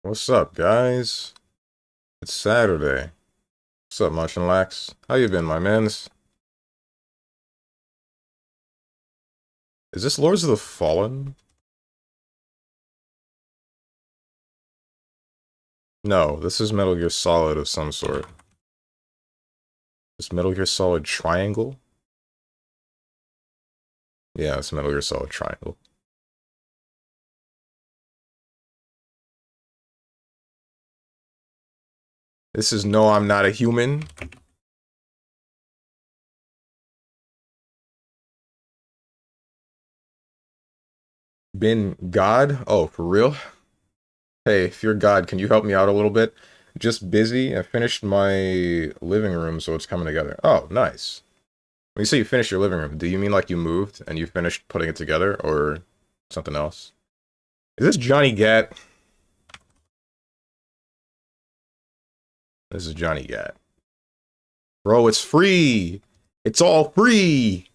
What's up, guys? It's Saturday. What's up, Munch and Lax? How you been, my mans? Is this Lords of the Fallen? No, this is Metal Gear Solid of some sort. Is Metal Gear Solid Triangle? Yeah, it's Metal Gear Solid Triangle. This is No, I'm Not a Human. Been God? Oh, for real? Hey, if you're God, can you help me out a little bit? Just busy. I finished my living room, so it's coming together. Oh, nice. When you say you finished your living room, do you mean like you moved and you finished putting it together, or something else? Is this Johnny Gat? This is Johnny Gat. Bro, it's free! It's all free!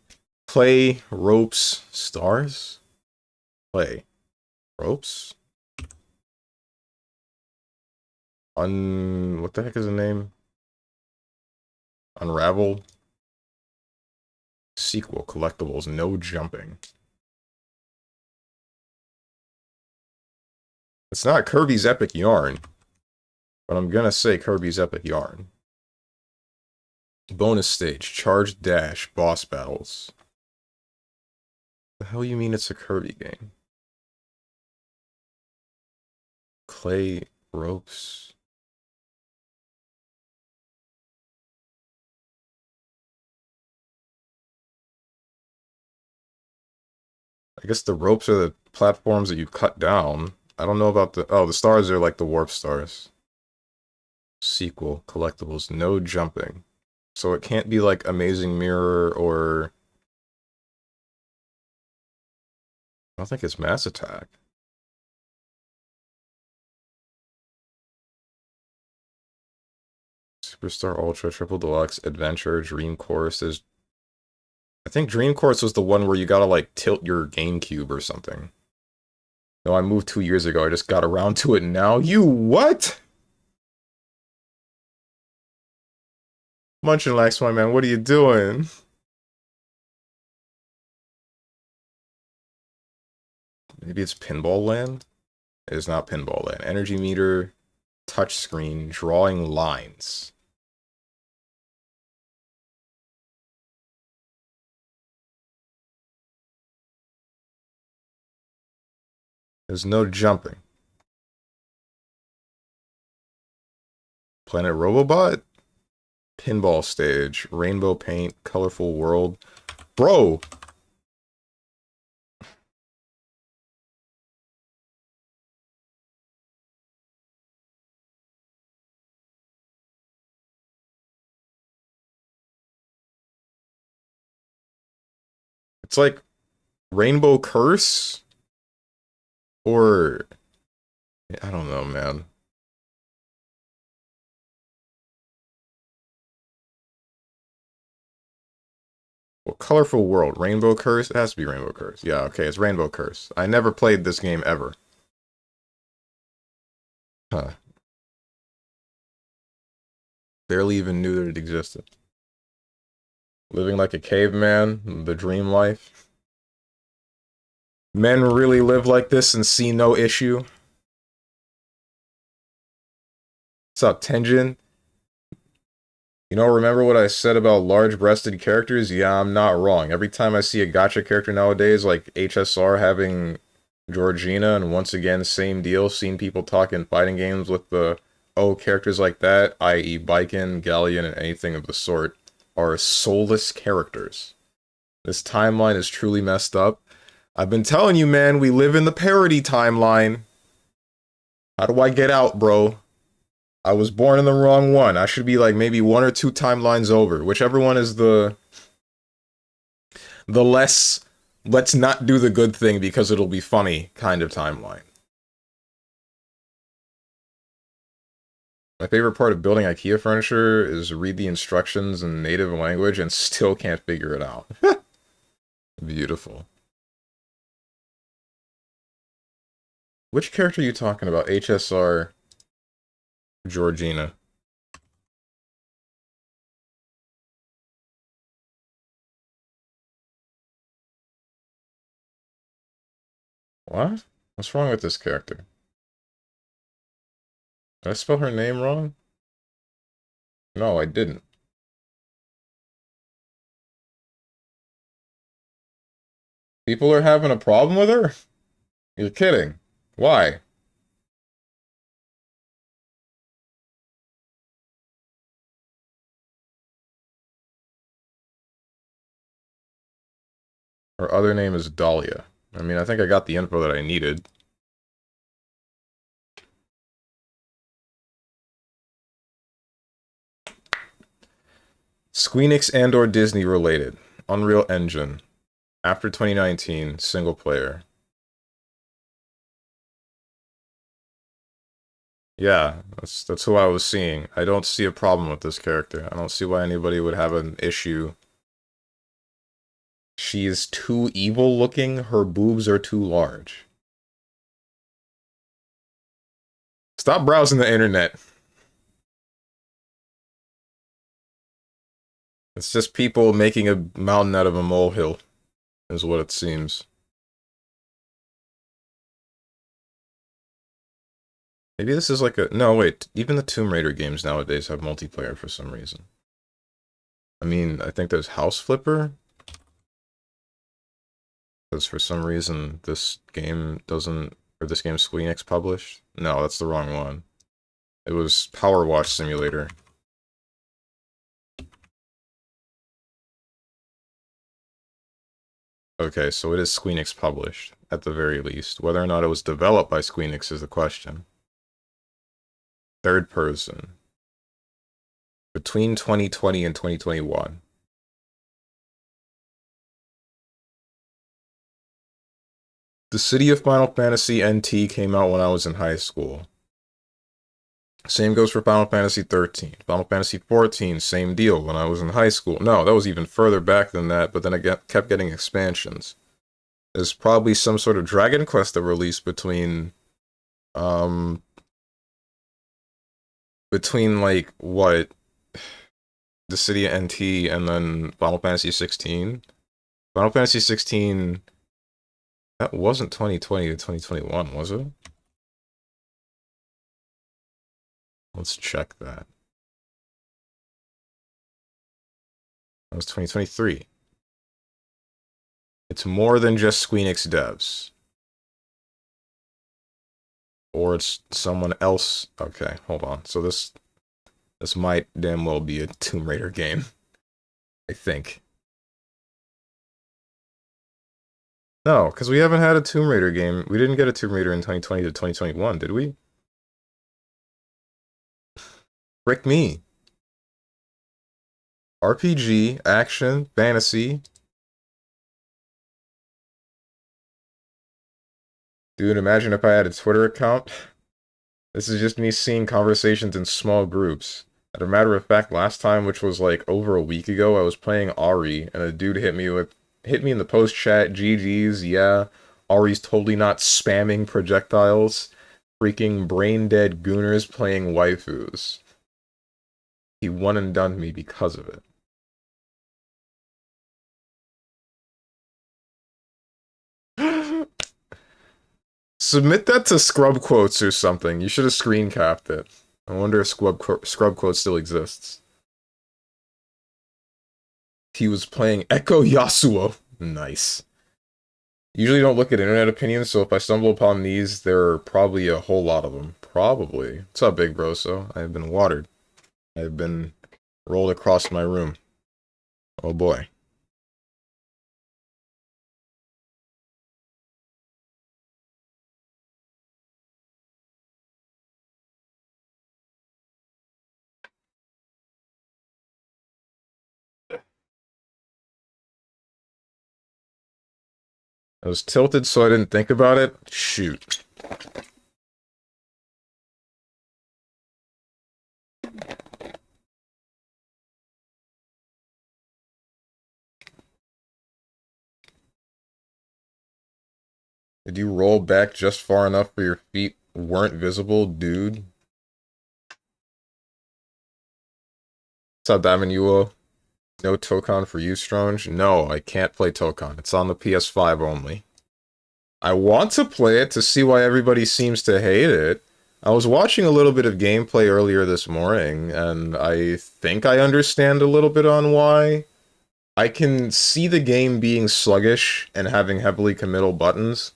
Play, ropes, stars? Play. Ropes? What the heck is the name? Unravel? Sequel, collectibles, no jumping. It's not Kirby's Epic Yarn, but I'm gonna say Kirby's Epic Yarn. Bonus stage, charge dash, boss battles. The hell you mean it's a Kirby game? Clay, ropes. I guess the ropes are the platforms that you cut down. I don't know about the... Oh, the stars are like the warp stars. Sequel, collectibles, no jumping. So it can't be like Amazing Mirror or... I don't think it's Mass Attack. Superstar Ultra, Triple Deluxe, Adventure, Dream Course. I think Dream Course was the one where you gotta like tilt your GameCube or something. No, I moved 2 years ago. I just got around to it now. You what? Munch and Lax, my man, what are you doing? Maybe it's Pinball Land? It is not Pinball Land. Energy meter, touchscreen, drawing lines. There's no jumping. Planet Robobot? Pinball stage, rainbow paint, colorful world. Bro! It's like Rainbow Curse? Or... I don't know, man. Well, colorful world. Rainbow Curse? It has to be Rainbow Curse. Yeah, okay, it's Rainbow Curse. I never played this game ever. Huh. Barely even knew that it existed. Living like a caveman, the dream life. Men really live like this and see no issue. What's up, Tenjin? You know, remember what I said about large-breasted characters? Yeah, I'm not wrong. Every time I see a gacha character nowadays, like HSR having Georgina, and once again, same deal, seeing people talk in fighting games with the, oh, characters like that, i.e. Baiken, Galleon, and anything of the sort, are soulless characters. This timeline is truly messed up. I've been telling you, man, we live in the parody timeline. How do I get out, bro? I was born in the wrong one. I should be like maybe 1 or 2 timelines over. Whichever one is the less let's not do the good thing because it'll be funny kind of timeline. My favorite part of building IKEA furniture is read the instructions in native language and still can't figure it out. Beautiful. Which character are you talking about? HSR? Georgina. What? What's wrong with this character? Did I spell her name wrong? No, I didn't. People are having a problem with her? You're kidding. Why? Her other name is Dahlia. I mean, I think I got the info that I needed. Squeenix and or Disney related. Unreal Engine. After 2019, single player. Yeah, that's who I was seeing. I don't see a problem with this character. I don't see why anybody would have an issue. She is too evil looking. Her boobs are too large. Stop browsing the internet. It's just people making a mountain out of a molehill, is what it seems. Maybe this is like a... No, wait. Even the Tomb Raider games nowadays have multiplayer for some reason. I mean, I think there's House Flipper. Because for some reason, this game doesn't... Or this game's Squeenix published? No, that's the wrong one. It was Power Wash Simulator. Okay, so it is Squeenix published, at the very least. Whether or not it was developed by Squeenix is the question. Third person. Between 2020 and 2021. The City of Final Fantasy NT came out when I was in high school. Same goes for Final Fantasy 13. Final Fantasy 14, same deal when I was in high school. No, that was even further back than that, but then I kept getting expansions. There's probably some sort of Dragon Quest that released between like what, the City of NT and then Final Fantasy 16. Final Fantasy 16, that wasn't 2020 to 2021, was it? Let's check that. That was 2023. It's more than just Squeenix devs. Or it's someone else. Okay, hold on. So this might damn well be a Tomb Raider game. I think. No, because we haven't had a Tomb Raider game. We didn't get a Tomb Raider in 2020 to 2021, did we? Frick me. RPG, action, fantasy. Dude, imagine if I had a Twitter account. This is just me seeing conversations in small groups. As a matter of fact, last time, which was like over a week ago, I was playing Ari, and a dude hit me in the post chat, GG's, yeah. Ari's totally not spamming projectiles. Freaking brain dead gooners playing waifus. He one and done me because of it. Submit that to Scrub Quotes or something. You should have screen capped it. I wonder if Scrub Quotes still exists. He was playing Echo Yasuo. Nice. Usually don't look at internet opinions, so if I stumble upon these, there are probably a whole lot of them. Probably. What's up, big bro? So I have been watered. I have been rolled across my room. Oh boy. I was tilted, so I didn't think about it. Shoot. Did you roll back just far enough for your feet weren't visible, dude? What's up, Damanuo? No Tokon for you, Stronge? No, I can't play Tokon. It's on the PS5 only. I want to play it to see why everybody seems to hate it. I was watching a little bit of gameplay earlier this morning, and I think I understand a little bit on why. I can see the game being sluggish and having heavily committal buttons.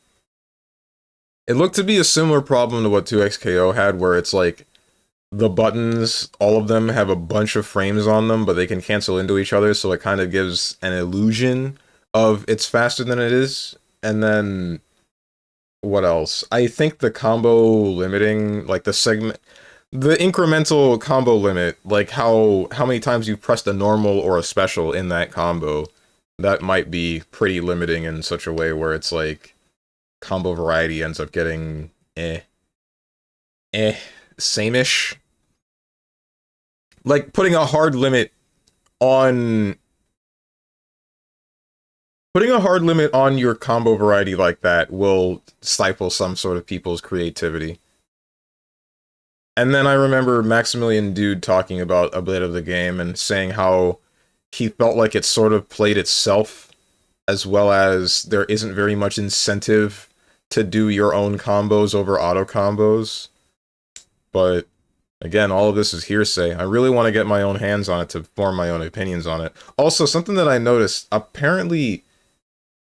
It looked to be a similar problem to what 2XKO had, where it's like, the buttons, all of them have a bunch of frames on them, but they can cancel into each other, so it kind of gives an illusion of it's faster than it is. And then, what else? I think the combo limiting, like the incremental combo limit, like how many times you pressed a normal or a special in that combo, that might be pretty limiting in such a way where it's like, combo variety ends up getting same-ish. Like, putting a hard limit on your combo variety like that will stifle some sort of people's creativity. And then I remember Maximilian Dude talking about a bit of the game and saying how he felt like it sort of played itself, as well as there isn't very much incentive to do your own combos over auto combos. But again, all of this is hearsay. I really want to get my own hands on it to form my own opinions on it. Also, something that I noticed, apparently,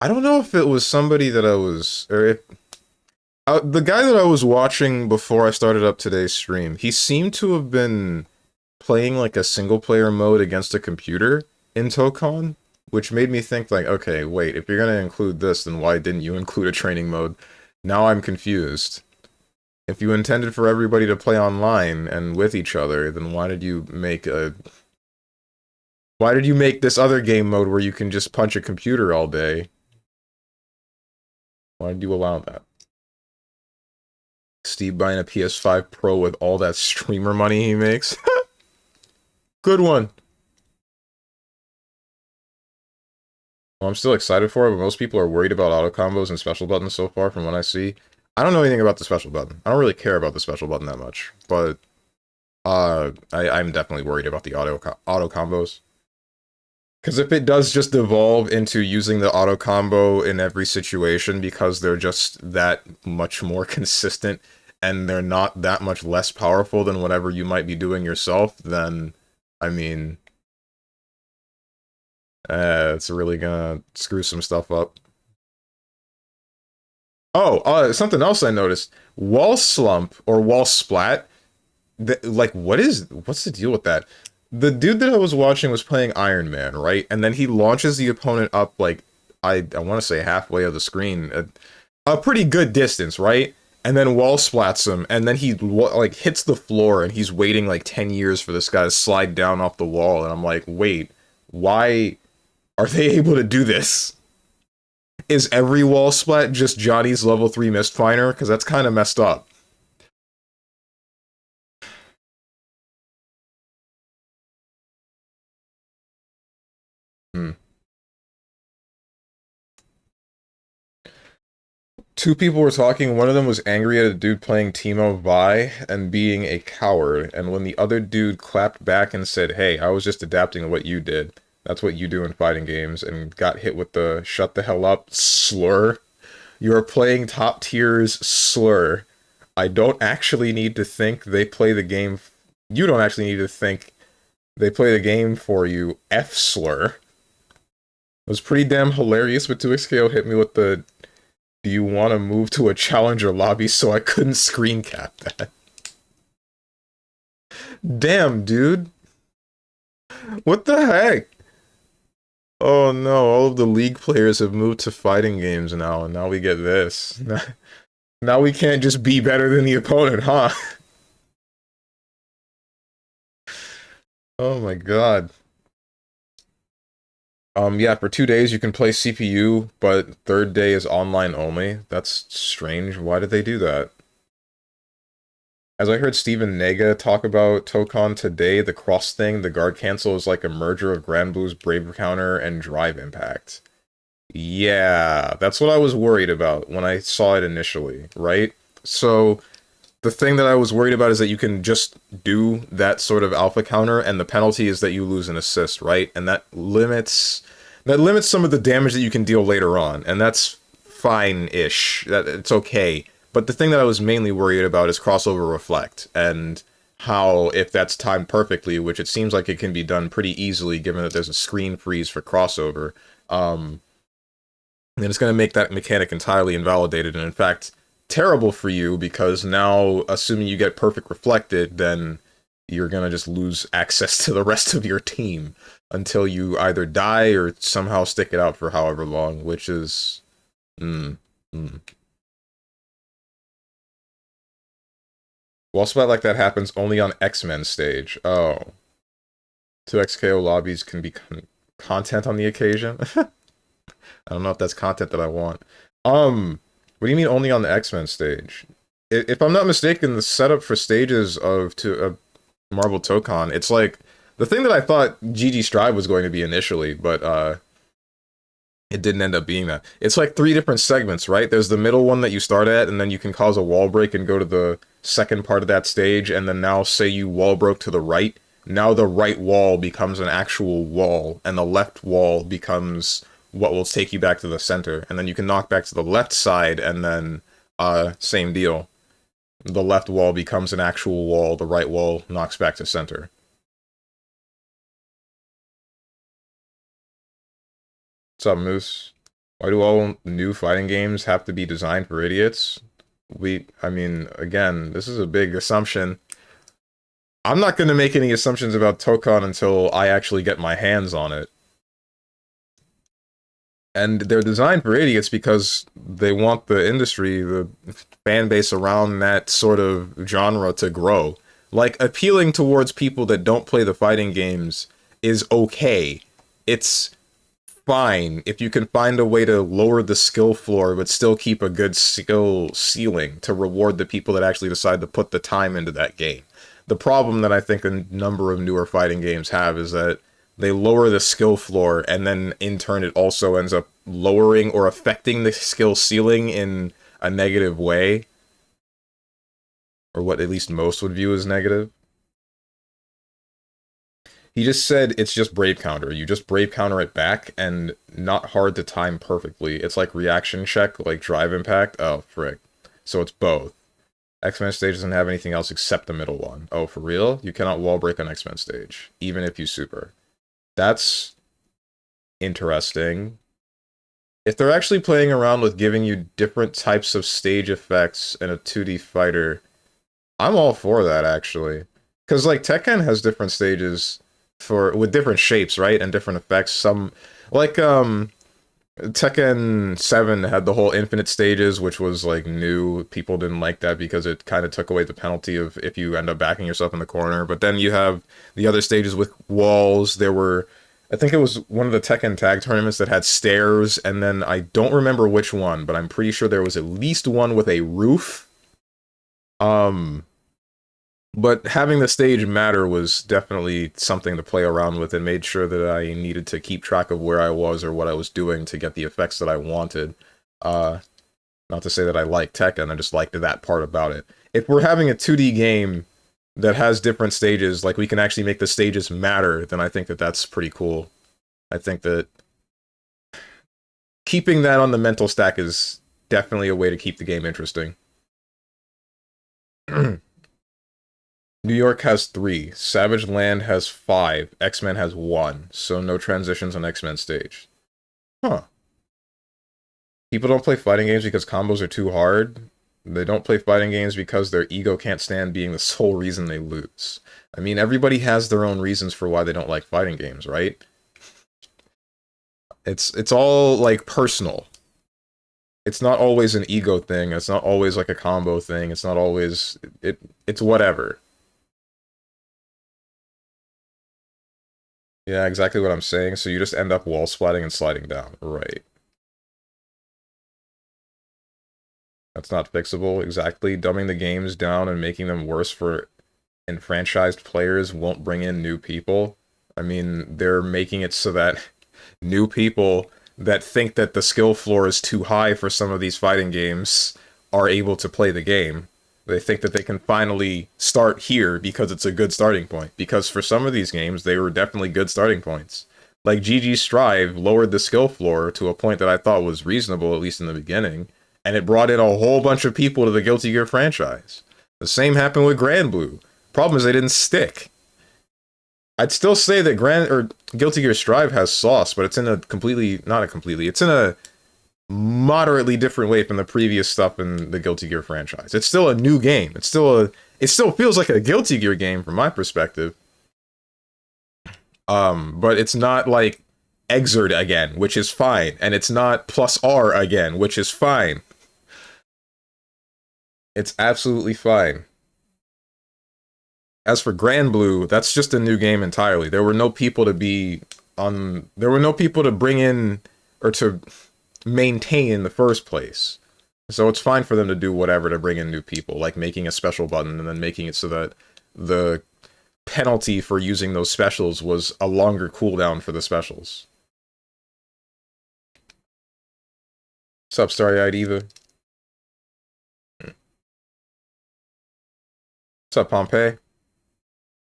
I don't know if it was somebody that I was, or if, the guy that I was watching before I started up today's stream, he seemed to have been playing like a single player mode against a computer in Tokon, which made me think like, okay, wait, if you're going to include this, then why didn't you include a training mode? Now I'm confused. If you intended for everybody to play online and with each other, then why did you make this other game mode where you can just punch a computer all day? Why did you allow that? Steve buying a PS5 Pro with all that streamer money he makes? Good one. Well, I'm still excited for it, but most people are worried about auto combos and special buttons so far from what I see. I don't know anything about the special button. I don't really care about the special button that much, but I'm definitely worried about the auto combos. Because if it does just evolve into using the auto combo in every situation because they're just that much more consistent and they're not that much less powerful than whatever you might be doing yourself, then, I mean, it's really gonna screw some stuff up. Oh, something else I noticed. Wall slump, or wall splat, like, what's the deal with that? The dude that I was watching was playing Iron Man, right? And then he launches the opponent up, like, I want to say halfway of the screen, a pretty good distance, right? And then wall splats him, and then he, like, hits the floor, and he's waiting, like, 10 years for this guy to slide down off the wall, and I'm like, wait, why are they able to do this? Is every wall splat just Johnny's level 3 Mistfinder? Because that's kind of messed up. Two people were talking, one of them was angry at a dude playing Teemo Vi and being a coward, and when the other dude clapped back and said, hey, I was just adapting to what you did, that's what you do in fighting games, and got hit with the shut the hell up slur. You're playing top tiers slur. I don't actually need to think they play the game. You don't actually need to think they play the game for you. F slur. It was pretty damn hilarious, but 2XKO hit me with the, do you want to move to a challenger lobby, so I couldn't screen cap that. Damn, dude. What the heck? Oh no, all of the League players have moved to fighting games now, and now we get this. Now we can't just be better than the opponent, huh? Oh my god. Yeah, for 2 days you can play CPU, but third day is online only. That's strange. Why did they do that? As I heard Steven Nega talk about Tokon today, the cross thing, the guard cancel is like a merger of Grand Blue's Brave Counter and Drive Impact. Yeah, that's what I was worried about when I saw it initially, right? So, the thing that I was worried about is that you can just do that sort of alpha counter, and the penalty is that you lose an assist, right? And that limits some of the damage that you can deal later on, and that's fine-ish. That it's okay. But the thing that I was mainly worried about is crossover reflect, and how, if that's timed perfectly, which it seems like it can be done pretty easily given that there's a screen freeze for crossover, then it's going to make that mechanic entirely invalidated, and in fact, terrible for you, because now, assuming you get perfect reflected, then you're going to just lose access to the rest of your team until you either die or somehow stick it out for however long, which is... Wall splat like that happens only on X-Men stage. Oh. 2XKO lobbies can be content on the occasion? I don't know if that's content that I want. What do you mean only on the X-Men stage? If I'm not mistaken, the setup for stages of MARVEL TŌKON, it's like the thing that I thought GG Strive was going to be initially, but it didn't end up being that. It's like 3 different segments, right? There's the middle one that you start at, and then you can cause a wall break and go to the second part of that stage, and then now say you wall broke to the right. Now the right wall becomes an actual wall, and the left wall becomes what will take you back to the center. And then you can knock back to the left side, and then, same deal. The left wall becomes an actual wall, the right wall knocks back to center. What's up, Moose? Why do all new fighting games have to be designed for idiots? I mean, again, this is a big assumption. I'm not going to make any assumptions about Tokon until I actually get my hands on it. And they're designed for idiots because they want the industry, the fan base around that sort of genre to grow. Like, appealing towards people that don't play the fighting games is okay. It's fine if you can find a way to lower the skill floor but still keep a good skill ceiling to reward the people that actually decide to put the time into that game. The problem that I think a number of newer fighting games have is that they lower the skill floor, and then in turn it also ends up lowering or affecting the skill ceiling in a negative way, or what at least most would view as negative. He just said it's just Brave Counter. You just Brave Counter it back, and not hard to time perfectly. It's like reaction check, like Drive Impact. Oh, frick. So it's both. X-Men stage doesn't have anything else except the middle one. Oh, for real? You cannot wall break on X-Men stage, even if you super. That's interesting. If they're actually playing around with giving you different types of stage effects in a 2D fighter, I'm all for that, actually. Because, like, Tekken has different stages with different shapes, right? And different effects. Some, like, Tekken 7 had the whole infinite stages, which was, like, new. People didn't like that because it kind of took away the penalty of if you end up backing yourself in the corner. But then you have the other stages with walls. There were, I think it was one of the Tekken tag tournaments that had stairs, and then I don't remember which one, but I'm pretty sure there was at least one with a roof. But having the stage matter was definitely something to play around with, and made sure that I needed to keep track of where I was or what I was doing to get the effects that I wanted. Not to say that I like Tekken, I just liked that part about it. If we're having a 2D game that has different stages, like we can actually make the stages matter, then I think that that's pretty cool. I think that keeping that on the mental stack is definitely a way to keep the game interesting. New York has 3, Savage Land has 5, X-Men has 1, so no transitions on X-Men stage. Huh. People don't play fighting games because combos are too hard. They don't play fighting games because their ego can't stand being the sole reason they lose. I mean, everybody has their own reasons for why they don't like fighting games, right? It's all, like, personal. It's not always an ego thing, it's not always, like, a combo thing, it's not always... It's whatever. Yeah, exactly what I'm saying. So you just end up wall splatting and sliding down. Right. That's not fixable. Exactly. Dumbing the games down and making them worse for enfranchised players won't bring in new people. I mean, they're making it so that new people that think that the skill floor is too high for some of these fighting games are able to play the game. They think that they can finally start here because it's a good starting point. Because for some of these games, they were definitely good starting points. Like GG Strive lowered the skill floor to a point that I thought was reasonable, at least in the beginning, and it brought in a whole bunch of people to the Guilty Gear franchise. The same happened with Grand Blue. Problem is they didn't stick. I'd still say that Guilty Gear Strive has sauce, but it's in a it's in a moderately different way from the previous stuff in the Guilty Gear franchise. It's still a new game. It still feels like a Guilty Gear game from my perspective. But it's not like Exert again, which is fine, and it's not plus R again, which is fine. It's absolutely fine. As for Grand Blue, that's just a new game entirely. There were no people to bring in or to maintain in the first place. So it's fine for them to do whatever to bring in new people, like making a special button and then making it so that the penalty for using those specials was a longer cooldown for the specials. What's up, Starry-Eyed Eva? What's up, Pompeii?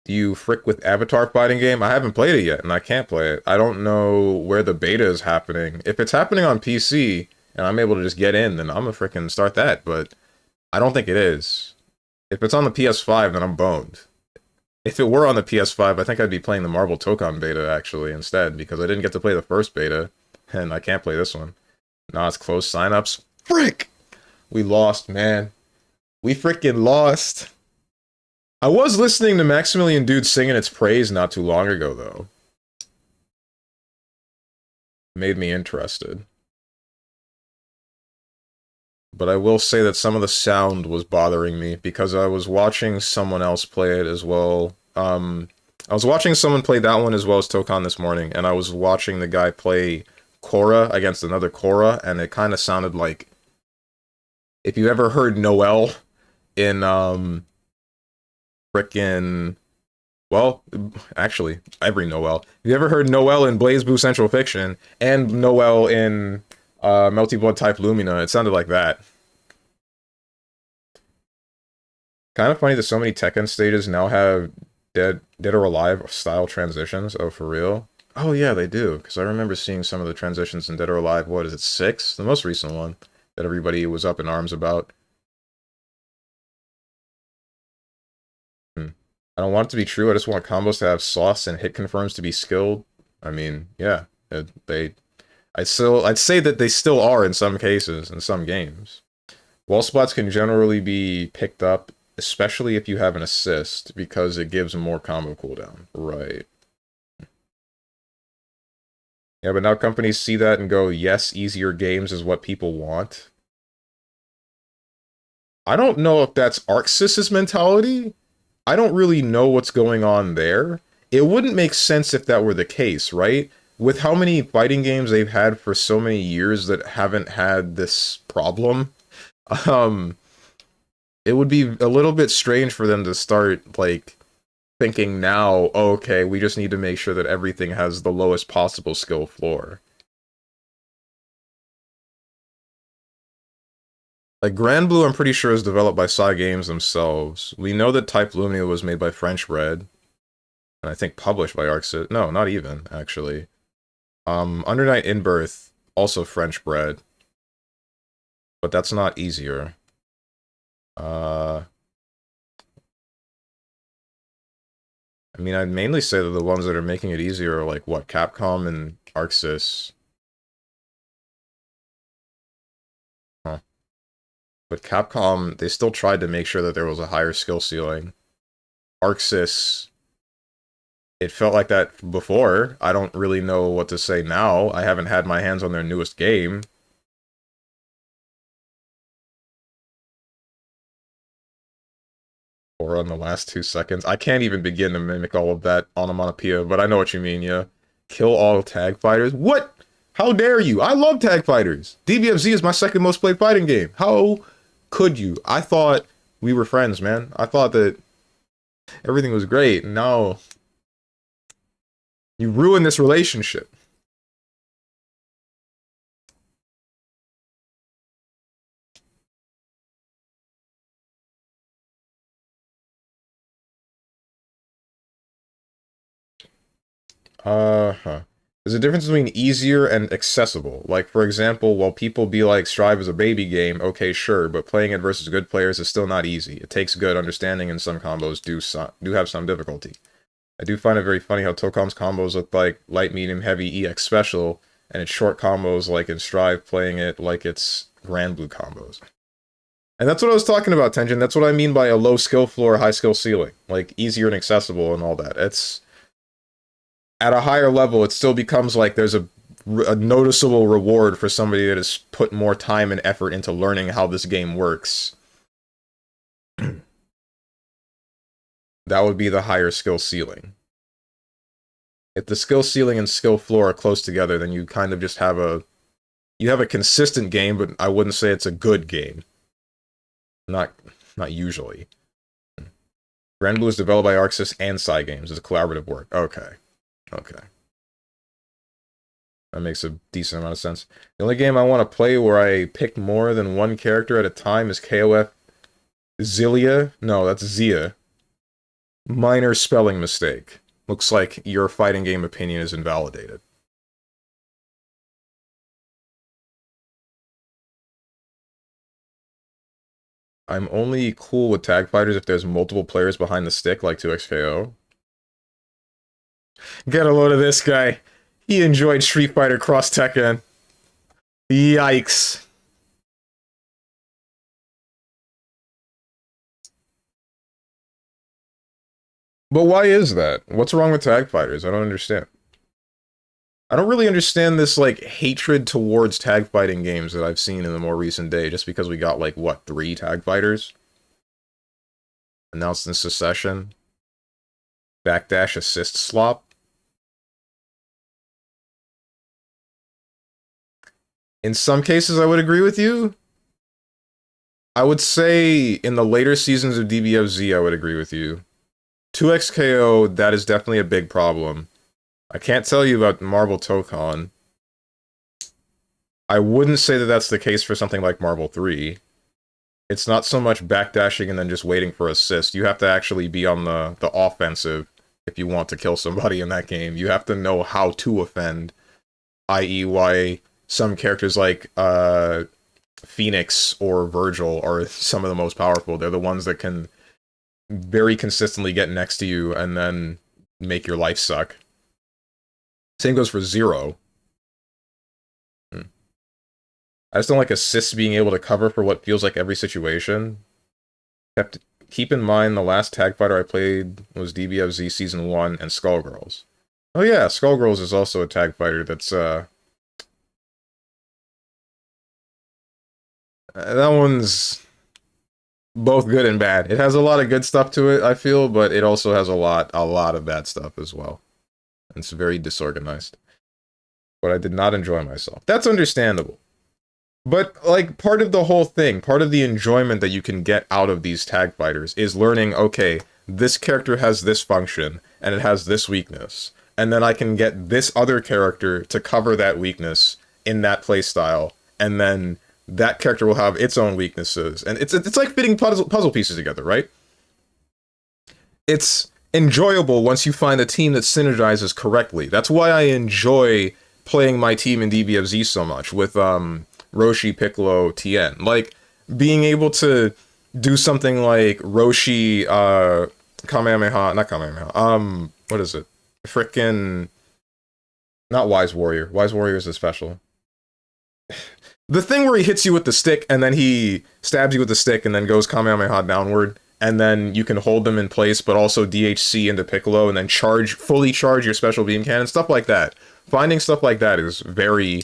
Do you frick with Avatar fighting game? I haven't played it yet, and I can't play it. I don't know where the beta is happening. If it's happening on PC, and I'm able to just get in, then I'm gonna frickin' start that, but I don't think it is. If it's on the PS5, then I'm boned. If it were on the PS5, I think I'd be playing the MARVEL TŌKON beta, actually, instead, because I didn't get to play the first beta, and I can't play this one. Nah, it's closed signups. Frick! We lost, man. We frickin' lost. I was listening to Maximilian Dood singing its praise not too long ago, though. Made me interested. But I will say that some of the sound was bothering me, because I was watching someone else play it as well. I was watching someone play that one as well as Tokon this morning, and I was watching the guy play Korra against another Korra, and it kind of sounded like... If you ever heard Noel in, frickin'... Well, actually, every Noel. Have you ever heard Noel in Blaze Blue Central Fiction, and Noel in Melty Blood Type Lumina? It sounded like that. Kind of funny that so many Tekken stages now have Dead or Alive style transitions. Oh, for real? Oh yeah, they do, because I remember seeing some of the transitions in Dead or Alive, what is it, 6? The most recent one that everybody was up in arms about. I don't want it to be true, I just want combos to have sauce and hit confirms to be skilled. I mean, yeah, I'd say that they still are in some cases, in some games. Wall spots can generally be picked up, especially if you have an assist, because it gives more combo cooldown. Right. Yeah, but now companies see that and go, yes, easier games is what people want. I don't know if that's ArcSys's mentality. I don't really know what's going on there. It wouldn't make sense if that were the case, right? With how many fighting games they've had for so many years that haven't had this problem, it would be a little bit strange for them to start, like, thinking now, okay, we just need to make sure that everything has the lowest possible skill floor. Like, Grand Blue, I'm pretty sure is developed by Psy Games themselves. We know that Type Lumina was made by French Red, and I think published by ArcSys. No, not even, actually. Under Night in Birth, also French bred. But that's not easier. I mean, I'd mainly say that the ones that are making it easier are like, what, Capcom and ArcSys. Huh. But Capcom, they still tried to make sure that there was a higher skill ceiling. ArcSys, it felt like that before. I don't really know what to say now. I haven't had my hands on their newest game. Or on the last 2 seconds. I can't even begin to mimic all of that onomatopoeia, but I know what you mean, yeah. Kill all tag fighters? What? How dare you? I love tag fighters. DBFZ is my second most played fighting game. How could you? I thought we were friends, man. I thought that everything was great, and now you ruined this relationship. Huh. There's a difference between easier and accessible. Like, for example, while people be like, Strive is a baby game, okay, sure, but playing it versus good players is still not easy. It takes good understanding, and some combos do have some difficulty. I do find it very funny how Tokon's combos look like light, medium, heavy, EX special, and it's short combos like in Strive playing it like it's Grand Blue combos. And that's what I was talking about, Tenjin. That's what I mean by a low skill floor, high skill ceiling. Like, easier and accessible and all that. It's at a higher level, it still becomes like there's a noticeable reward for somebody that has put more time and effort into learning how this game works. That would be the higher skill ceiling. If the skill ceiling and skill floor are close together, then you kind of just have a consistent game, but I wouldn't say it's a good game. Not usually. Grand Blue is developed by Arxis and Cygames. It's a collaborative work. Okay. Okay. That makes a decent amount of sense. The only game I want to play where I pick more than one character at a time is KOF Zillia. No, that's Zia. Minor spelling mistake. Looks like your fighting game opinion is invalidated. I'm only cool with tag fighters if there's multiple players behind the stick, like 2XKO. Get a load of this guy. He enjoyed Street Fighter Cross Tekken. Yikes. But why is that? What's wrong with tag fighters? I don't understand. I don't really understand this, like, hatred towards tag fighting games that I've seen in the more recent day, just because we got, like, what, 3 tag fighters? Announced in succession. Backdash assist slop. In some cases, I would agree with you. I would say in the later seasons of DBFZ, I would agree with you. 2XKO, that is definitely a big problem. I can't tell you about MARVEL TOKON. I wouldn't say that that's the case for something like Marvel 3. It's not so much backdashing and then just waiting for assist. You have to actually be on the offensive if you want to kill somebody in that game. You have to know how to offend, i.e. why some characters like Phoenix or Virgil are some of the most powerful. They're the ones that can very consistently get next to you and then make your life suck. Same goes for Zero. I just don't like assists being able to cover for what feels like every situation. Keep in mind, the last tag fighter I played was DBFZ Season 1 and Skullgirls. Oh yeah, Skullgirls is also a tag fighter that's, that one's both good and bad. It has a lot of good stuff to it, I feel, but it also has a lot of bad stuff as well. It's very disorganized. But I did not enjoy myself. That's understandable. But, like, part of the whole thing, part of the enjoyment that you can get out of these tag fighters is learning, okay, this character has this function, and it has this weakness. And then I can get this other character to cover that weakness in that playstyle, and then that character will have its own weaknesses. And it's like fitting puzzle pieces together, right? It's enjoyable once you find a team that synergizes correctly. That's why I enjoy playing my team in DBFZ so much, with, Roshi, Piccolo, Tien. Like, being able to do something like Roshi, Kamehameha, not Kamehameha, what is it? Frickin', not Wise Warrior. Wise Warrior is a special. The thing where he hits you with the stick, and then he stabs you with the stick, and then goes Kamehameha downward, and then you can hold them in place, but also DHC into Piccolo, and then fully charge your special beam cannon, stuff like that. Finding stuff like that is very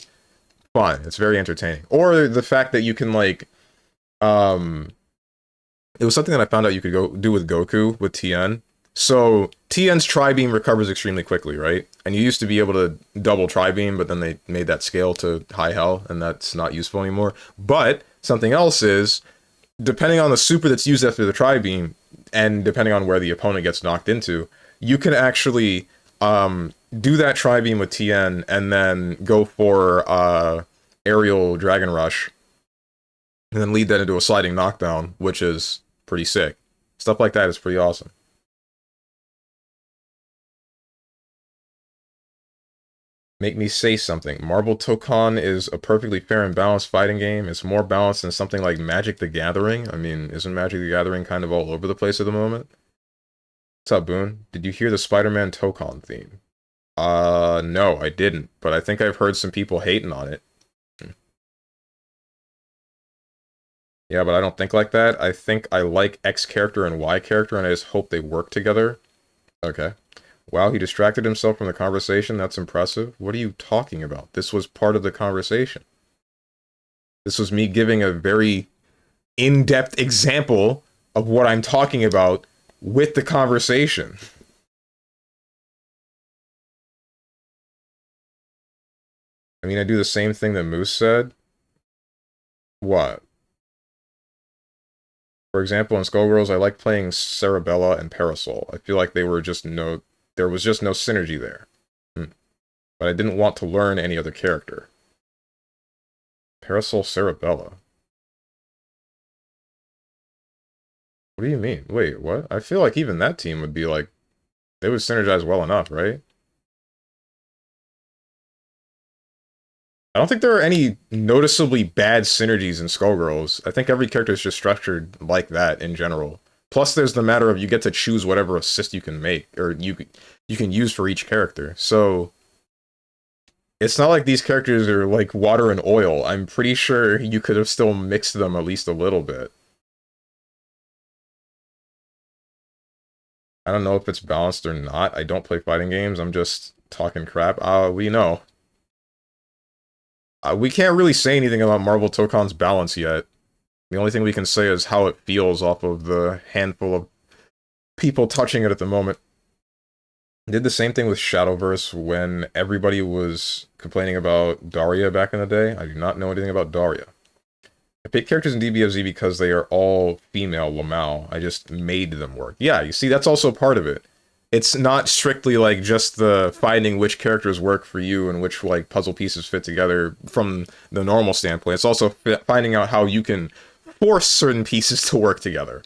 fun. It's very entertaining. Or the fact that you can, like, it was something that I found out you could go do with Goku with Tien. So Tien's tri-beam recovers extremely quickly, right? And you used to be able to double tri-beam, but then they made that scale to high hell, and that's not useful anymore. But something else is, depending on the super that's used after the tri-beam, and depending on where the opponent gets knocked into, you can actually do that tri-beam with Tien, and then go for aerial Dragon Rush, and then lead that into a sliding knockdown, which is pretty sick. Stuff like that is pretty awesome. Make me say something. MARVEL TOKon is a perfectly fair and balanced fighting game. It's more balanced than something like Magic the Gathering. I mean, isn't Magic the Gathering kind of all over the place at the moment? What's up, Boone? Did you hear the Spider-Man TOKon theme? No, I didn't, but I think I've heard some people hating on it. Yeah, but I don't think like that. I think I like X character and Y character, and I just hope they work together. Okay. Wow, he distracted himself from the conversation. That's impressive. What are you talking about? This was part of the conversation. This was me giving a very in-depth example of what I'm talking about with the conversation. I mean, I do the same thing that Moose said. What? For example, in Skullgirls, I like playing Cerebella and Parasol. I feel like there was just no synergy there. But I didn't want to learn any other character. Parasol Cerebella. What do you mean? Wait, what? I feel like even that team would be like, they would synergize well enough, right? I don't think there are any noticeably bad synergies in Skullgirls. I think every character is just structured like that in general. Plus, there's the matter of you get to choose whatever assist you can make, or you can use for each character. So it's not like these characters are like water and oil. I'm pretty sure you could have still mixed them at least a little bit. I don't know if it's balanced or not. I don't play fighting games. I'm just talking crap. We know. We can't really say anything about MARVEL TOKon's balance yet. The only thing we can say is how it feels off of the handful of people touching it at the moment. Did the same thing with Shadowverse when everybody was complaining about Daria back in the day. I do not know anything about Daria. I picked characters in DBFZ because they are all female Lamau. I just made them work. Yeah, you see, that's also part of it. It's not strictly like just the finding which characters work for you and which like puzzle pieces fit together from the normal standpoint. It's also finding out how you can force certain pieces to work together.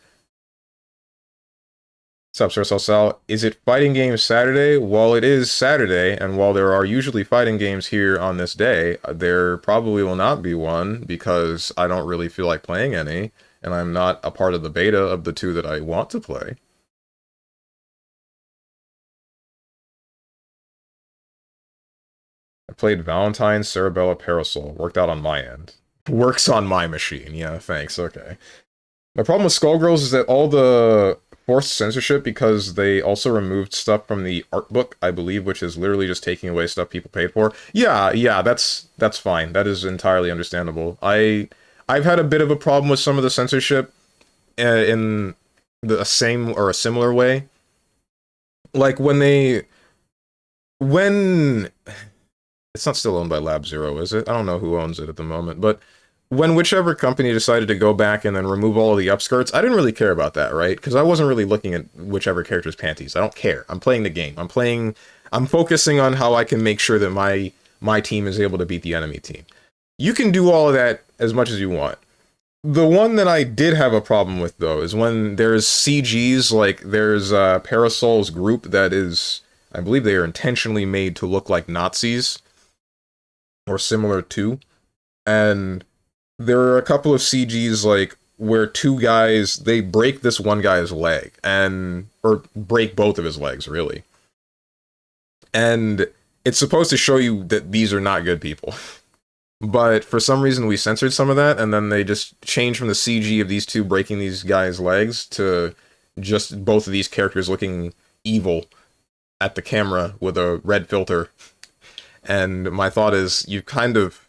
What's up, Sir Sal? Is it Fighting Games Saturday? Well, it is Saturday, and while there are usually fighting games here on this day, there probably will not be one because I don't really feel like playing any, and I'm not a part of the beta of the two that I want to play. I played Valentine, Cerebella, Parasol. Worked out on my end. Works on my machine. Yeah, thanks. Okay. My problem with Skullgirls is that all the forced censorship, because they also removed stuff from the art book, I believe, which is literally just taking away stuff people paid for. Yeah, that's fine. That is entirely understandable. I've had a bit of a problem with some of the censorship in the same or a similar way. Like when it's not still owned by Lab Zero, is it? I don't know who owns it at the moment, but when whichever company decided to go back and then remove all of the upskirts, I didn't really care about that, right? Because I wasn't really looking at whichever character's panties. I don't care. I'm playing the game. I'm focusing on how I can make sure that my team is able to beat the enemy team. You can do all of that as much as you want. The one that I did have a problem with, though, is when there's CGs, like there's Parasol's group that is, I believe they are intentionally made to look like Nazis, or similar to, and there are a couple of CGs like where two guys, they break this one guy's leg or break both of his legs really, and it's supposed to show you that these are not good people. But for some reason we censored some of that, and then they just changed from the CG of these two breaking these guys' legs to just both of these characters looking evil at the camera with a red filter. And my thought is, you've kind of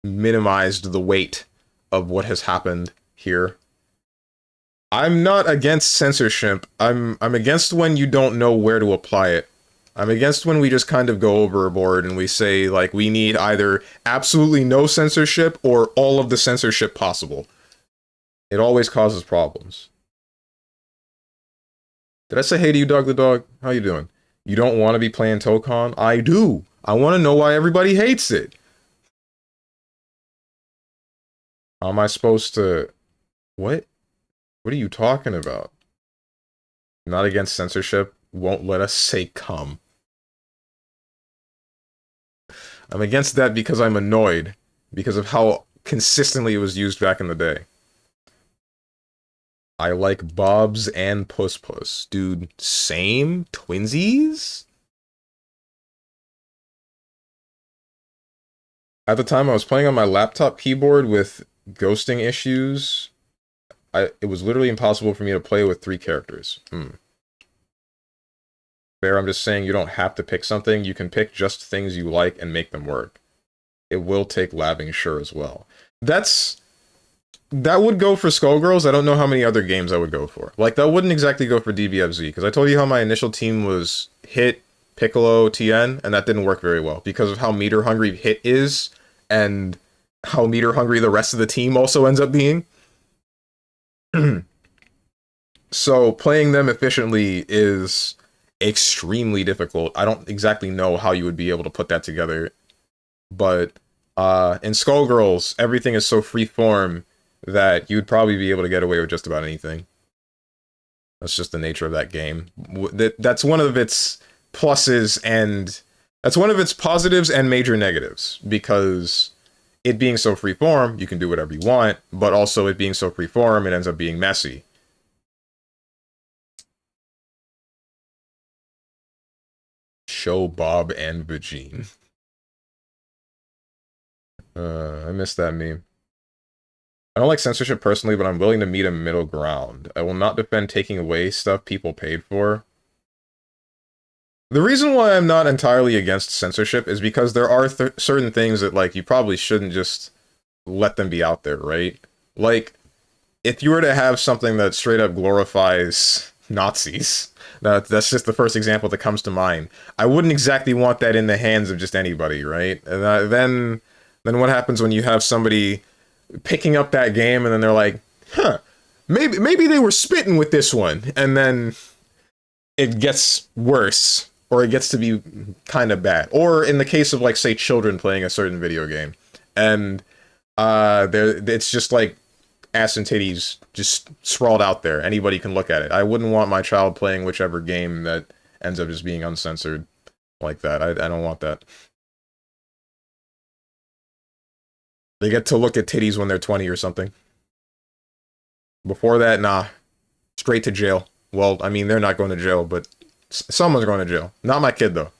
minimized the weight of what has happened here. I'm not against censorship. I'm against when you don't know where to apply it. I'm against when we just kind of go overboard and we say, like, we need either absolutely no censorship or all of the censorship possible. It always causes problems. Did I say hey to you, Dog the Dog? How you doing? You don't want to be playing Tokon? I do. I want to know why everybody hates it. How am I supposed to... What? What are you talking about? Not against censorship. Won't let us say come. I'm against that because I'm annoyed because of how consistently it was used back in the day. I like Bobs and Puss Puss. Dude, same? Twinsies? At the time, I was playing on my laptop keyboard with ghosting issues. It was literally impossible for me to play with 3 characters. Fair, I'm just saying you don't have to pick something. You can pick just things you like and make them work. It will take labbing, sure, as well. That would go for Skullgirls. I don't know how many other games I would go for. Like, that wouldn't exactly go for DBFZ, because I told you how my initial team was Hit, Piccolo, TN, and that didn't work very well, because of how meter-hungry Hit is, and how meter-hungry the rest of the team also ends up being. So, playing them efficiently is extremely difficult. I don't exactly know how you would be able to put that together, but in Skullgirls, everything is so freeform that you'd probably be able to get away with just about anything. That's just the nature of that game. That's one of its pluses, and that's one of its positives and major negatives, because it being so freeform, you can do whatever you want, but also it being so freeform, it ends up being messy. Show Bob and Vagine. I missed that meme. I don't like censorship personally, but I'm willing to meet a middle ground. I will not defend taking away stuff people paid for. The reason why I'm not entirely against censorship is because there are certain things that, like, you probably shouldn't just let them be out there, right? Like, if you were to have something that straight up glorifies Nazis, that's just the first example that comes to mind. I wouldn't exactly want that in the hands of just anybody, right? And then what happens when you have somebody picking up that game and then they're like, huh, maybe they were spitting with this one, and then it gets worse, or it gets to be kind of bad. Or in the case of, like, say, children playing a certain video game, and it's just like ass and titties just sprawled out there. Anybody can look at it. I wouldn't want my child playing whichever game that ends up just being uncensored like that. I don't want that. They get to look at titties when they're 20 or something. Before that, nah. Straight to jail. Well, I mean, they're not going to jail, but someone's going to jail. Not my kid, though.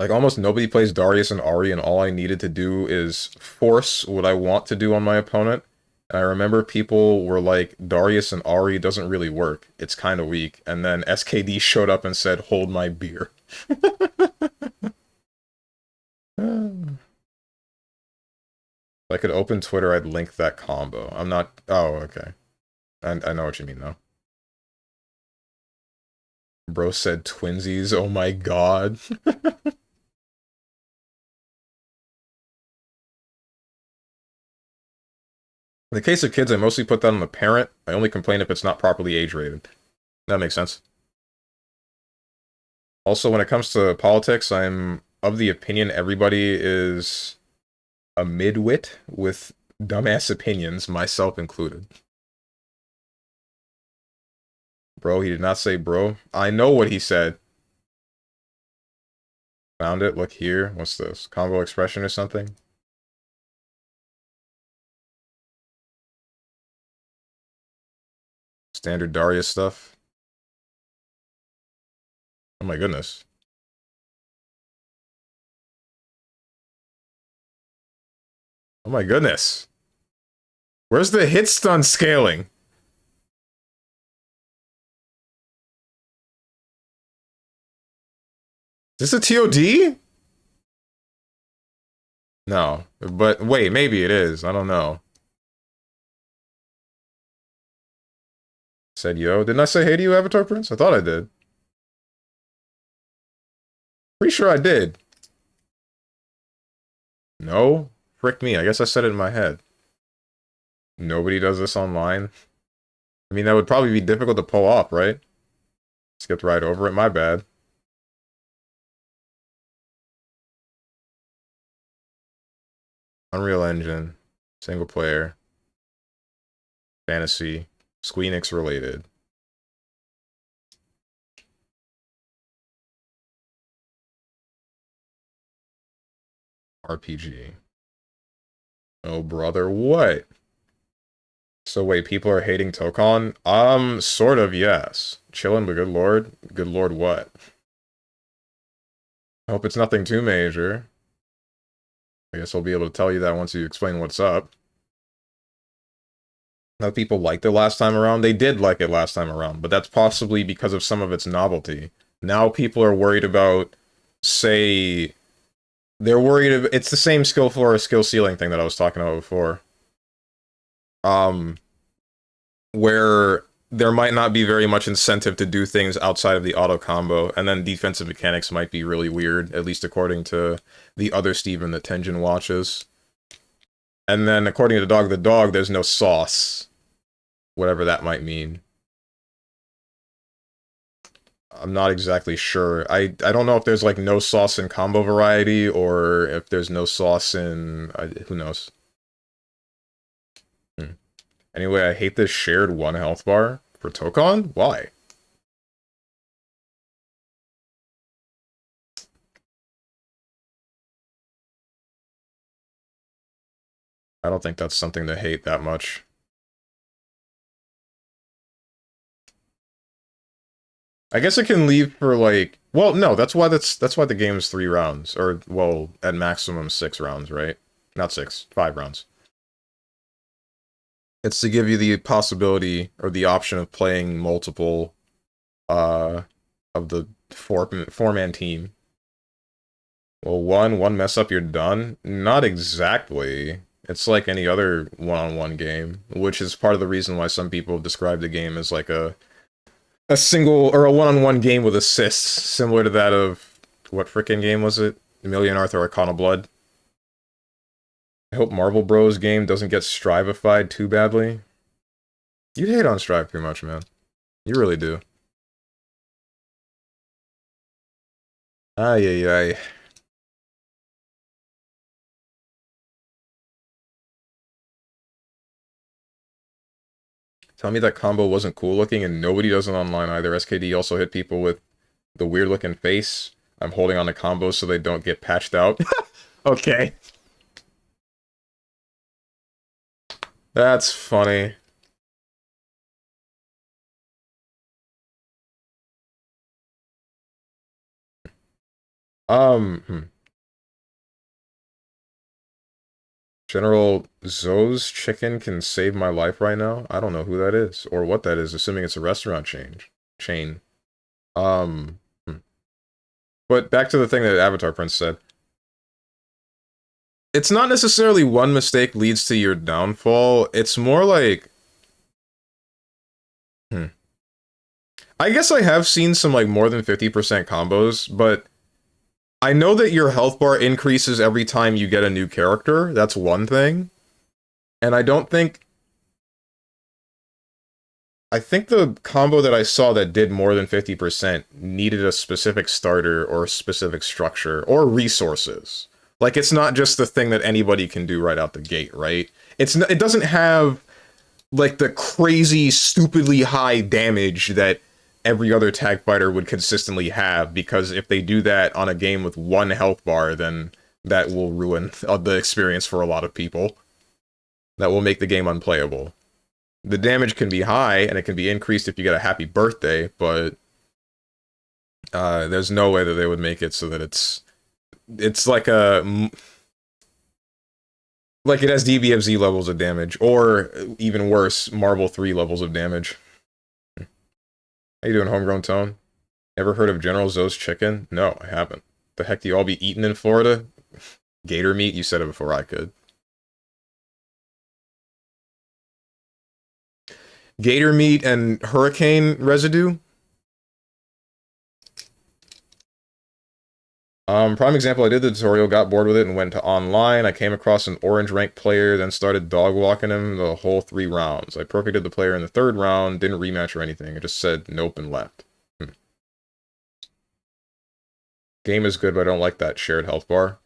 Like, almost nobody plays Darius and Ari, and all I needed to do is force what I want to do on my opponent. And I remember people were like, Darius and Ari doesn't really work. It's kind of weak. And then SKD showed up and said, hold my beer. If I could open Twitter, I'd link that combo. I'm not... Oh, okay. I know what you mean, though. Bro said twinsies. Oh my god. In the case of kids, I mostly put that on the parent. I only complain if it's not properly age-rated. That makes sense. Also, when it comes to politics, I'm of the opinion everybody is a midwit with dumbass opinions, myself included. Bro, he did not say bro. I know what he said. Found it. Look here. What's this? Combo expression or something? Standard Darius stuff. Oh my goodness. Oh my goodness. Where's the hit stun scaling? Is this a TOD? No. But wait, maybe it is. I don't know. Said yo. Didn't I say hey to you, Avatar Prince? I thought I did. Pretty sure I did. No? Frick me. I guess I said it in my head. Nobody does this online. I mean, that would probably be difficult to pull off, right? Skipped right over it. My bad. Unreal Engine. Single player. Fantasy. Squeenix related. RPG. Oh, brother, what? So wait, people are hating Tokon? Sort of, yes. Chillin', but good lord. Good lord, what? I hope it's nothing too major. I guess I'll be able to tell you that once you explain what's up. Now, people liked it last time around. They did like it last time around, but that's possibly because of some of its novelty. Now people are worried about, say, they're worried it's the same skill floor or skill ceiling thing that I was talking about before. Where there might not be very much incentive to do things outside of the auto combo, and then defensive mechanics might be really weird, at least according to the other Steven that Tenjin watches. And then according to Dog the Dog, there's no sauce. Whatever that might mean. I'm not exactly sure. I don't know if there's like no sauce in combo variety, or if there's no sauce in... who knows? Anyway, I hate this shared 1 health bar for Tokon. Why? I don't think that's something to hate that much. I guess it can leave for like... Well, no, that's why the game's 3 rounds. Or, well, at maximum 6 rounds, right? Not 6, 5 rounds. It's to give you the possibility or the option of playing multiple of the four-man team. Well, one mess up, you're done? Not exactly. It's like any other one-on-one game, which is part of the reason why some people describe the game as like a single or a one-on-one game with assists, similar to that of what frickin' game was it? Million Arthur Arcana Blood. I hope Marvel Bros game doesn't get Strivified too badly. You hate on Strive too much, man. You really do. Ay, ay, ay. Tell me that combo wasn't cool looking and nobody does it online either. SKD also hit people with the weird looking face. I'm holding on to combos so they don't get patched out. Okay. That's funny. Hmm. General Zoe's Chicken can save my life right now? I don't know who that is, or what that is, assuming it's a restaurant chain. Hmm. But back to the thing that Avatar Prince said. It's not necessarily one mistake leads to your downfall, it's more like... I guess I have seen some, like, more than 50% combos, but... I know that your health bar increases every time you get a new character, that's one thing. And I don't think... I think the combo that I saw that did more than 50% needed a specific starter or specific structure or resources. Like, it's not just the thing that anybody can do right out the gate, right? It doesn't have, like, the crazy, stupidly high damage that every other tag fighter would consistently have, because if they do that on a game with 1 health bar, then that will ruin the experience for a lot of people. That will make the game unplayable. The damage can be high, and it can be increased if you get a happy birthday, but there's no way that they would make it so that it's like a... Like it has DBFZ levels of damage, or even worse, Marvel 3 levels of damage. How you doing, Homegrown Tone? Ever heard of General Zoe's Chicken? No, I haven't. The heck do you all be eating in Florida? Gator meat? You said it before I could. Gator meat and hurricane residue? Prime example, I did the tutorial, got bored with it, and went to online. I came across an orange ranked player, then started dog walking him the whole 3 rounds. I perfected the player in the 3rd round, didn't rematch or anything. I just said nope and left. Game is good, but I don't like that shared health bar.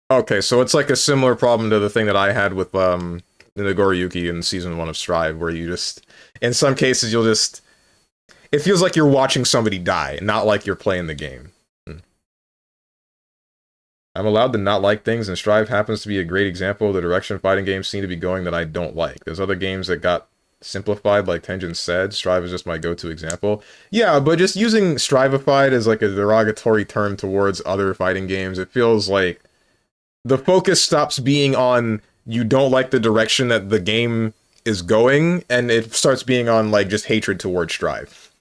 Okay, so it's like a similar problem to the thing that I had with the Nagoriyuki in Season 1 of Strive, where you just... In some cases, you'll just... It feels like you're watching somebody die, not like you're playing the game. I'm allowed to not like things, and Strive happens to be a great example of the direction fighting games seem to be going that I don't like. There's other games that got simplified, like Tenjin said. Strive is just my go-to example. Yeah, but just using Strivified as like a derogatory term towards other fighting games, it feels like the focus stops being on you don't like the direction that the game is going, and it starts being on like just hatred towards Strive,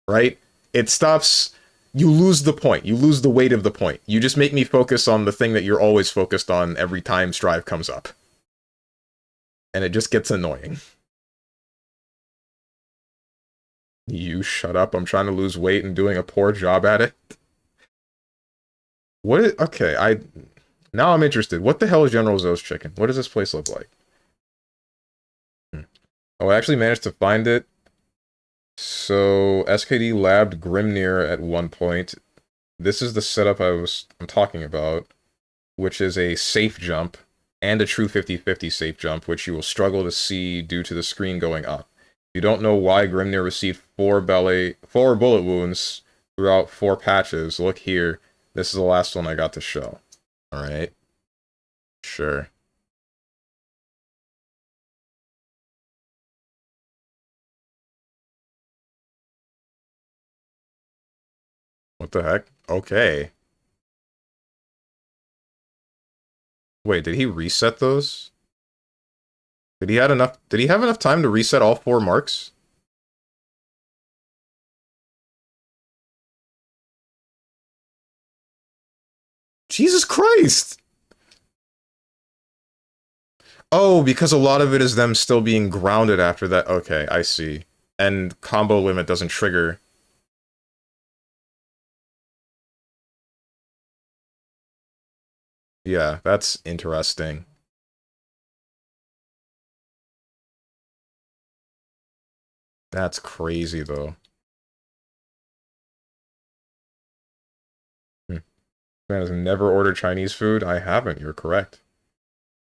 right? It stops. You lose the point. You lose the weight of the point. You just make me focus on the thing that you're always focused on every time Strive comes up. And it just gets annoying. You shut up. I'm trying to lose weight and doing a poor job at it. What is... Okay, now I'm interested. What the hell is General Tso's chicken? What does this place look like? Oh, I actually managed to find it. So, SKD labbed Grimnir at one point. This is the setup I'm talking about, which is a safe jump and a true 50-50 safe jump, which you will struggle to see due to the screen going up. You don't know why Grimnir received 4 bullet wounds throughout 4 patches. Look here. This is the last one I got to show. Alright. Sure. What the heck? Okay. Wait, did he reset those? Did he have enough time to reset all 4 marks? Jesus Christ! Oh, because a lot of it is them still being grounded after that. Okay, I see. And combo limit doesn't trigger. Yeah, that's interesting. That's crazy, though. Man has never ordered Chinese food? I haven't, you're correct.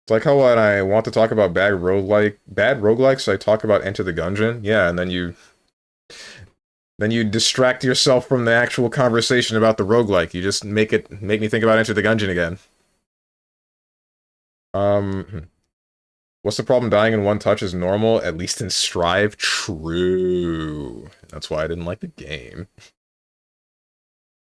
It's like how when I want to talk about bad roguelikes, I talk about Enter the Gungeon. Yeah, and then you distract yourself from the actual conversation about the roguelike. You just make me think about Enter the Gungeon again. What's the problem? Dying in one touch is normal, at least in Strive. True. That's why I didn't like the game.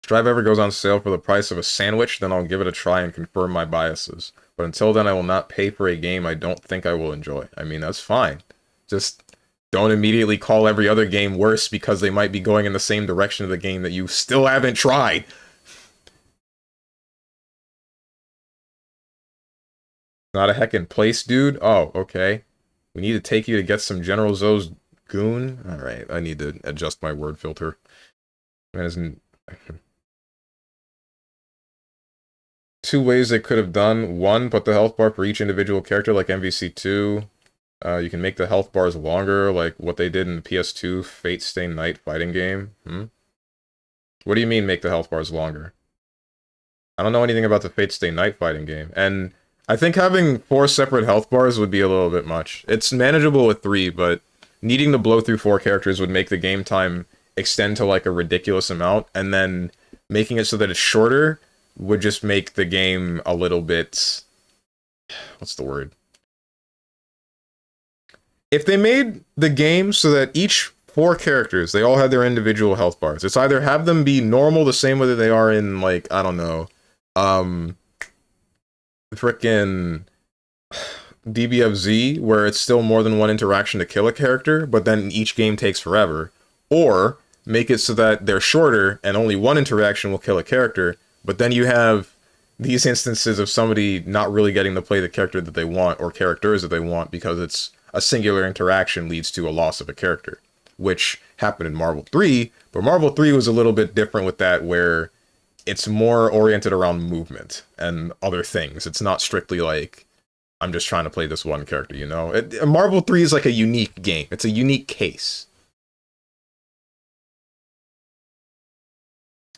Strive ever goes on sale for the price of a sandwich, then I'll give it a try and confirm my biases. But until then, I will not pay for a game I don't think I will enjoy. I mean, that's fine. Just don't immediately call every other game worse because they might be going in the same direction of the game that you still haven't tried. Not a heckin' place, dude? Oh, okay. We need to take you to get some General Tso's goon? Alright, I need to adjust my word filter. Man, isn't... 2 ways they could have done. 1, put the health bar for each individual character like MVC2. You can make the health bars longer, like what they did in the PS2 Fate Stay Night fighting game. What do you mean make the health bars longer? I don't know anything about the Fate Stay Night fighting game, and I think having 4 separate health bars would be a little bit much. It's manageable with 3, but needing to blow through 4 characters would make the game time extend to like a ridiculous amount, and then making it so that it's shorter would just make the game a little bit... What's the word? If they made the game so that each 4 characters, they all had their individual health bars, it's either have them be normal the same way that they are in, like, I don't know, frickin' DBFZ, where it's still more than 1 interaction to kill a character, but then each game takes forever, or make it so that they're shorter and only 1 interaction will kill a character, but then you have these instances of somebody not really getting to play the character that they want, or characters that they want, because it's a singular interaction leads to a loss of a character, which happened in Marvel 3, but Marvel 3 was a little bit different with that, where it's more oriented around movement and other things. It's not strictly like, I'm just trying to play this one character, you know? Marvel 3 is like a unique game. It's a unique case.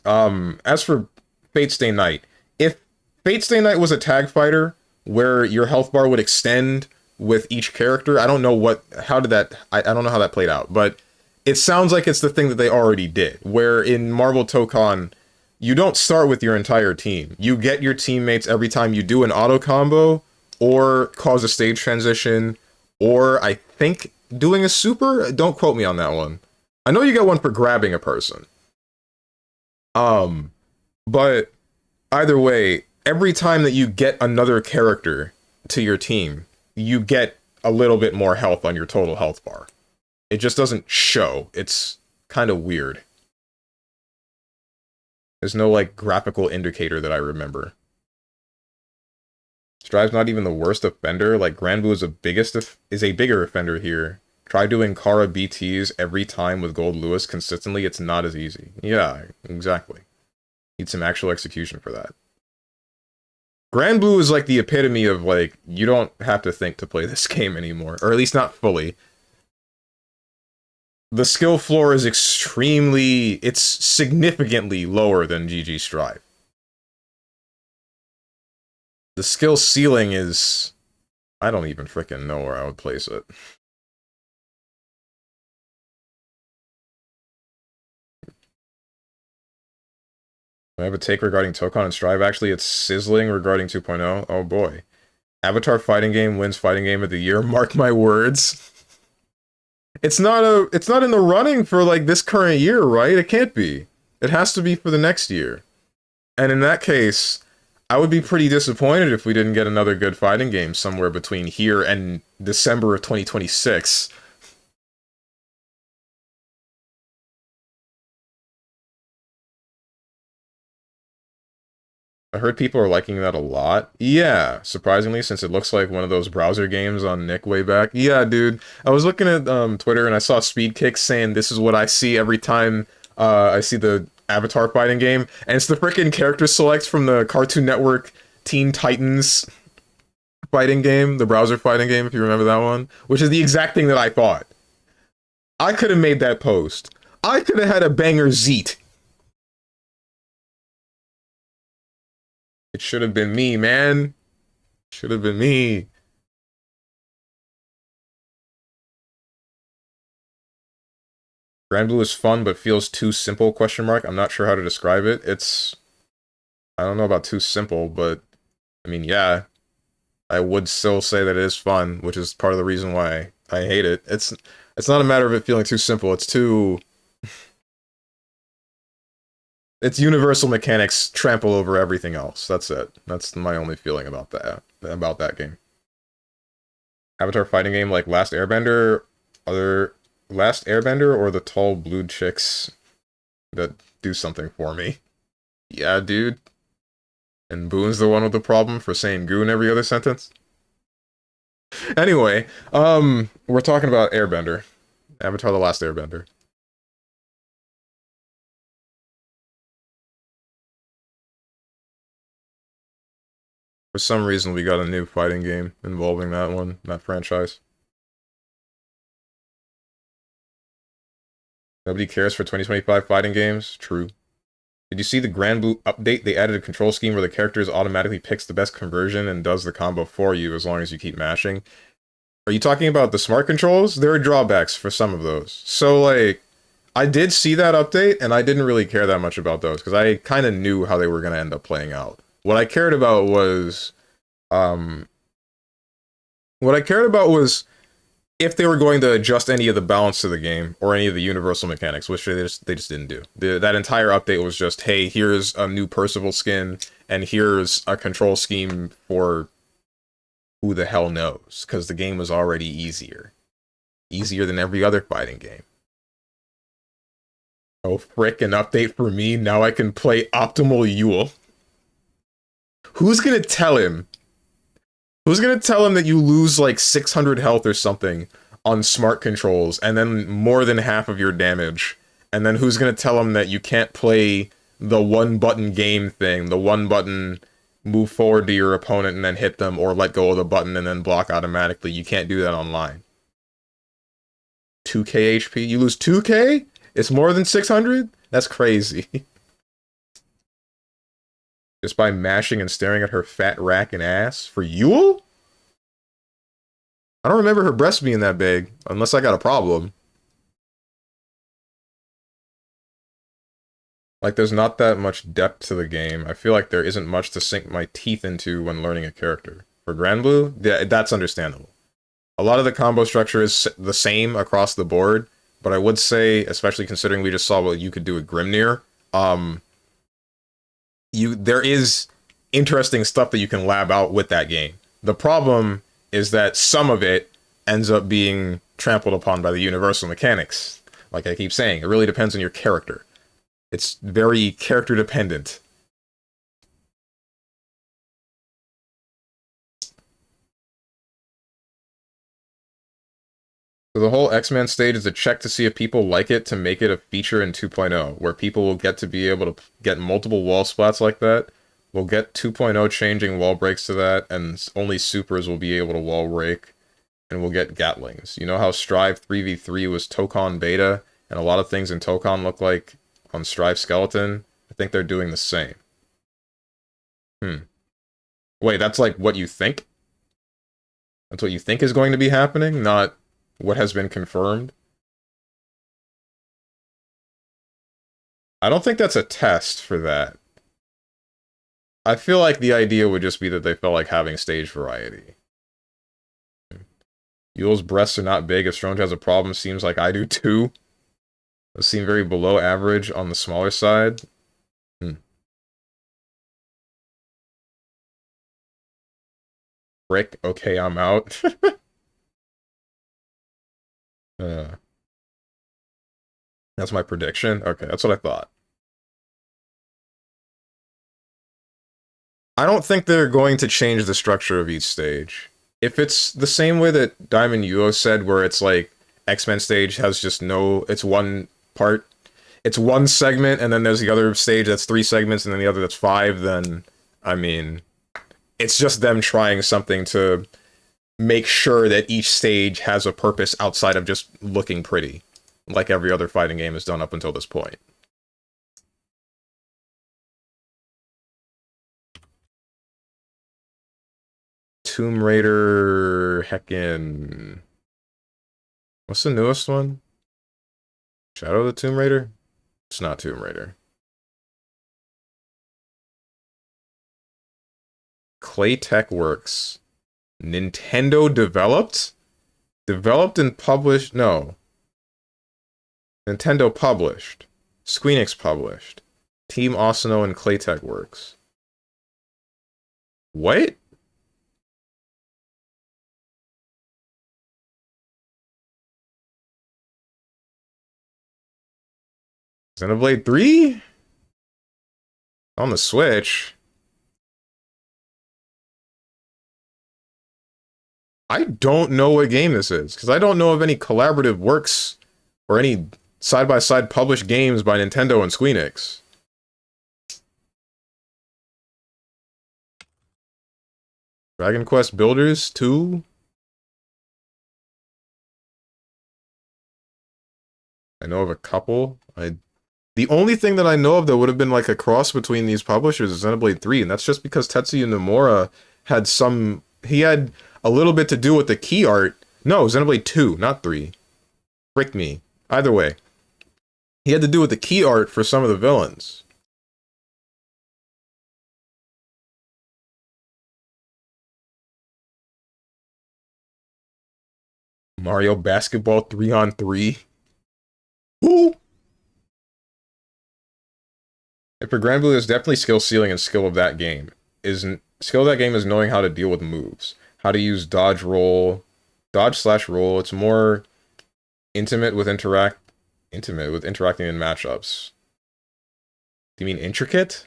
As for Fate Stay Night, if Fate Stay Night was a tag fighter where your health bar would extend with each character, I don't know how did that, I don't know how that played out, but it sounds like it's the thing that they already did, where in MARVEL TŌKON, you don't start with your entire team. You get your teammates every time you do an auto combo, or cause a stage transition, or I think doing a super? Don't quote me on that one. I know you get one for grabbing a person. Um, but either way, every time that you get another character to your team, you get a little bit more health on your total health bar. It just doesn't show. It's kind of weird. There's no, like, graphical indicator that I remember. Strive's not even the worst offender. Like, Granblue is a bigger offender here. Try doing Kara BTs every time with Gold Lewis consistently. It's not as easy. Yeah, exactly. Need some actual execution for that. Granblue is like the epitome of, like, you don't have to think to play this game anymore. Or at least not fully. The skill floor is it's significantly lower than GG Strive. The skill ceiling is... I don't even freaking know where I would place it. I have a take regarding Tokon and Strive. Actually, it's sizzling regarding 2.0. Oh boy. Avatar fighting game wins fighting game of the year. Mark my words. It's not in the running for, like, this current year, right? It can't be. It has to be for the next year. And in that case, I would be pretty disappointed if we didn't get another good fighting game somewhere between here and December of 2026. I heard people are liking that a lot. Yeah, surprisingly, since it looks like one of those browser games on Nick way back. Yeah, dude. I was looking at Twitter and I saw Speedkick saying this is what I see every time I see the Avatar fighting game. And it's the freaking character select from the Cartoon Network Teen Titans fighting game, the browser fighting game, if you remember that one. Which is the exact thing that I thought. I could have made that post. I could have had a banger Zeet. It should have been me, man. Should have been me. Granblue is fun, but feels too simple, question mark. I'm not sure how to describe it. I don't know about too simple, but, I mean, yeah. I would still say that it is fun, which is part of the reason why I hate it. It's not a matter of it feeling too simple, it's too... Its universal mechanics trample over everything else. That's it. That's my only feeling about that game. Avatar fighting game like Last Airbender, Last Airbender, or the tall blue chicks that do something for me. Yeah, dude. And Boone's the one with the problem for saying goo in every other sentence. Anyway, we're talking about Airbender. Avatar: The Last Airbender. For some reason, we got a new fighting game involving that franchise. Nobody cares for 2025 fighting games? True. Did you see the Granblue update? They added a control scheme where the character automatically picks the best conversion and does the combo for you as long as you keep mashing. Are you talking about the smart controls? There are drawbacks for some of those. So, like, I did see that update, and I didn't really care that much about those, because I kind of knew how they were going to end up playing out. What I cared about was... if they were going to adjust any of the balance to the game, or any of the universal mechanics, which they just didn't do. That entire update was just, hey, here's a new Percival skin, and here's a control scheme for who the hell knows, because the game was already easier. Easier than every other fighting game. Oh, frick, an update for me? Now I can play Optimal Yule. Who's gonna tell him? Who's gonna tell him that you lose like 600 health or something on smart controls, and then more than half of your damage? And then who's gonna tell him that you can't play the one-button game thing, the one-button move forward to your opponent and then hit them, or let go of the button and then block automatically? You can't do that online. 2k HP? You lose 2k? It's more than 600? That's crazy. Just by mashing and staring at her fat rack and ass? For Yule? I don't remember her breasts being that big, unless I got a problem. Like, there's not that much depth to the game. I feel like there isn't much to sink my teeth into when learning a character. For Grand Blue, yeah, that's understandable. A lot of the combo structure is the same across the board, but I would say, especially considering we just saw what you could do with Grimnir, um, there is interesting stuff that you can lab out with that game. The problem is that some of it ends up being trampled upon by the universal mechanics. Like I keep saying, it really depends on your character. It's very character dependent. So the whole X-Men stage is a check to see if people like it to make it a feature in 2.0, where people will get to be able to get multiple wall splats like that. We'll get 2.0 changing wall breaks to that, and only supers will be able to wall break, and we'll get Gatlings. You know how Strive 3v3 was Tokon beta, and a lot of things in Tokon look like on Strive Skeleton? I think they're doing the same. Wait, that's like what you think? That's what you think is going to be happening, not what has been confirmed? I don't think that's a test for that. I feel like the idea would just be that they felt like having stage variety. Yule's breasts are not big. If Strange has a problem, seems like I do too. Those seem very below average on the smaller side. Frick, okay, I'm out. uh, that's my prediction. Okay, that's what I thought. I don't think they're going to change the structure of each stage. If it's the same way that Diamond Yuo said, where it's like X-Men stage has just no, it's one part, it's one segment, and then there's the other stage that's 3 segments, and then the other that's 5, then, I mean, it's just them trying something to make sure that each stage has a purpose outside of just looking pretty, like every other fighting game has done up until this point. Tomb Raider, heckin'... What's the newest one? Shadow of the Tomb Raider? It's not Tomb Raider. Claytek Works. Nintendo developed? Developed and published? No. Nintendo published. Squeenix published. Team Asano and Claytek Works. What? Xenoblade 3? On the Switch? I don't know what game this is, because I don't know of any collaborative works or any side-by-side published games by Nintendo and Squeenix. Dragon Quest Builders 2? I know of a couple. The only thing that I know of that would have been like a cross between these publishers is Xenoblade 3, and that's just because Tetsuya Nomura had some... He had a little bit to do with the key art. No, Xenoblade 2, not 3. Frick me. Either way. He had to do with the key art for some of the villains. Mario Basketball 3-on-3. Who? And for Grand Blue, there's definitely skill ceiling and skill of that game. Skill of that game is knowing how to deal with moves. How to use dodge roll. Dodge/roll. It's more intimate with interacting in matchups. Do you mean intricate?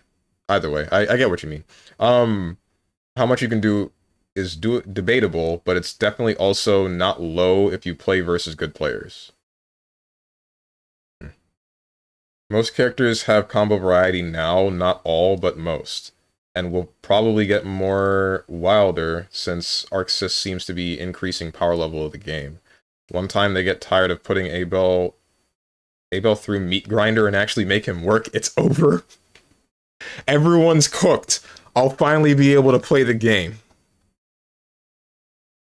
Either way, I get what you mean. How much you can do is debatable, but it's definitely also not low if you play versus good players. Most characters have combo variety now, not all, but most. And will probably get more wilder since Arxis seems to be increasing power level of the game. One time they get tired of putting Abel through Meat Grinder and actually make him work, it's over. Everyone's cooked. I'll finally be able to play the game.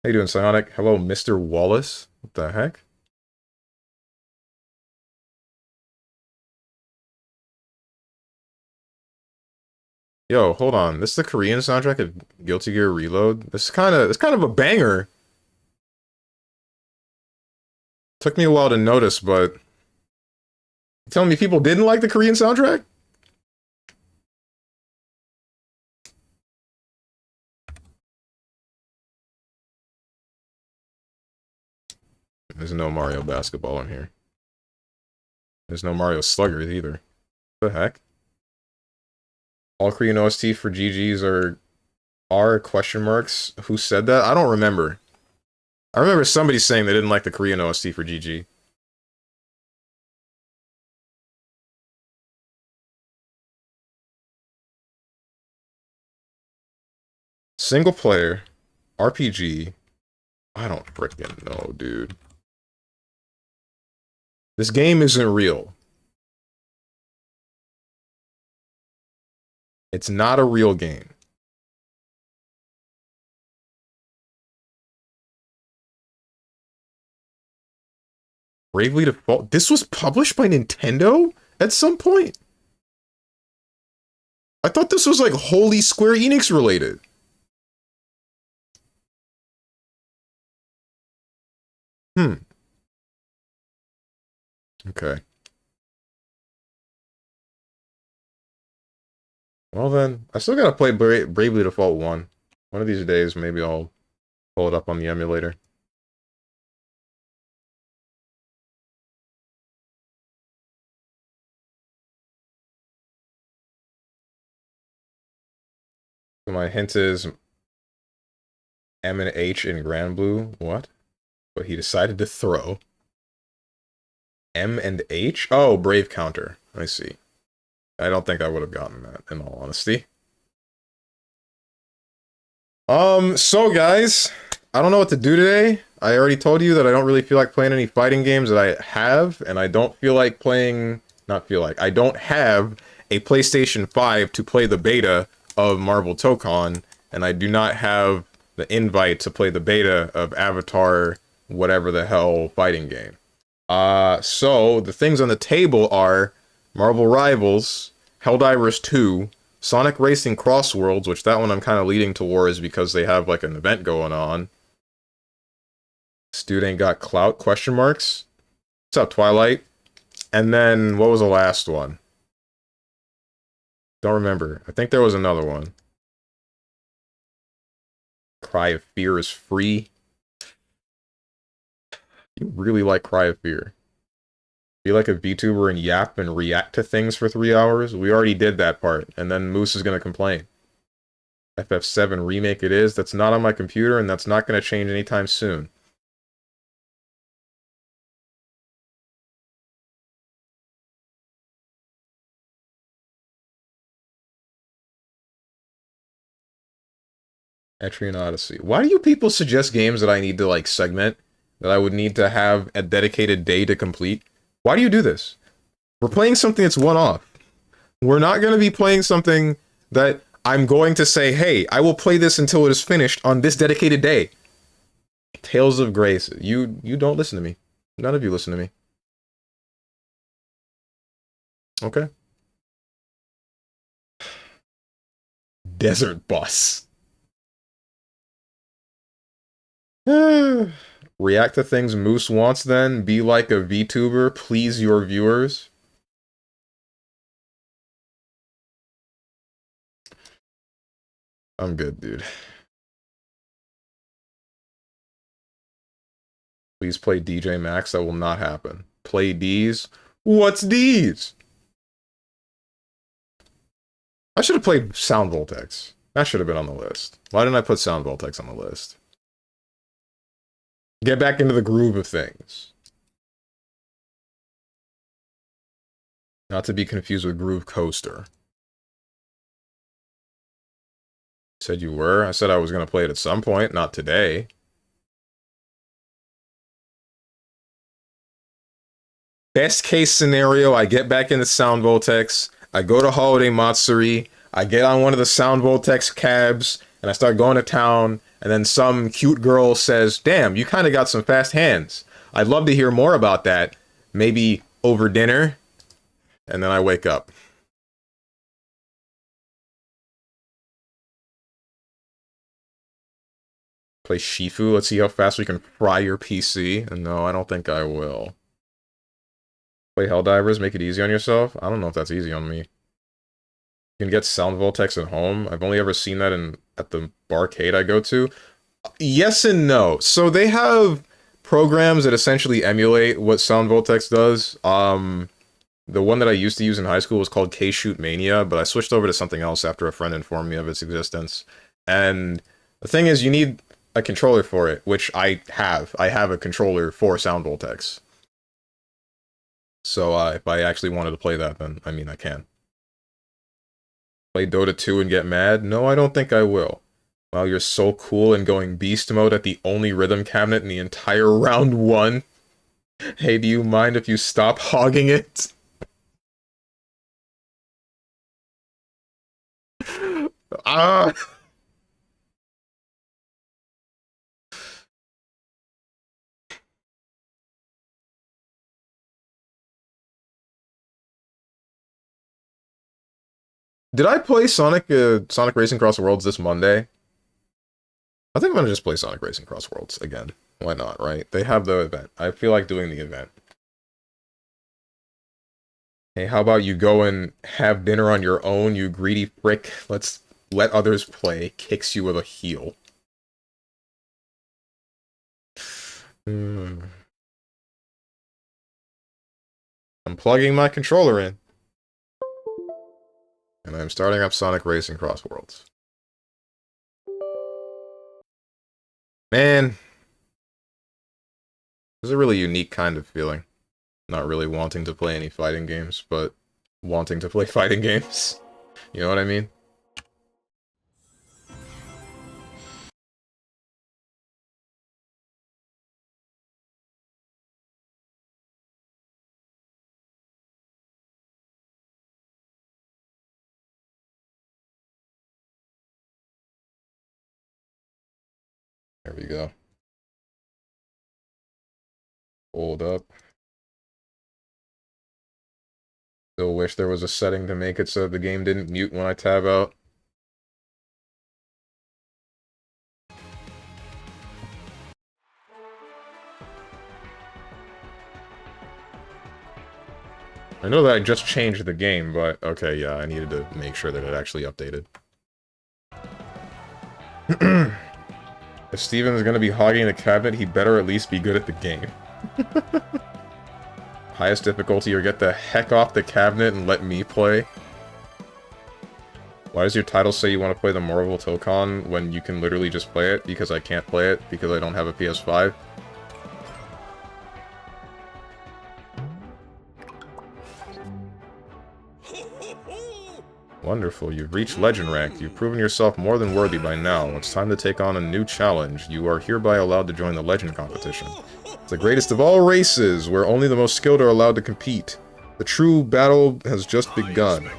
How you doing, Psionic? Hello, Mr. Wallace? What the heck? Yo, hold on. This is the Korean soundtrack of Guilty Gear Reload. It's kind of a banger. Took me a while to notice, but you telling me people didn't like the Korean soundtrack? There's no Mario basketball in here. There's no Mario Sluggers either. What the heck? All Korean OST for GGs are question marks. Who said that? I don't remember. I remember somebody saying they didn't like the Korean OST for GG. Single player, RPG. I don't freaking know, dude. This game isn't real. It's not a real game. Bravely Default. This was published by Nintendo at some point? I thought this was like wholly Square Enix related. Hmm. Okay. Well then, I still gotta play Bravely Default 1. One of these days, maybe I'll pull it up on the emulator. So my hint is M and H in Grand Blue. What? But he decided to throw. M and H? Oh, Brave Counter. I see. I don't think I would have gotten that, in all honesty. So guys, I don't know what to do today. I already told you that I don't really feel like playing any fighting games that I have, and I don't feel like playing... Not feel like. I don't have a PlayStation 5 to play the beta of MARVEL TŌKON, and I do not have the invite to play the beta of Avatar, whatever the hell, fighting game. So the things on the table are Marvel Rivals, Helldivers 2, Sonic Racing CrossWorlds, which that one I'm kind of leading towards because they have like an event going on. This dude ain't got clout, question marks. What's up, Twilight? And then, what was the last one? Don't remember. I think there was another one. Cry of Fear is free. You really like Cry of Fear. Be like a VTuber and yap and react to things for 3 hours? We already did that part, and then Moose is gonna complain. FF7 remake it is. That's not on my computer, and that's not gonna change anytime soon. Etrian Odyssey. Why do you people suggest games that I need to, like, segment? That I would need to have a dedicated day to complete? Why do you do this? We're playing something that's one-off. We're not going to be playing something that I'm going to say, hey, I will play this until it is finished on this dedicated day. Tales of Grace. You don't listen to me. None of you listen to me. Okay. Desert Bus. React to things Moose wants then. Be like a VTuber. Please your viewers. I'm good, dude. Please play DJ Max. That will not happen. Play D's. What's D's? I should have played Sound Voltex. That should have been on the list. Why didn't I put Sound Voltex on the list? Get back into the groove of things. Not to be confused with Groove Coaster. Said you were? I said I was going to play it at some point, not today. Best case scenario, I get back into Sound Voltex, I go to Holiday Matsuri, I get on one of the Sound Voltex cabs, and I start going to town, and then some cute girl says, damn, you kind of got some fast hands. I'd love to hear more about that. Maybe over dinner. And then I wake up. Play Shifu. Let's see how fast we can fry your PC. No, I don't think I will. Play Helldivers. Make it easy on yourself. I don't know if that's easy on me. You can get sound vortex at home. I've only ever seen that at the barcade I go to. Yes and no. So they have programs that essentially emulate what sound vortex does. The one that I used to use in high school was called K-Shoot Mania, but I switched over to something else after a friend informed me of its existence. And the thing is, you need a controller for it, which I have. I have a controller for Sound Vortex. So if I actually wanted to play that, then, I mean, I can. Play Dota 2 and get mad? No, I don't think I will. Wow, you're so cool and going beast mode at the only rhythm cabinet in the entire round 1. Hey, do you mind if you stop hogging it? Ah! Did I play Sonic Racing Cross Worlds this Monday? I think I'm gonna just play Sonic Racing Cross Worlds again. Why not, right? They have the event. I feel like doing the event. Hey, how about you go and have dinner on your own, you greedy prick? Let's let others play. Kicks you with a heel. I'm plugging my controller in. And I'm starting up Sonic Racing Cross Worlds. Man. This is a really unique kind of feeling. Not really wanting to play any fighting games, but wanting to play fighting games. You know what I mean? There we go. Hold up. Still wish there was a setting to make it so the game didn't mute when I tab out. I know that I just changed the game, but okay, yeah, I needed to make sure that it actually updated. If Steven is gonna be hogging the cabinet, he better at least be good at the game. Highest difficulty, or get the heck off the cabinet and let me play. Why does your title say you want to play the MARVEL TŌKON when you can literally just play it? Because I can't play it, because I don't have a PS5. Wonderful, you've reached legend rank. You've proven yourself more than worthy by now. It's time to take on a new challenge. You are hereby allowed to join the legend competition. It's the greatest of all races, where only the most skilled are allowed to compete. The true battle has just begun.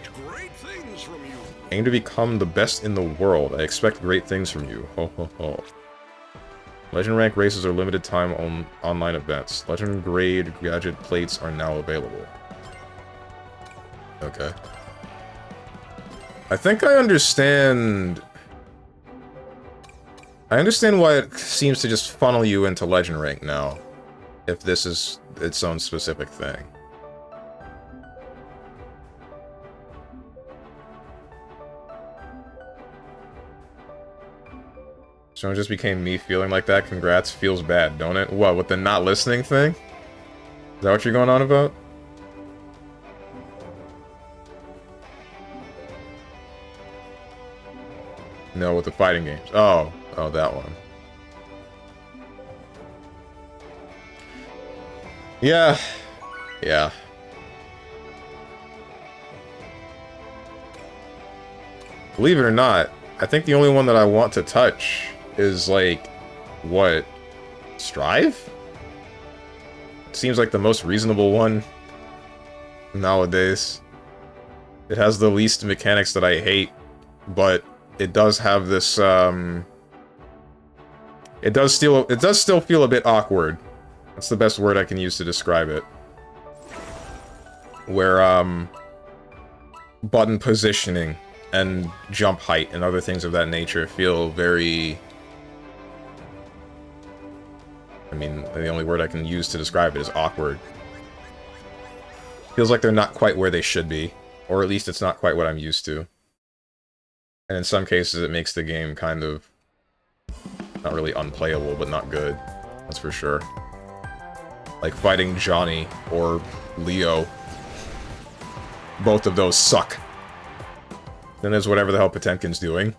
Aim to become the best in the world. I expect great things from you. Ho ho ho. Legend rank races are limited time on online events. Legend grade gadget plates are now available. Okay. I think I understand... I understand why it seems to just funnel you into legend rank now. If this is its own specific thing. So it just became me feeling like that. Congrats, feels bad, don't it? What, with the not listening thing? Is that what you're going on about? No, with the fighting games. Oh, that one. Yeah. Yeah. Believe it or not, I think the only one that I want to touch is, like, what? Strive? Seems like the most reasonable one nowadays. It has the least mechanics that I hate, but it does have this, it does still feel a bit awkward. That's the best word I can use to describe it. Where, button positioning and jump height and other things of that nature feel very I mean, the only word I can use to describe it is awkward. Feels like they're not quite where they should be. Or at least it's not quite what I'm used to. And in some cases it makes the game kind of... not really unplayable, but not good. That's for sure. Like fighting Johnny or Leo. Both of those suck. Then there's whatever the hell Potemkin's doing.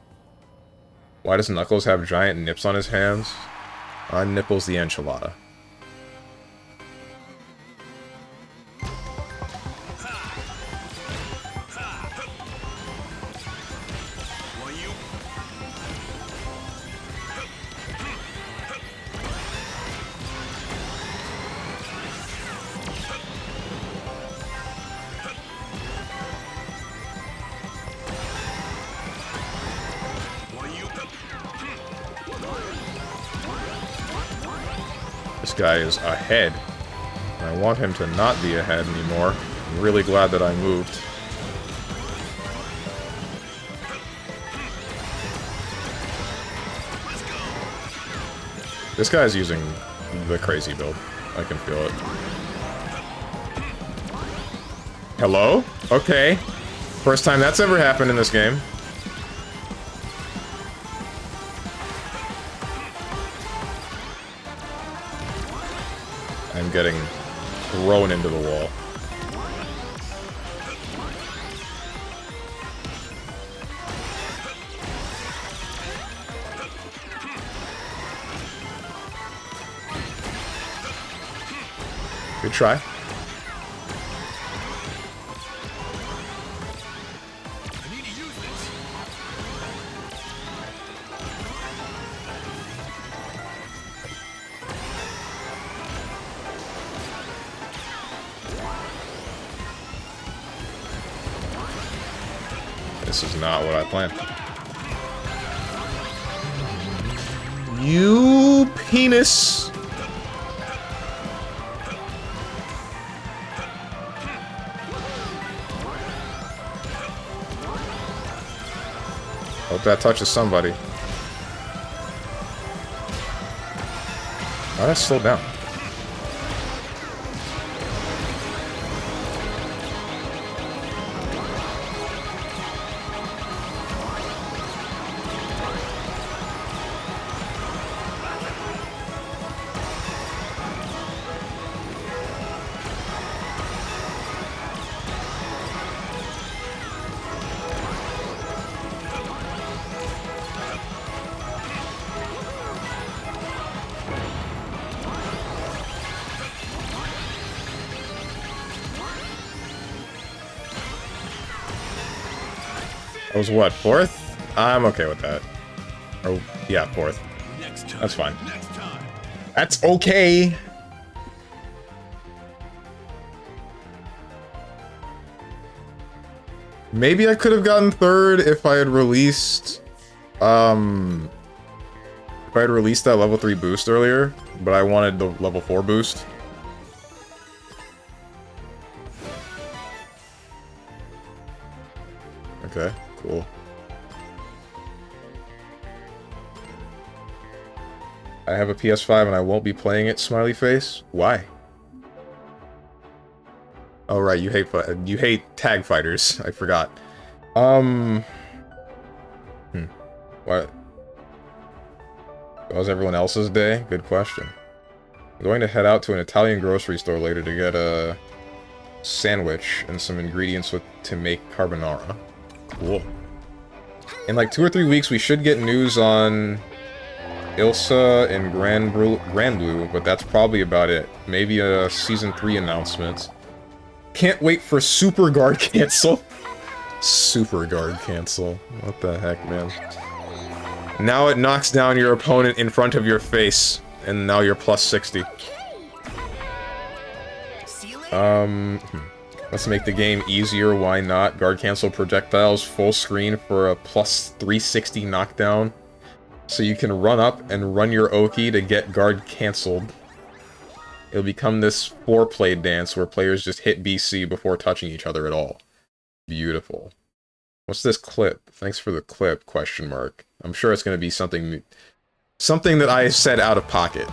Why does Knuckles have giant nips on his hands? On nipples the enchilada. This guy is ahead. I want him to not be ahead anymore. I'm really glad that I moved. This guy's using the crazy build. I can feel it. Hello? Okay. First time that's ever happened in this game. I'm getting thrown into the wall. Good try. This is not what I planned. You penis! Hope that touches somebody. Why did I slow down? That was what, 4th? I'm okay with that. Or, yeah, 4th. That's fine. That's okay! Maybe I could have gotten 3rd if I had released... if I had released that level 3 boost earlier, but I wanted the level 4 boost. Okay, cool. I have a PS5 and I won't be playing it, smiley face. Why? Oh right, you hate tag fighters. I forgot. What? How was everyone else's day? Good question. I'm going to head out to an Italian grocery store later to get a sandwich and some ingredients to make carbonara. Cool. In like 2 or 3 weeks, we should get news on Ilsa and Grand Blue, but that's probably about it. Maybe a Season 3 announcement. Can't wait for Super Guard cancel. Super Guard cancel. What the heck, man. Now it knocks down your opponent in front of your face, and now you're plus 60. Let's make the game easier, why not? Guard cancel projectiles, full screen for a plus 360 knockdown. So you can run up and run your Oki to get guard cancelled. It'll become this foreplay dance where players just hit BC before touching each other at all. Beautiful. What's this clip? Thanks for the clip, question mark. I'm sure it's going to be something that I said out of pocket.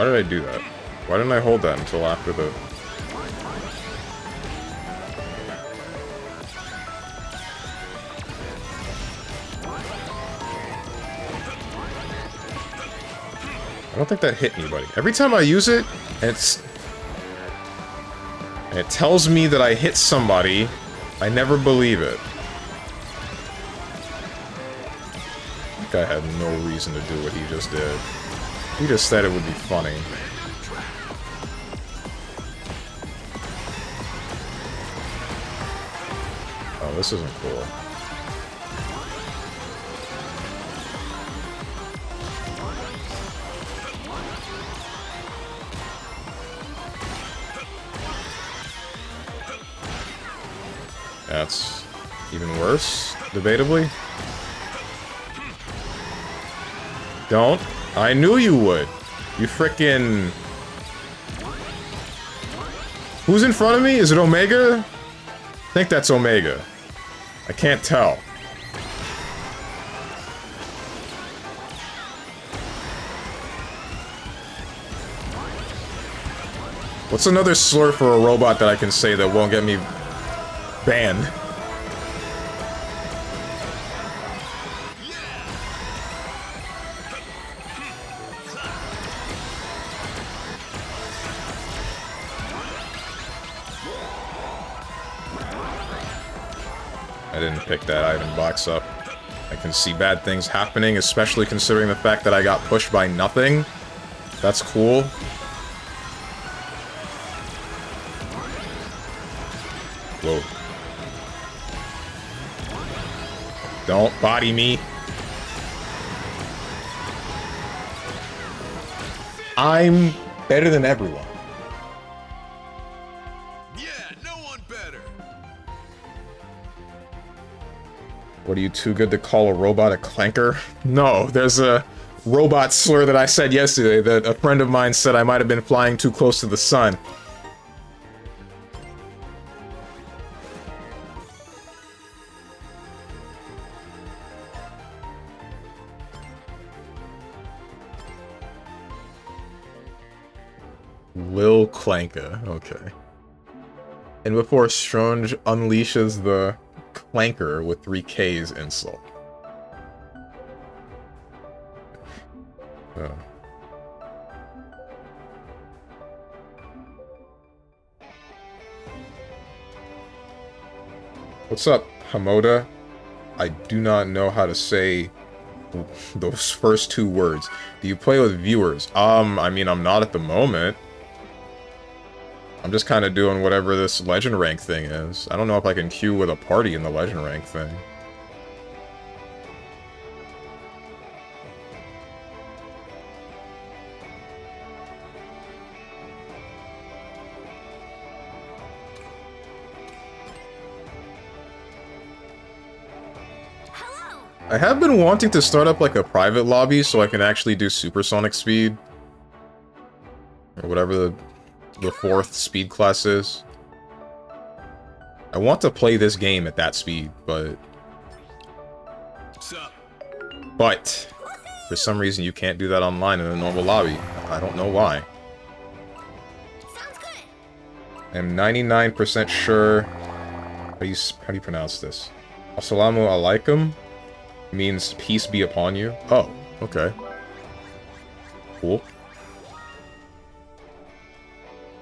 Why did I do that? Why didn't I hold that until after the... I don't think that hit anybody. Every time I use it, and it tells me that I hit somebody, I never believe it. That guy had no reason to do what he just did. He just said it would be funny. Oh, this isn't cool. That's even worse, debatably. Don't. I knew you would. You frickin'... Who's in front of me? Is it Omega? I think that's Omega. I can't tell. What's another slur for a robot that I can say that won't get me banned? I didn't pick that item box up. I can see bad things happening, especially considering the fact that I got pushed by nothing. That's cool. Whoa. Don't body me. I'm better than everyone. Yeah, no one better. What, are you too good to call a robot a clanker? No, there's a robot slur that I said yesterday that a friend of mine said I might have been flying too close to the sun. Lil Clanka, okay. And before Strange unleashes the Clanker with 3 Ks insult. Oh. What's up, Hamoda? I do not know how to say those first 2 words. Do you play with viewers? I mean, I'm not at the moment. I'm just kind of doing whatever this legend rank thing is. I don't know if I can queue with a party in the legend rank thing. Hello. I have been wanting to start up like a private lobby so I can actually do supersonic speed. Or whatever the 4th speed class is. I want to play this game at that speed, but for some reason you can't do that online in a normal lobby. I don't know why. Sounds good. I'm 99% sure. How do you pronounce this? Assalamu alaikum means peace be upon you. Oh, okay. Cool.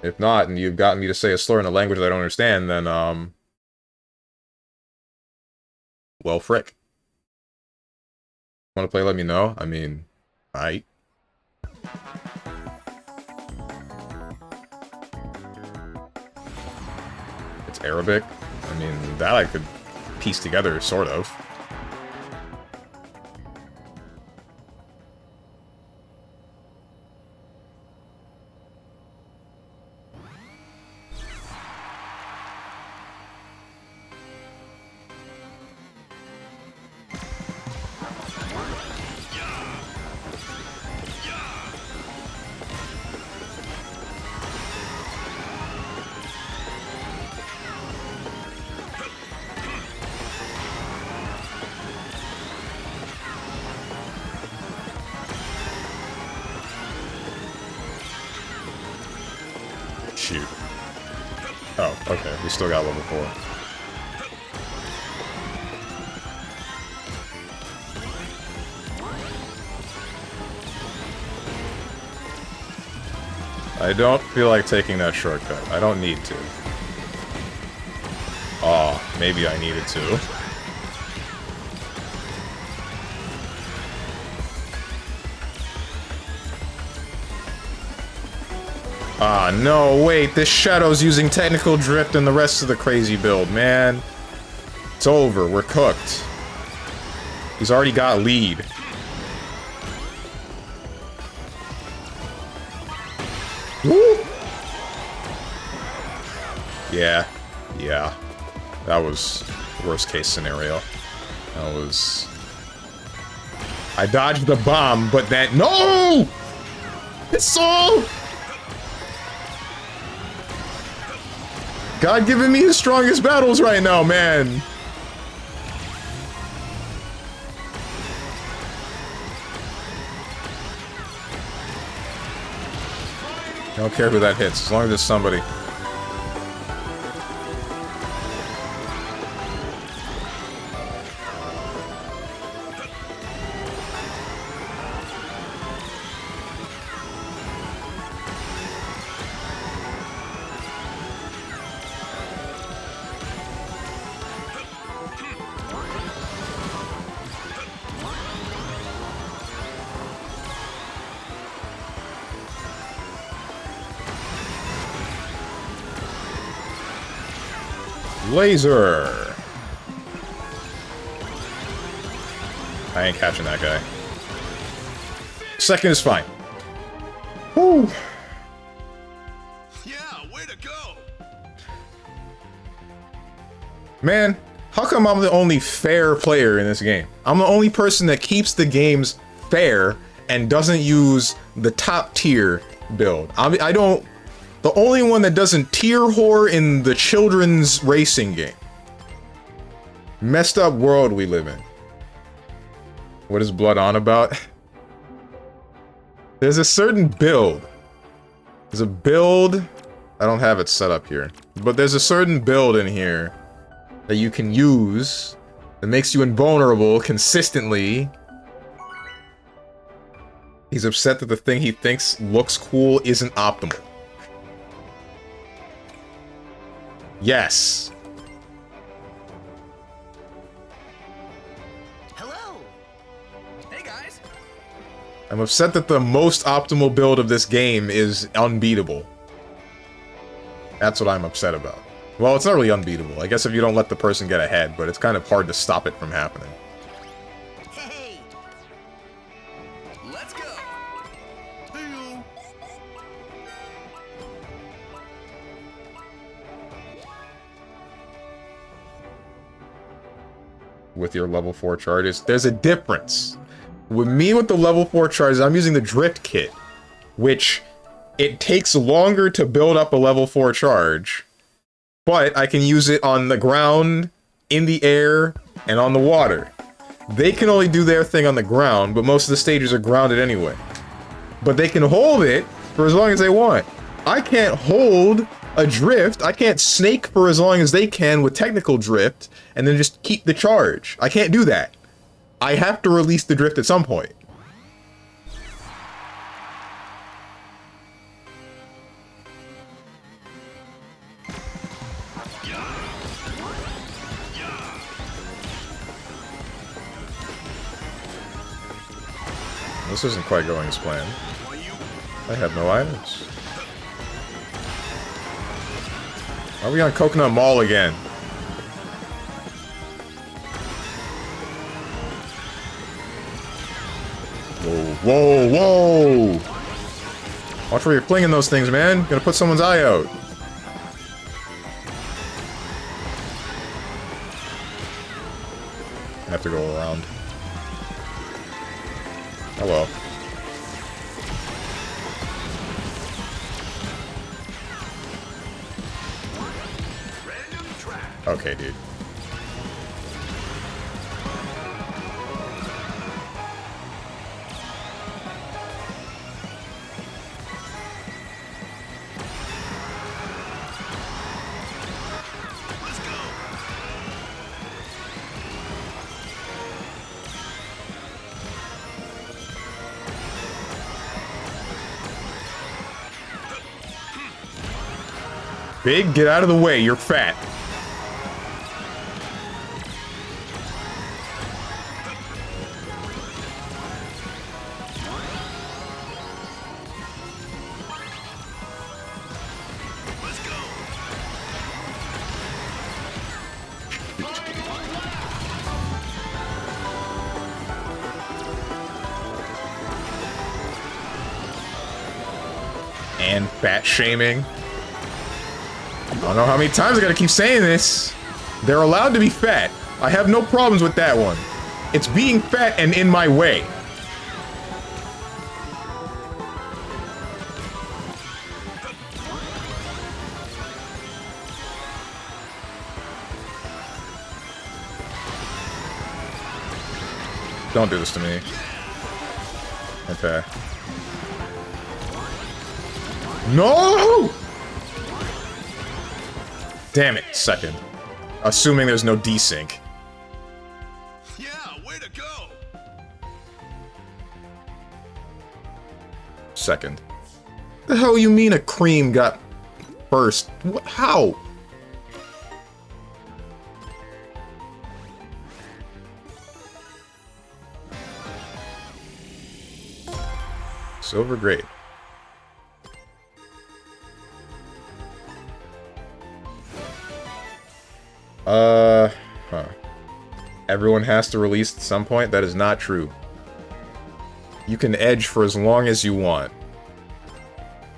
If not, and you've gotten me to say a slur in a language that I don't understand, then, well, frick. Want to play, let me know? I mean, aight. It's Arabic. I mean, that I could piece together, sort of. Shoot. Oh, okay. We still got level 4. I don't feel like taking that shortcut. I don't need to. Oh, maybe I needed to. Ah, no, wait, this Shadow's using technical drift and the rest of the crazy build, man. It's over, we're cooked. He's already got lead. Woo! Yeah. That was worst case scenario. That was... I dodged the bomb, but then... No! It's solved! God giving me his strongest battles right now, man! I don't care who that hits, as long as it's somebody. Laser! I ain't catching that guy. Second is fine. Woo! Yeah, way to go! Man, how come I'm the only fair player in this game? I'm the only person that keeps the games fair and doesn't use the top tier build. I don't... The only one that doesn't tier whore in the children's racing game. Messed up world we live in. What is Blood on about? There's a certain build. There's a build... I don't have it set up here. But there's a certain build in here that you can use that makes you invulnerable consistently. He's upset that the thing he thinks looks cool isn't optimal. Yes. Hello. Hey guys. I'm upset that the most optimal build of this game is unbeatable. That's what I'm upset about. Well, it's not really unbeatable. I guess if you don't let the person get ahead, but it's kind of hard to stop it from happening. Hey. Let's go! Hey-o. With your level 4 charges, there's a difference. With me with the level 4 charges, I'm using the drift kit, which it takes longer to build up a level 4 charge, but I can use it on the ground, in the air, and on the water. They can only do their thing on the ground, but most of the stages are grounded anyway. But they can hold it for as long as they want. I can't hold a drift. I can't snake for as long as they can with technical drift, and then just keep the charge. I can't do that. I have to release the drift at some point. This isn't quite going as planned. I have no items. Are we on Coconut Mall again? Whoa, whoa, whoa! Watch where you're flinging those things, man. You're gonna put someone's eye out. I have to go around. Oh well. Okay, dude. Big, get out of the way. You're fat. Let's go. And fat shaming. I don't know how many times I gotta keep saying this. They're allowed to be fat. I have no problems with that one. It's being fat and in my way. Don't do this to me. Okay. No! Damn it, second. Assuming there's no desync. Yeah, way to go. Second. The hell you mean a cream got first? What? How? Silver grade. Huh. Everyone has to release at some point? That is not true. You can edge for as long as you want.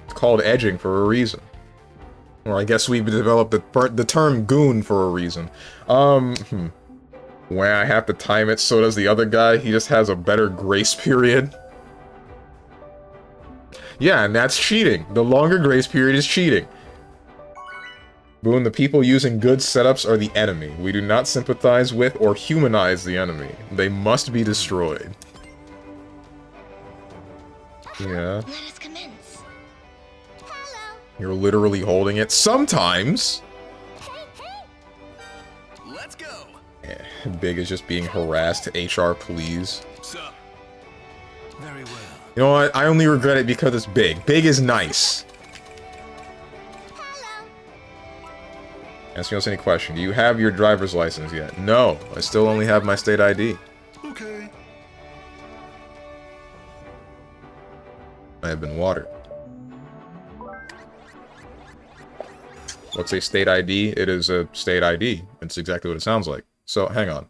It's called edging for a reason. Or I guess we've developed the term goon for a reason. When I have to time it, so does the other guy. He just has a better grace period. Yeah, and that's cheating. The longer grace period is cheating. Boon, the people using good setups are the enemy. We do not sympathize with or humanize the enemy. They must be destroyed. Yeah. Let us commence. Hello. You're literally holding it. Sometimes! Let's go. Big is just being harassed. HR, please. Sup? Very well. You know what? I only regret it because it's Big. Big is nice. Hello. Ask me else any question. Do you have your driver's license yet? No. I still only have my state ID. Okay. I have been watered. What's a state ID? It is a state ID. It's exactly what it sounds like. So, hang on.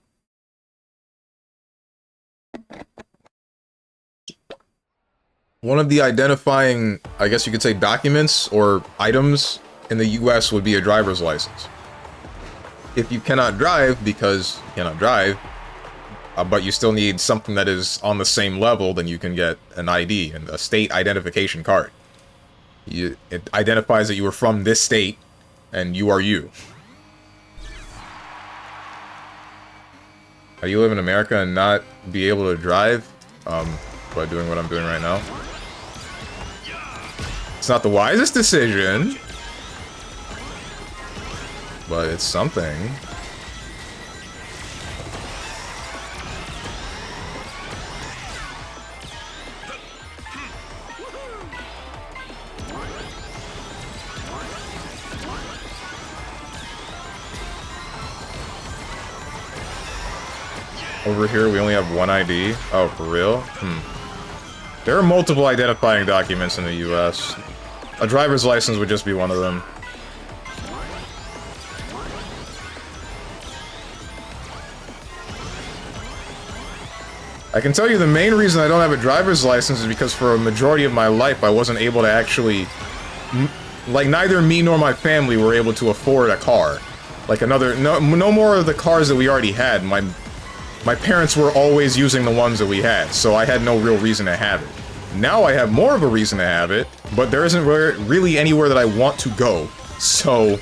One of the identifying, I guess you could say, documents or items in the US would be a driver's license. If you cannot drive because you cannot drive, but you still need something that is on the same level, then you can get an ID, and a state identification card. It identifies that you are from this state, and you are you. How do you live in America and not be able to drive? By doing what I'm doing right now. It's not the wisest decision, but it's something. Over here, we only have one ID. Oh, for real? There are multiple identifying documents in the US. A driver's license would just be one of them. I can tell you the main reason I don't have a driver's license is because for a majority of my life, I wasn't able to actually... Like, neither me nor my family were able to afford a car. Like, no more of the cars that we already had. My parents were always using the ones that we had, so I had no real reason to have it. Now I have more of a reason to have it, but there isn't really anywhere that I want to go, so...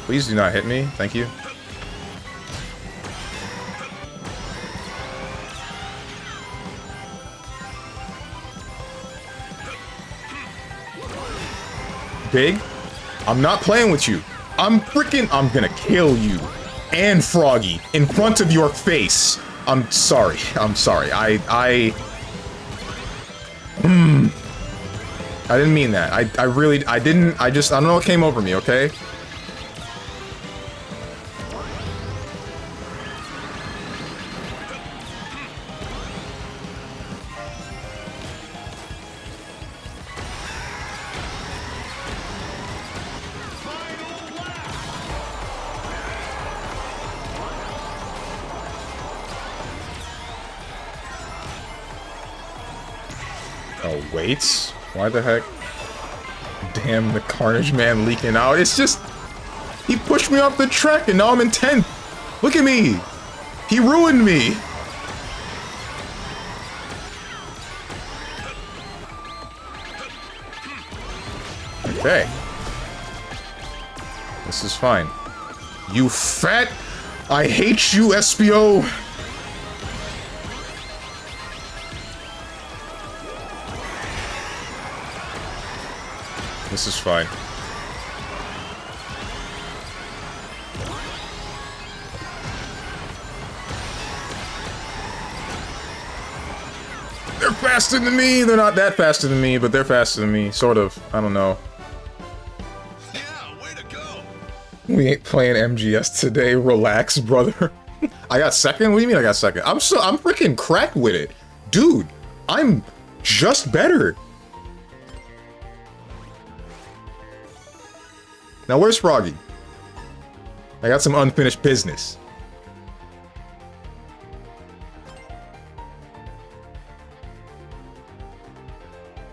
Please do not hit me, thank you. Big, I'm not playing with you. I'm gonna kill you. And Froggy, in front of your face. I'm sorry. I didn't mean that. I really, I didn't, I don't know what came over me, okay? Oh, weights? Why the heck? Damn, the Carnage Man leaking out. It's just... He pushed me off the track and now I'm in 10th. Look at me. He ruined me. Okay. This is fine. You fat... I hate you, SPO. This is fine. They're faster than me! They're not that faster than me, but they're faster than me. Sort of. I don't know. Yeah, way to go. We ain't playing MGS today. Relax, brother. I got second? What do you mean I got second? I'm freaking cracked with it. Dude, I'm just better. Now, where's Froggy? I got some unfinished business.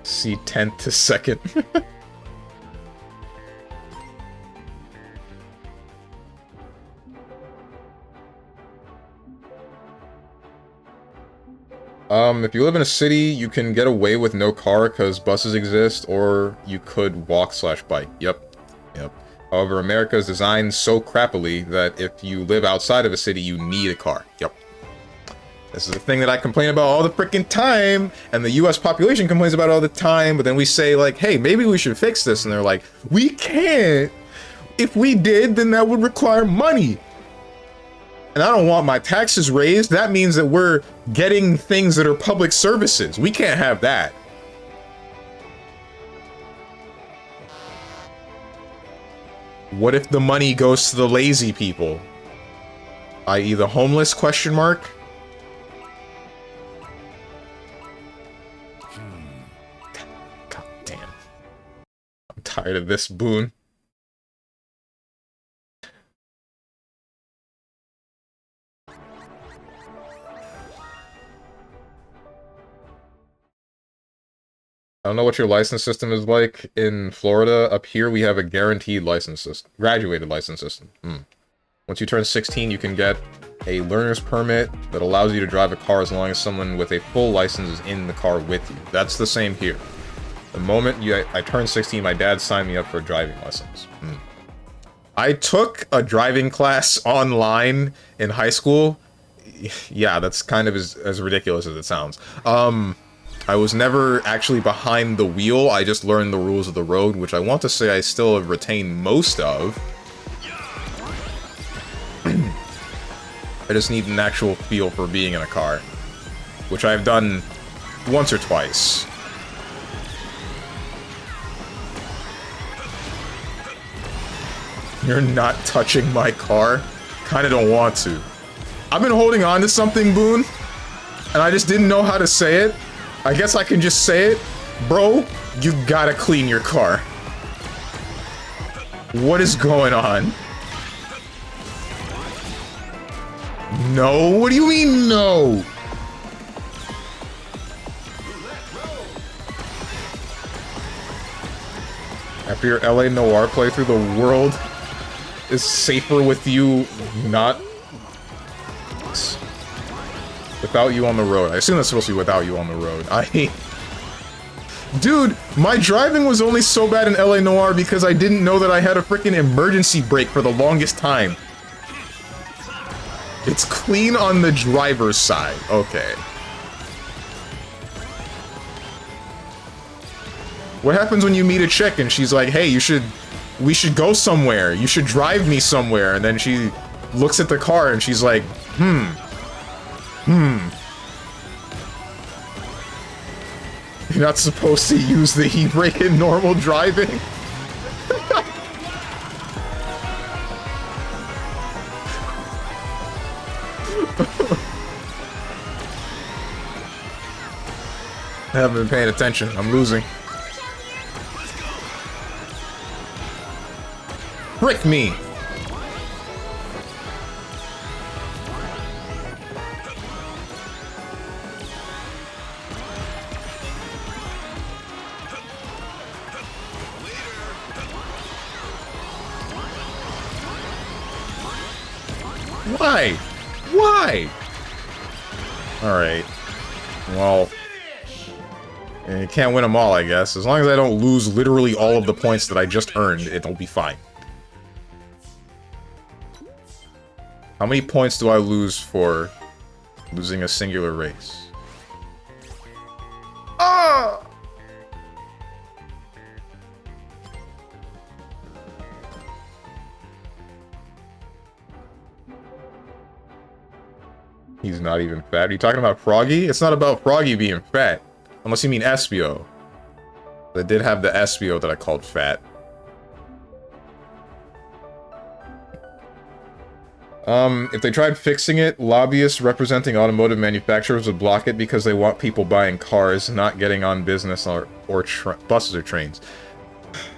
See 10th to 2nd. If you live in a city, you can get away with no car because buses exist, or you could walk/bike. Yep. Yep. However, America is designed so crappily that if you live outside of a city, you need a car. Yep. This is the thing that I complain about all the freaking time, and the US population complains about all the time, but then we say, like, hey, maybe we should fix this, and they're like, we can't! If we did, then that would require money! And I don't want my taxes raised. That means that we're getting things that are public services. We can't have that. What if the money goes to the lazy people? I.e. the homeless, question mark? God damn. I'm tired of this, Boone. I don't know what your license system is like in Florida. Up here, we have a guaranteed license system, graduated license system. Once you turn 16, you can get a learner's permit that allows you to drive a car as long as someone with a full license is in the car with you. That's the same here. The moment I turned 16, my dad signed me up for a driving license. I took a driving class online in high school. Yeah, that's kind of as ridiculous as it sounds. I was never actually behind the wheel. I just learned the rules of the road, which I want to say I still have retained most of. I just need an actual feel for being in a car, which I've done once or twice. You're not touching my car? Kinda don't want to. I've been holding on to something, Boone, and I just didn't know how to say it. I guess I can just say it. Bro, you gotta clean your car. What is going on? No? What do you mean, no? After your LA Noir playthrough, the world is safer with you not... Without you on the road. I assume that's supposed to be without you on the road. Dude, my driving was only so bad in LA Noire because I didn't know that I had a freaking emergency brake for the longest time. It's clean on the driver's side. Okay. What happens when you meet a chick and she's like, hey, we should go somewhere. You should drive me somewhere. And then she looks at the car and she's like, You're not supposed to use the e-brake in normal driving? I haven't been paying attention. I'm losing. Frick me! Why? Why? Alright. Well... you can't win them all, I guess. As long as I don't lose literally all of the points that I just earned, it'll be fine. How many points do I lose for losing a singular race? Ah! He's not even fat. Are you talking about Froggy? It's not about Froggy being fat. Unless you mean Espio. They did have the Espio that I called fat. If they tried fixing it, lobbyists representing automotive manufacturers would block it because they want people buying cars, not getting on business or buses or trains.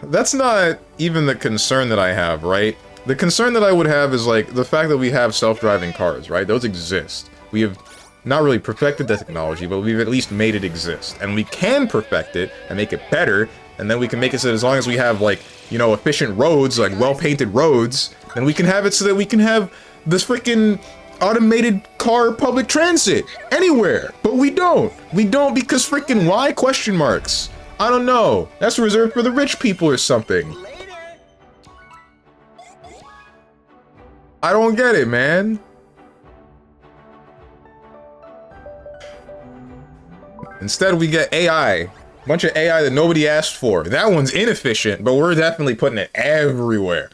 That's not even the concern that I have, right? The concern that I would have is, like, the fact that we have self-driving cars, right? Those exist. We have not really perfected the technology, but we've at least made it exist. And we can perfect it and make it better, and then we can make it so that as long as we have, like, you know, efficient roads, like well-painted roads, then we can have it so that we can have this freaking automated car public transit anywhere. But we don't. We don't because freaking why? Question marks. I don't know. That's reserved for the rich people or something. I don't get it, man. Instead, we get AI. A bunch of AI that nobody asked for. That one's inefficient, but we're definitely putting it everywhere.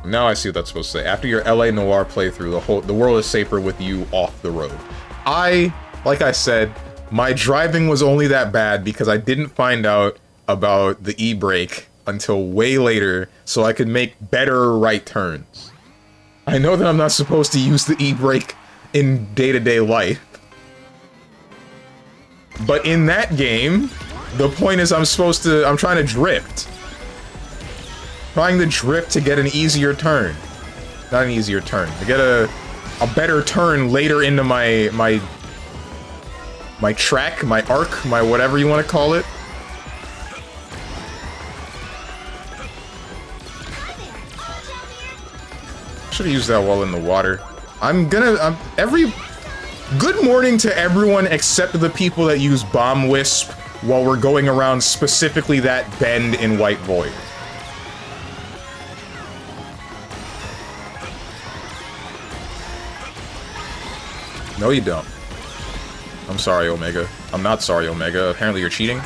Now I see what that's supposed to say. After your LA Noire playthrough, the world is safer with you off the road. Like I said, my driving was only that bad because I didn't find out about the e-brake until way later, so I could make better right turns. I know that I'm not supposed to use the e-brake in day-to-day life. But in that game, the point is I'm trying to drift. Trying to drift to get an easier turn. Not an easier turn. To get a better turn later into my track, my arc, my whatever you want to call it. Should have used that while in the water. Good morning to everyone except the people that use Bomb Wisp while we're going around specifically that bend in White Void. No, you don't. I'm sorry, Omega. I'm not sorry, Omega. Apparently you're cheating.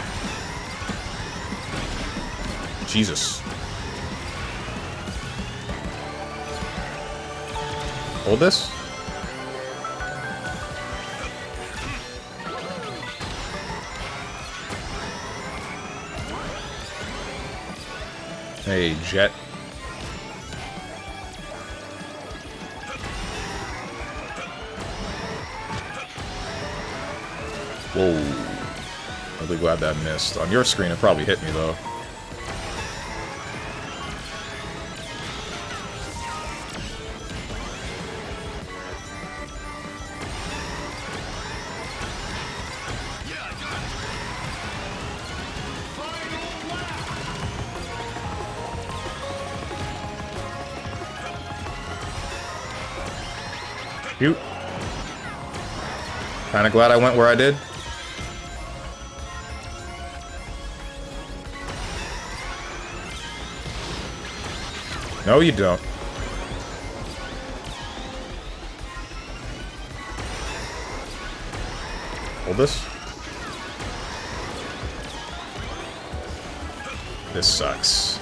Jesus. Hold this. Hey, Jet. Whoa. Really glad that missed. On your screen, it probably hit me, though. Cute. Kinda glad I went where I did. No, you don't. Hold this. This sucks.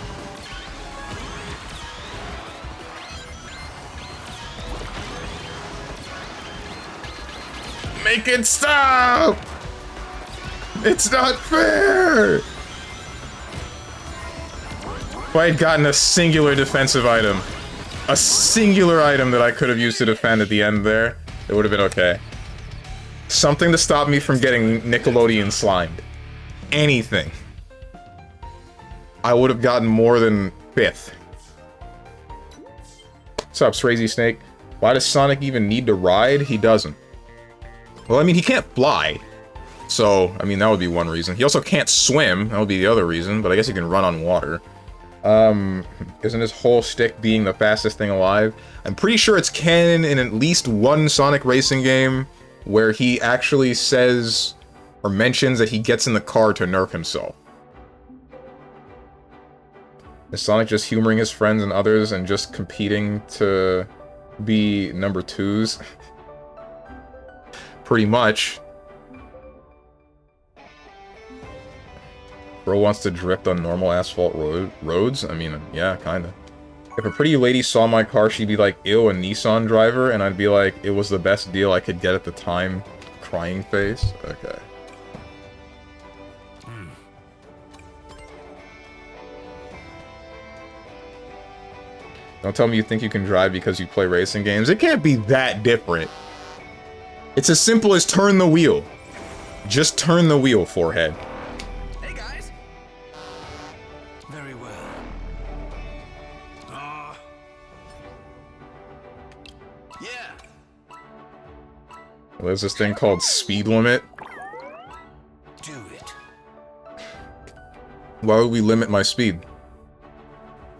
Make it stop! It's not fair! If I had gotten a singular defensive item, a singular item that I could have used to defend at the end there, it would have been okay. Something to stop me from getting Nickelodeon slimed. Anything. I would have gotten more than 5th. What's up, Crazy Snake? Why does Sonic even need to ride? He doesn't. Well, I mean, he can't fly. So, I mean, that would be one reason. He also can't swim. That would be the other reason, but I guess he can run on water. Isn't his whole shtick being the fastest thing alive? I'm pretty sure it's canon in at least one Sonic racing game where he actually says or mentions that he gets in the car to nerf himself. Is Sonic just humoring his friends and others and just competing to be number 2s? Pretty much. Bro wants to drift on normal asphalt roads? I mean, yeah, kinda. If a pretty lady saw my car, she'd be like, ew, a Nissan driver? And I'd be like, it was the best deal I could get at the time. Crying face? Okay. Don't tell me you think you can drive because you play racing games. It can't be that different. It's as simple as turn the wheel. Just turn the wheel, forehead. Hey guys. Very well. Yeah. There's this thing called speed limit. Do it. Why would we limit my speed?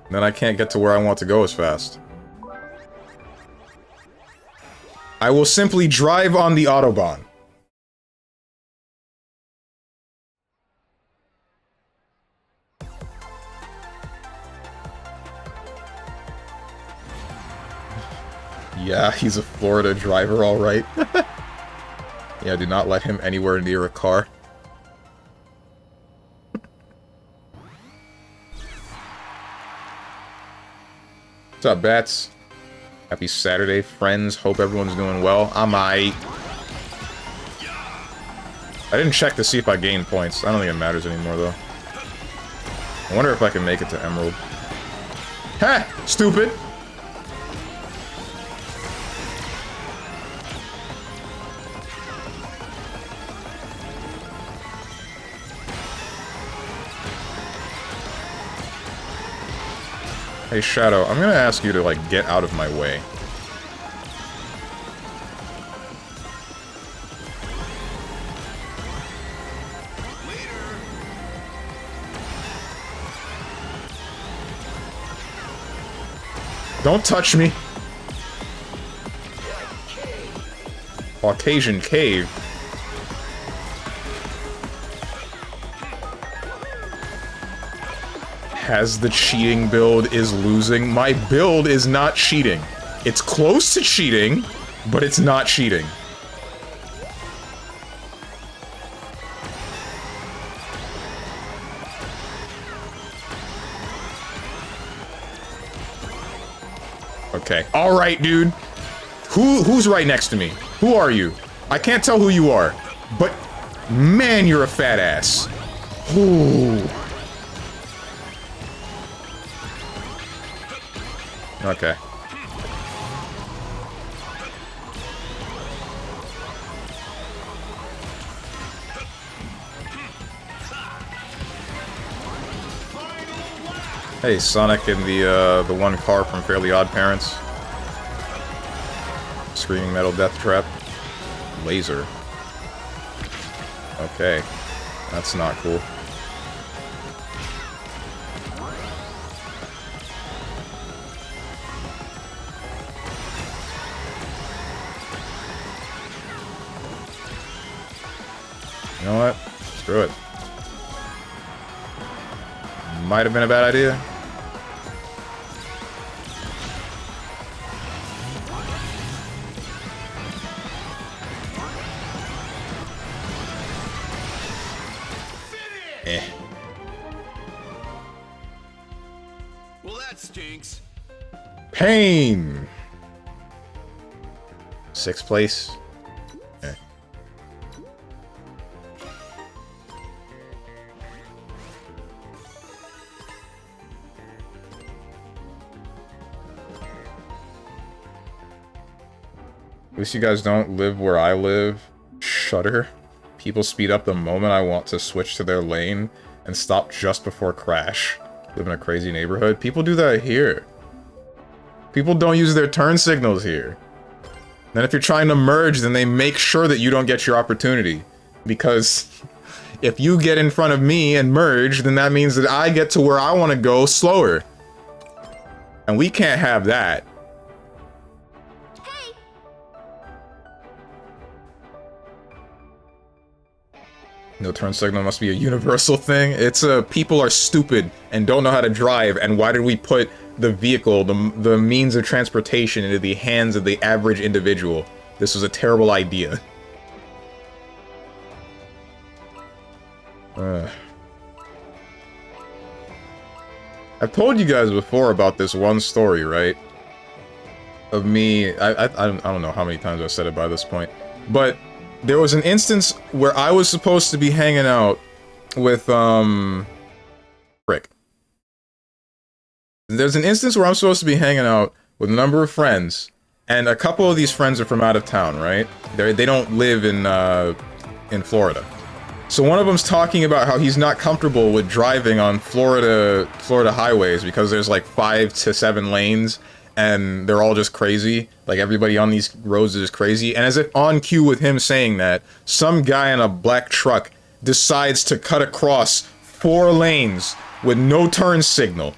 Then I can't get to where I want to go as fast. I will simply drive on the Autobahn. Yeah, he's a Florida driver, alright. Yeah, do not let him anywhere near a car. What's up, Bats? Happy Saturday, friends. Hope everyone's doing well. I might. I didn't check to see if I gained points. I don't think it matters anymore, though. I wonder if I can make it to Emerald. Ha! Stupid! Hey, Shadow, I'm gonna ask you to, like, get out of my way. Don't touch me! Caucasian Cave. Has the cheating build is losing. My build is not cheating. It's close to cheating, but it's not cheating. Okay. Alright, dude. Who's right next to me? Who are you? I can't tell who you are. But, man, you're a fat ass. Ooh. Okay. Hey, Sonic and the one car from Fairly Odd Parents. Screaming Metal Death Trap. Laser. Okay. That's not cool. You know what? Screw it. Might have been a bad idea. Eh. Well, that stinks. Pain! 6th place. Eh. least you guys don't live where I live. Shudder. People speed up the moment I want to switch to their lane and stop just before crash. Live in a crazy neighborhood. People do that here. People don't use their turn signals here. Then if you're trying to merge, then they make sure that you don't get your opportunity. Because if you get in front of me and merge, then that means that I get to where I want to go slower. And we can't have that. Hey. No turn signal must be a universal thing. It's people are stupid and don't know how to drive, and why did we put the vehicle, the means of transportation into the hands of the average individual? This was a terrible idea. I've told you guys before about this one story, right? Of me, I don't know how many times I've said it by this point, but there was an instance where I was supposed to be hanging out with, frick. There's an instance where I'm supposed to be hanging out with a number of friends, and a couple of these friends are from out of town, right? They don't live in Florida. So one of them's talking about how he's not comfortable with driving on Florida highways because there's like 5 to 7 lanes and they're all just crazy. Like everybody on these roads is crazy. And as if on cue with him saying that, some guy in a black truck decides to cut across 4 lanes with no turn signal.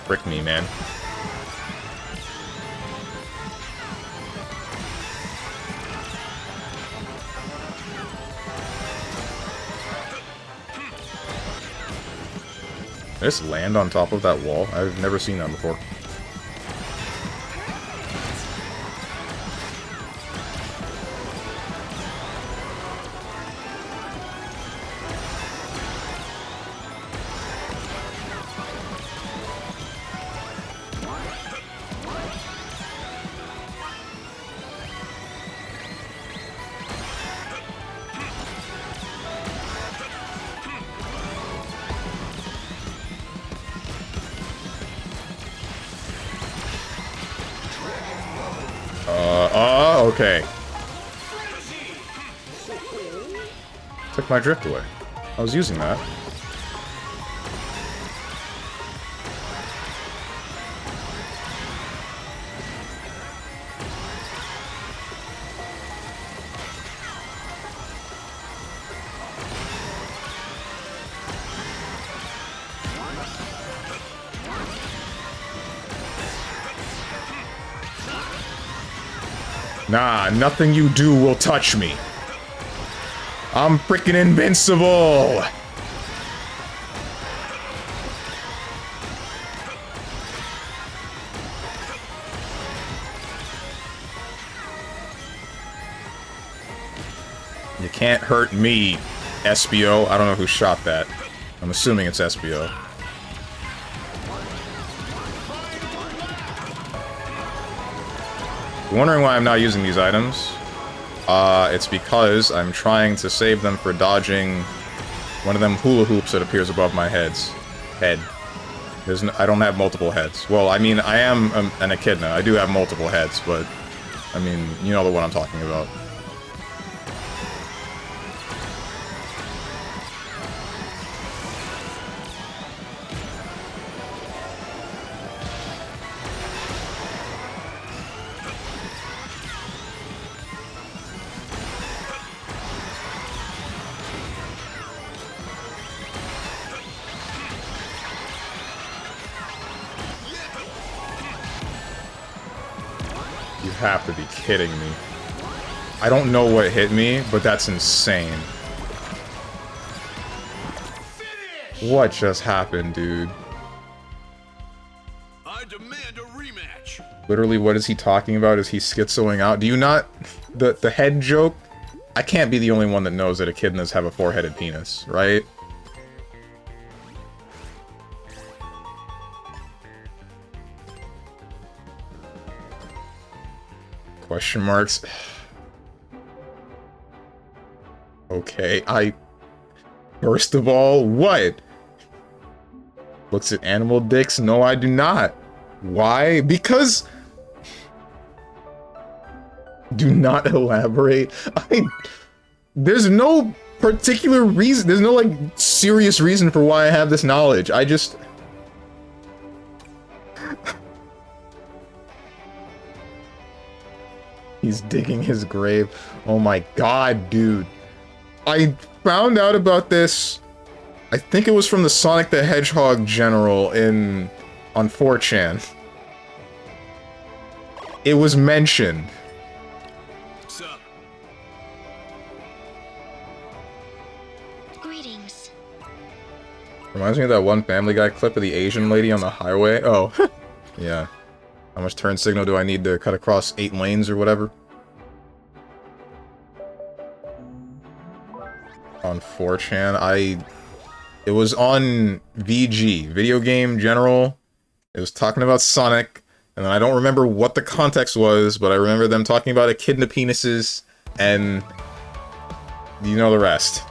Frick me, man. Did I just land on top of that wall? I've never seen that before. Okay. Took my drift away. I was using that. Nah, nothing you do will touch me. I'm freaking invincible! You can't hurt me, SBO. I don't know who shot that. I'm assuming it's SBO. You're wondering why I'm not using these items? It's because I'm trying to save them for dodging one of them hula hoops that appears above my head. I don't have multiple heads. Well, I mean, I am an echidna. I do have multiple heads, but I mean, you know the one I'm talking about. You have to be kidding me. I don't know what hit me, but that's insane. What just happened, dude? I demand a rematch. Literally, what is he talking about? Is he schizoing out? Do you not... The head joke? I can't be the only one that knows that echidnas have a 4-headed penis, right? Question marks. Okay, First of all, what? Looks at animal dicks? No, I do not. Why? Because... Do not elaborate. There's no particular reason. There's no, like, serious reason for why I have this knowledge. I just... He's digging his grave. Oh my god, dude. I found out about this... I think it was from the Sonic the Hedgehog general on 4chan. It was mentioned. What's up? Greetings. Reminds me of that one Family Guy clip of the Asian lady on the highway. Oh, yeah. How much turn signal do I need to cut across 8 lanes or whatever? On 4chan, it was on VG, Video Game General. It was talking about Sonic, and then I don't remember what the context was, but I remember them talking about echidna penises, and you know the rest.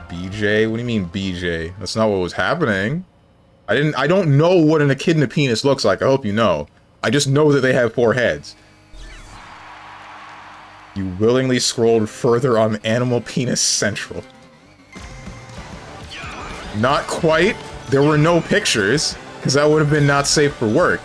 BJ? What do you mean BJ? That's not what was happening. I don't know what an echidna penis looks like, I hope you know. I just know that they have 4 heads. You willingly scrolled further on Animal Penis Central. Not quite. There were no pictures, because that would have been not safe for work.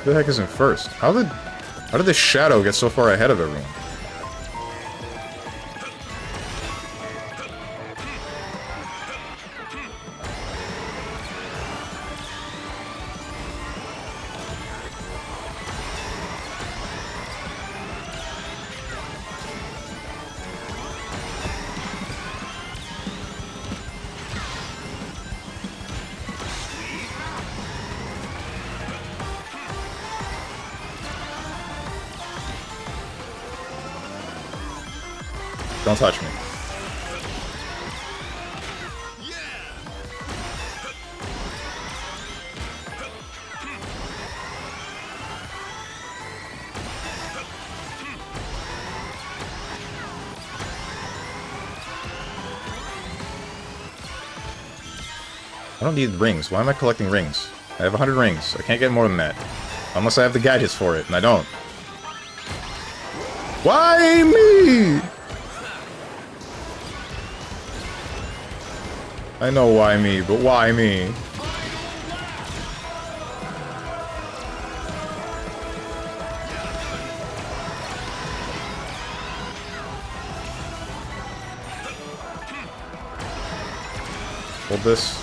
Who the heck is in first? How did this shadow get so far ahead of everyone? Don't touch me. I don't need rings. Why am I collecting rings? I have 100 rings. I can't get more than that. Unless I have the gadgets for it, and I don't. Why me? I know why me, but why me? Hold this.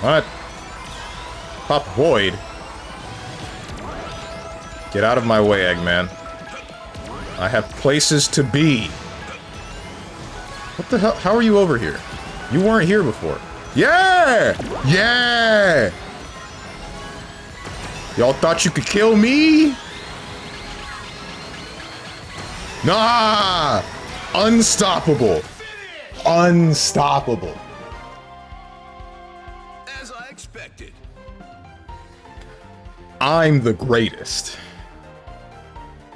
What? Pop Void. Get out of my way, Eggman. I have places to be. What the hell? How are you over here? You weren't here before. Yeah! Yeah! Y'all thought you could kill me? Nah! Unstoppable. Unstoppable. As I expected. I'm the greatest.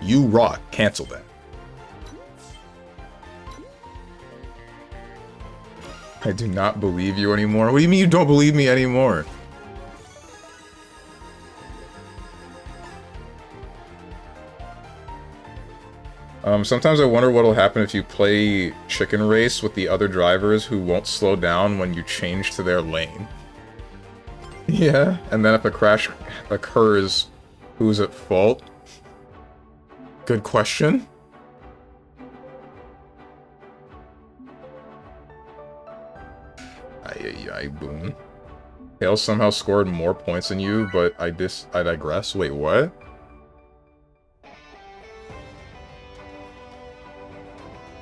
You rock. Cancel that. I do not believe you anymore. What do you mean you don't believe me anymore? Sometimes I wonder what'll happen if you play Chicken Race with the other drivers who won't slow down when you change to their lane. Yeah, and then if a crash occurs, who's at fault? Good question. Ay, boom. Hale somehow scored more points than you, but I digress. Wait, what?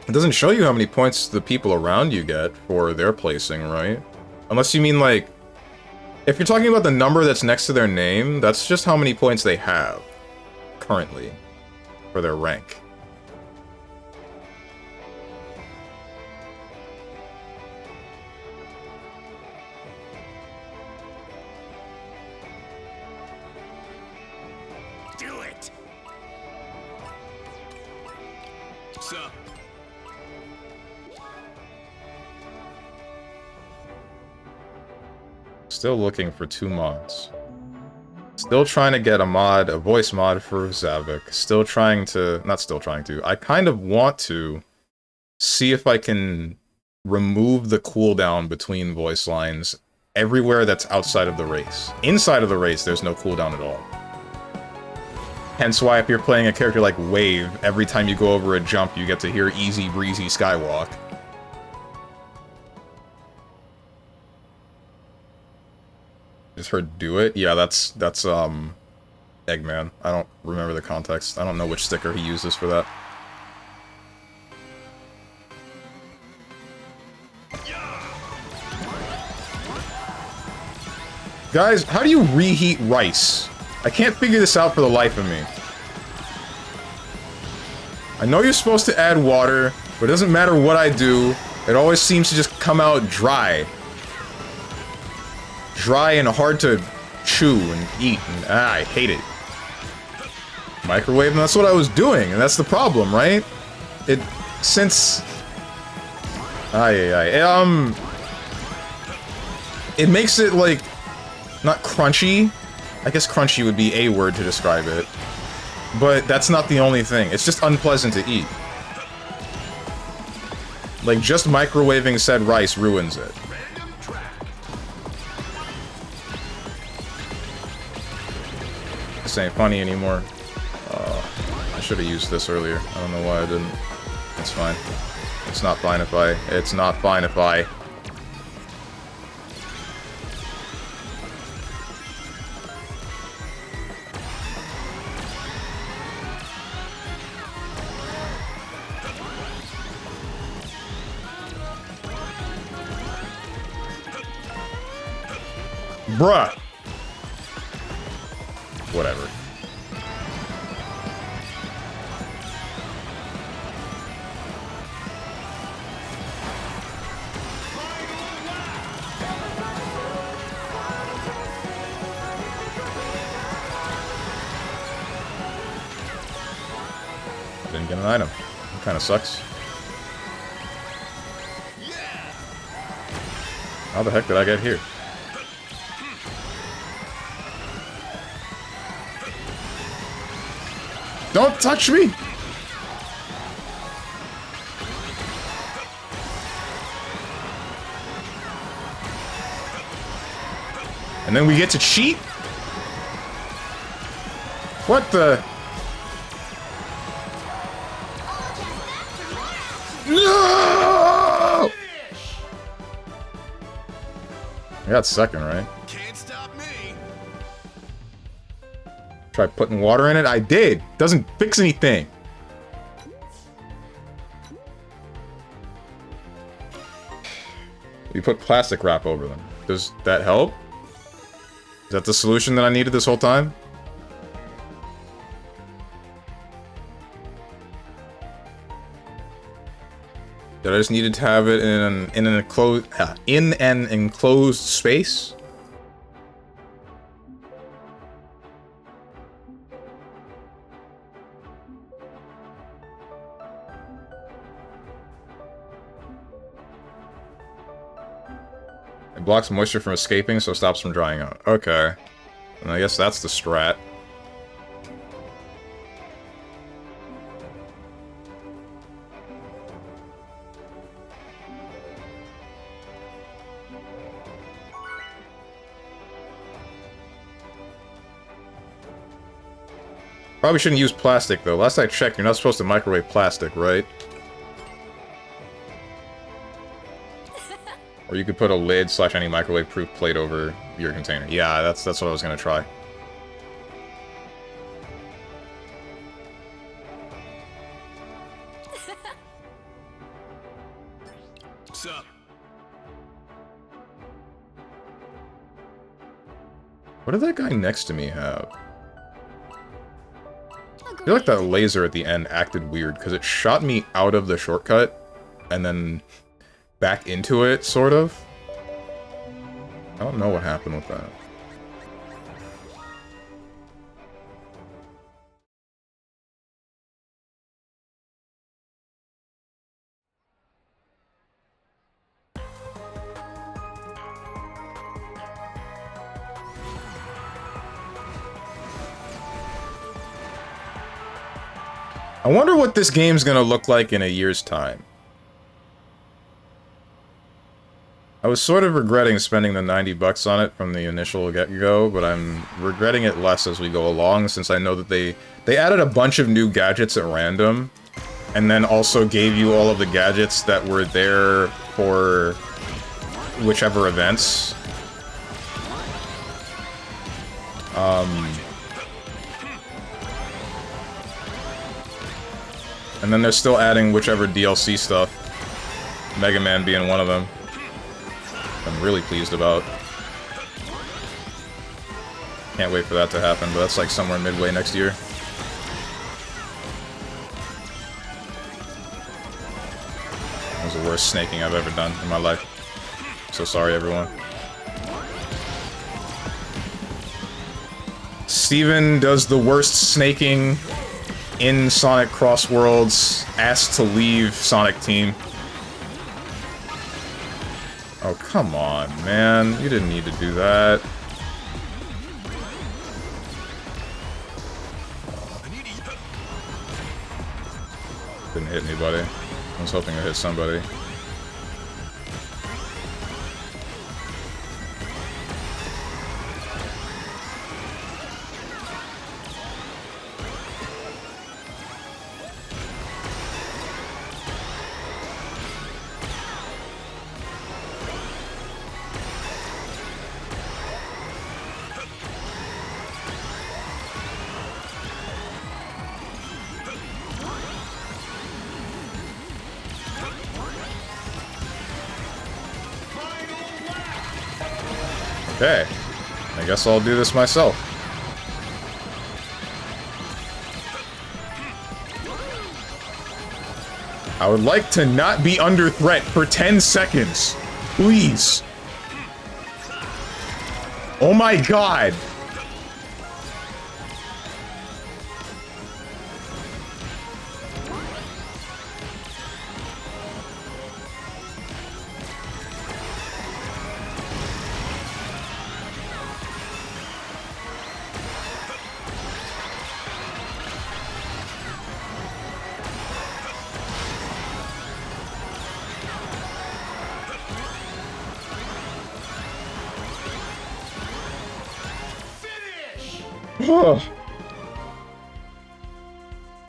It doesn't show you how many points the people around you get for their placing, right? Unless you mean, like, If you're talking about the number that's next to their name, that's just how many points they have currently for their rank. Do it. Sup? Still looking for 2 mods. Still trying to get a voice mod for Zavik. Still trying to, not still trying to, I kind of want to see if I can remove the cooldown between voice lines everywhere that's outside of the race. Inside of the race, there's no cooldown at all. Hence why if you're playing a character like Wave, every time you go over a jump, you get to hear easy breezy skywalk. Just heard do it? Yeah, that's Eggman. I don't remember the context. I don't know which sticker he uses for that. Guys, how do you reheat rice? I can't figure this out for the life of me. I know you're supposed to add water, but it doesn't matter what I do. It always seems to just come out dry. Dry and hard to chew and eat, and I hate it. Microwave, and that's what I was doing, and that's the problem, right? It makes it like not crunchy. I guess crunchy would be a word to describe it, but that's not the only thing. It's just unpleasant to eat. Like just microwaving said rice ruins it. This ain't funny anymore. I should have used this earlier. I don't know why I didn't. It's fine. It's not fine if I... It's not fine if I... Bruh! Whatever. I didn't get an item. It kind of sucks. How the heck did I get here? Don't touch me! And then we get to cheat? What the? No! I got second, right? Can't stop me. Try putting water in it? I did! Doesn't fix anything! We put plastic wrap over them. Does that help? Is that the solution that I needed this whole time? That I just needed to have it in an enclosed space? It blocks moisture from escaping, so it stops from drying out. Okay. And I guess that's the strat. Probably shouldn't use plastic, though. Last I checked, you're not supposed to microwave plastic, right? Or you could put a lid / any microwave-proof plate over your container. Yeah, that's what I was gonna try. Sup? What did that guy next to me have? I feel like that laser at the end acted weird, because it shot me out of the shortcut, and then back into it, sort of. I don't know what happened with that. I wonder what this game's gonna look like in a year's time. I was sort of regretting spending the 90 bucks on it from the initial get-go, but I'm regretting it less as we go along, since I know that they added a bunch of new gadgets at random, and then also gave you all of the gadgets that were there for whichever events. And then they're still adding whichever DLC stuff, Mega Man being one of them. I'm really pleased about. Can't wait for that to happen, but that's like somewhere midway next year. That was the worst snaking I've ever done in my life. So sorry, everyone. Steven does the worst snaking in Sonic CrossWorlds, asked to leave Sonic Team. Oh, come on, man. You didn't need to do that. Didn't hit anybody. I was hoping to hit somebody. Okay, I guess I'll do this myself. I would like to not be under threat for 10 seconds. Please. Oh my god.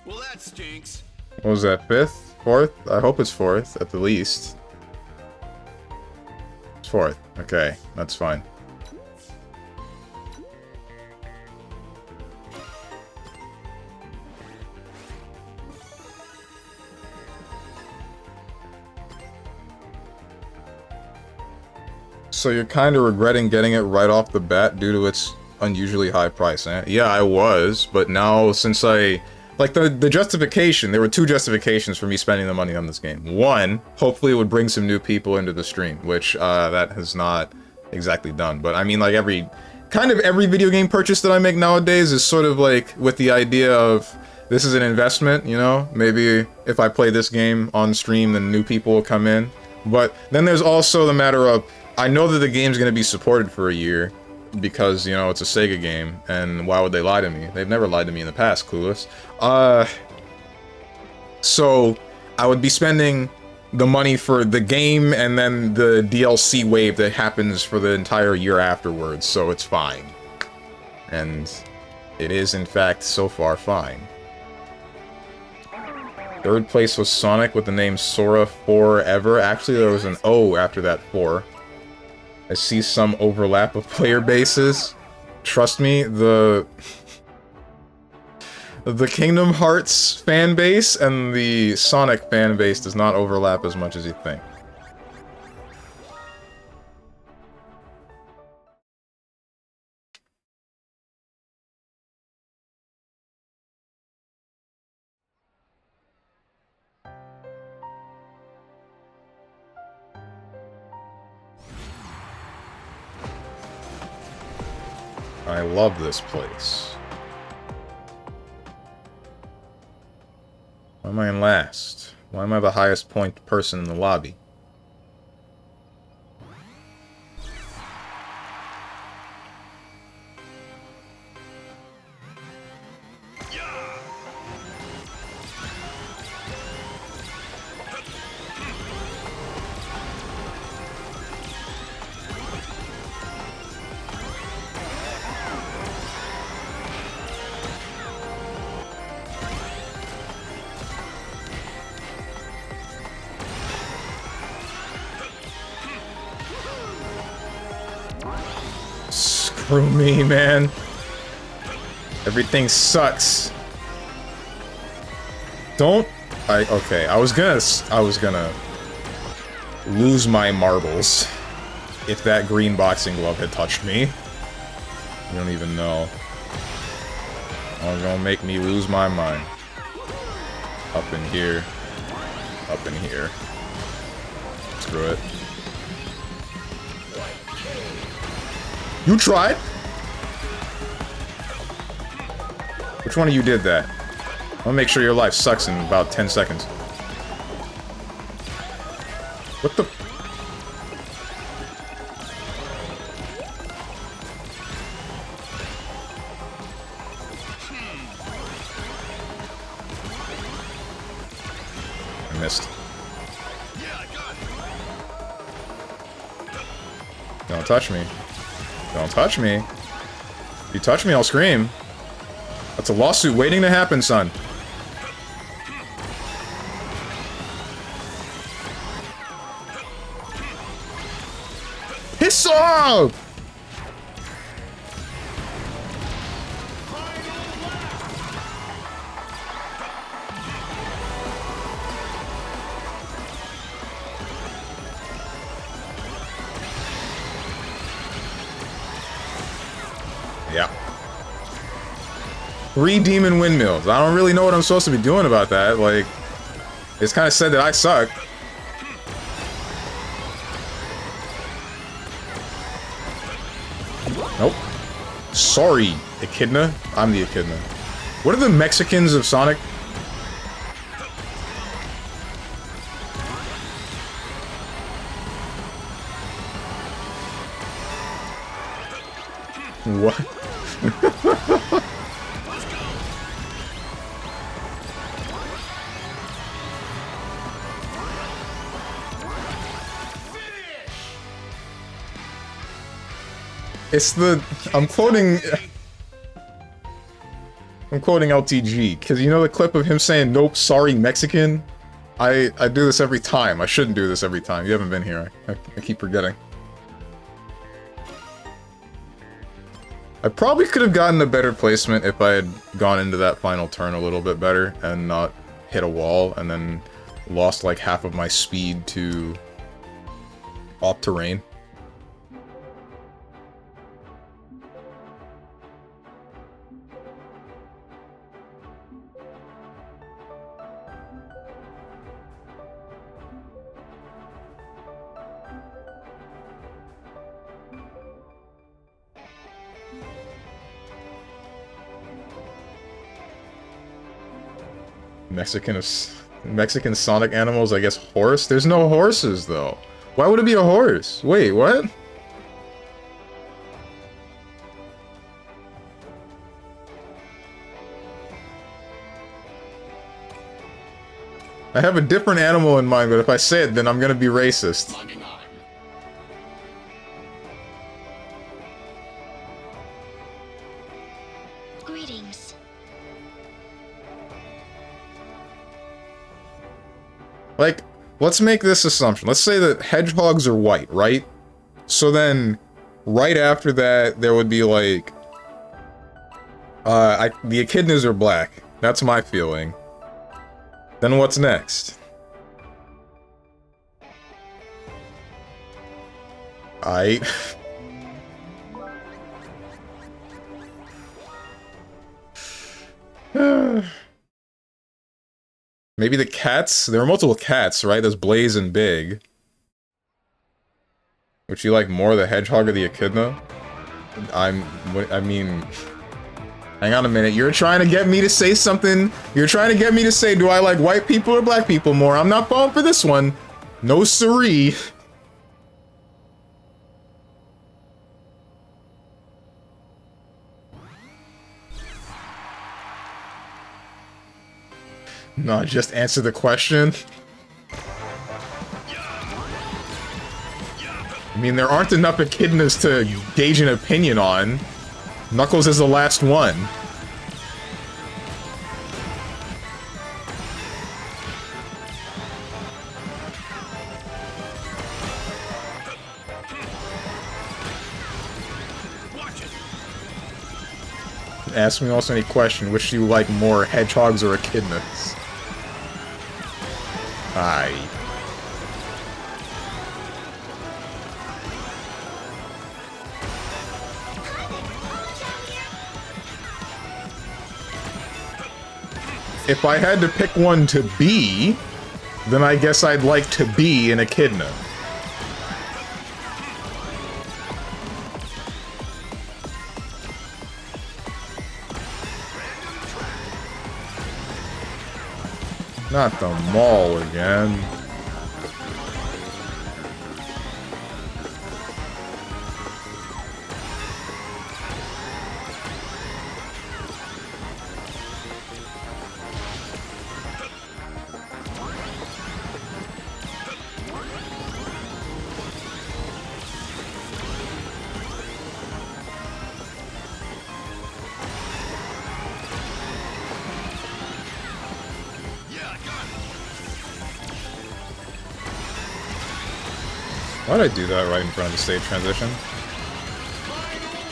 Well, that stinks. What was that, 5th? 4th? I hope it's 4th, at the least. It's 4th. Okay, that's fine. So you're kind of regretting getting it right off the bat due to its unusually high price, eh? Yeah, I was, but now since I... Like, the justification, there were two justifications for me spending the money on this game. One, hopefully it would bring some new people into the stream, which, that has not exactly done. But I mean, like, kind of every video game purchase that I make nowadays is sort of like with the idea of, this is an investment, you know? Maybe if I play this game on stream, then new people will come in. But then there's also the matter of, I know that the game's gonna be supported for a year, because, you know, it's a Sega game, and why would they lie to me? They've never lied to me in the past, clueless. So, I would be spending the money for the game, and then the DLC wave that happens for the entire year afterwards, so it's fine. And it is, in fact, so far fine. 3rd place was Sonic with the name Sora Forever. Actually, there was an O after that 4. I see some overlap of player bases. Trust me, the Kingdom Hearts fan base and the Sonic fan base does not overlap as much as you think. I love this place. Why am I in last? Why am I the highest point person in the lobby? Screw me, man. Everything sucks. Don't... okay, I was gonna lose my marbles if that green boxing glove had touched me. You don't even know. It's gonna make me lose my mind. Up in here. Up in here. Screw it. You tried? Which one of you did that? I'm gonna make sure your life sucks in about 10 seconds. What the... I missed. Don't touch me. Don't touch me. If you touch me, I'll scream. That's a lawsuit waiting to happen, son. Piss off! Yeah. 3 demon windmills. I don't really know what I'm supposed to be doing about that. Like, it's kind of said that I suck. Nope. Sorry, Echidna. I'm the Echidna. What are the Mexicans of Sonic? What? It's the... I'm quoting LTG, because you know the clip of him saying, nope, sorry, Mexican? I do this every time. I shouldn't do this every time. You haven't been here. I keep forgetting. I probably could have gotten a better placement if I had gone into that final turn a little bit better and not hit a wall and then lost like half of my speed to off terrain. Mexican Sonic animals, I guess horse? There's no horses, though. Why would it be a horse? Wait, what? I have a different animal in mind, but if I say it, then I'm gonna be racist. Greetings. Like, let's make this assumption. Let's say that hedgehogs are white, right? So then, right after that, there would be like... the echidnas are black. That's my feeling. Then what's next? Maybe the cats? There are multiple cats, right? There's Blaze and Big. Would you like more the hedgehog or the echidna? I mean, hang on a minute. You're trying to get me to say something. You're trying to get me to say, do I like white people or black people more? I'm not falling for this one. No siree. No, just answer the question. I mean, there aren't enough echidnas to gauge an opinion on. Knuckles is the last one. Ask me also any question, which do you like more, hedgehogs or echidnas? Aye. If I had to pick one to be, then I guess I'd like to be an echidna. Not the mall again. Why'd I do that right in front of the stage transition?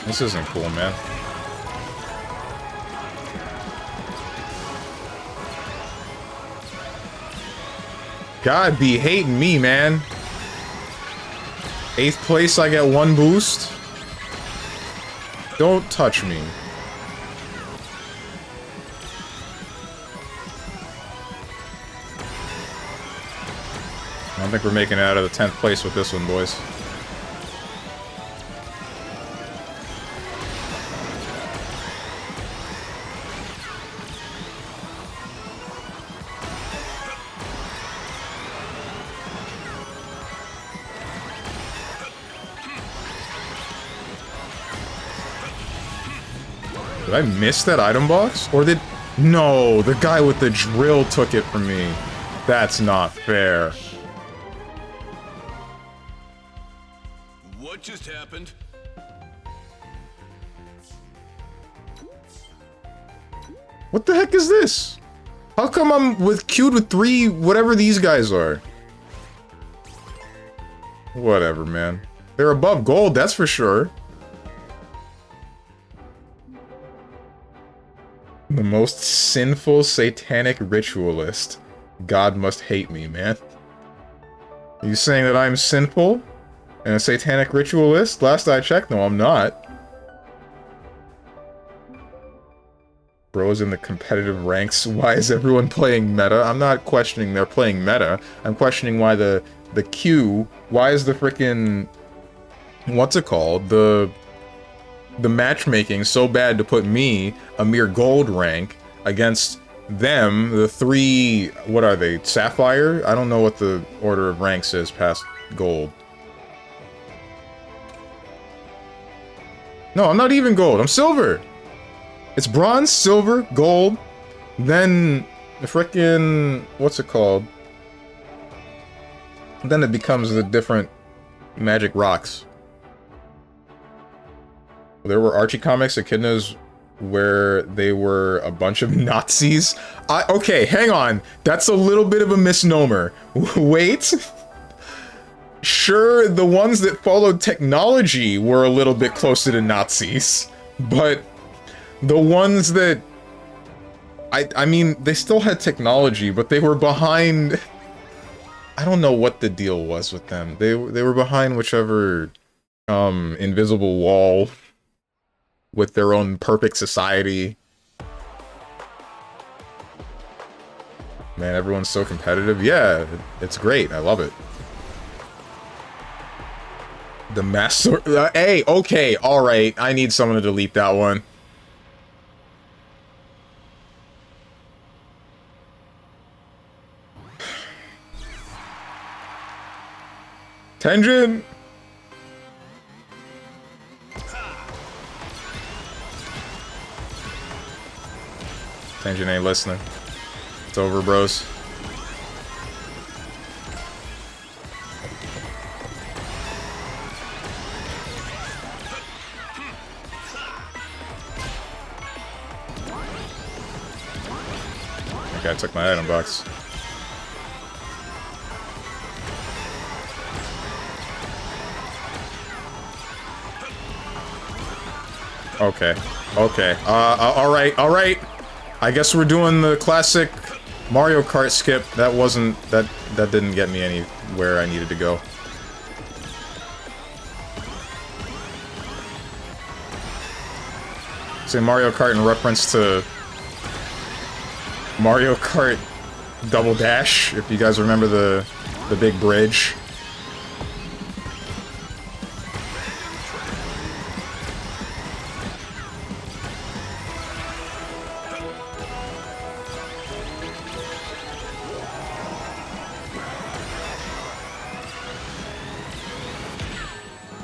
This isn't cool, man. God be hating me, man. 8th place, I get 1 boost. Don't touch me. I don't think we're making it out of the 10th place with this one, boys. Did I miss that item box? Or did... No, the guy with the drill took it from me. That's not fair. What just happened? What the heck is this? How come I'm queued with 3 whatever these guys are? Whatever, man. They're above gold, that's for sure. The most sinful satanic ritualist. God must hate me, man. Are you saying that I'm sinful? And a satanic ritualist? Last I checked, no, I'm not. Bros in the competitive ranks. Why is everyone playing meta? I'm not questioning they're playing meta. I'm questioning why the queue. Why is the frickin'... What's it called? The matchmaking so bad to put me, a mere gold rank, against them, the 3... What are they? Sapphire? I don't know what the order of ranks is past gold. No, I'm not even gold. I'm silver. It's bronze, silver, gold, then the frickin'... What's it called? Then it becomes the different magic rocks. There were Archie comics, echidnas, where they were a bunch of Nazis. Okay, hang on. That's a little bit of a misnomer. Wait. Sure, the ones that followed technology were a little bit closer to Nazis, but the ones that... I mean, they still had technology, but they were behind... I don't know what the deal was with them. They were behind whichever invisible wall with their own perfect society. Man, everyone's so competitive. Yeah, it's great. I love it. The master. Hey, okay, alright. I need someone to delete that one. Tenjin! Tenjin ain't listening. It's over, bros. Okay, I took my item box. Okay. Okay. Alright. I guess we're doing the classic Mario Kart skip. That wasn't... That didn't get me anywhere I needed to go. Say Mario Kart in reference to... Mario Kart Double Dash, if you guys remember the big bridge.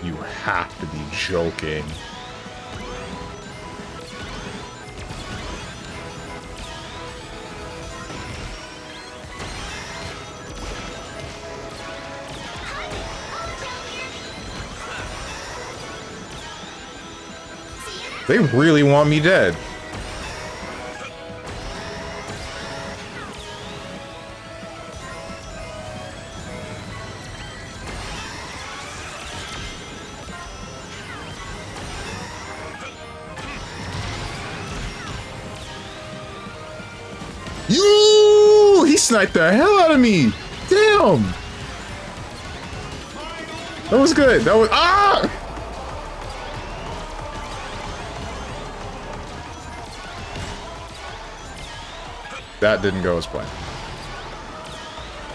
You have to be joking. They really want me dead. He sniped the hell out of me. Damn. That was good. That was That didn't go as planned.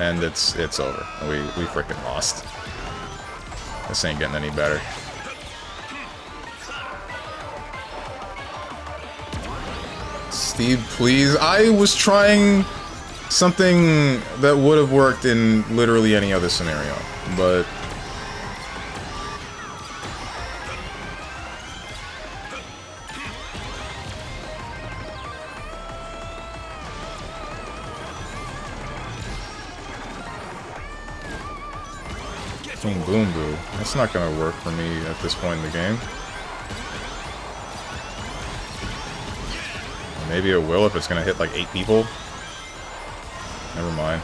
And it's over. We freaking lost. This ain't getting any better. Steve, please. I was trying something that would have worked in literally any other scenario, but... Boom, boom, boo. That's not gonna work for me at this point in the game. Or maybe it will if it's gonna hit like 8 people. Never mind.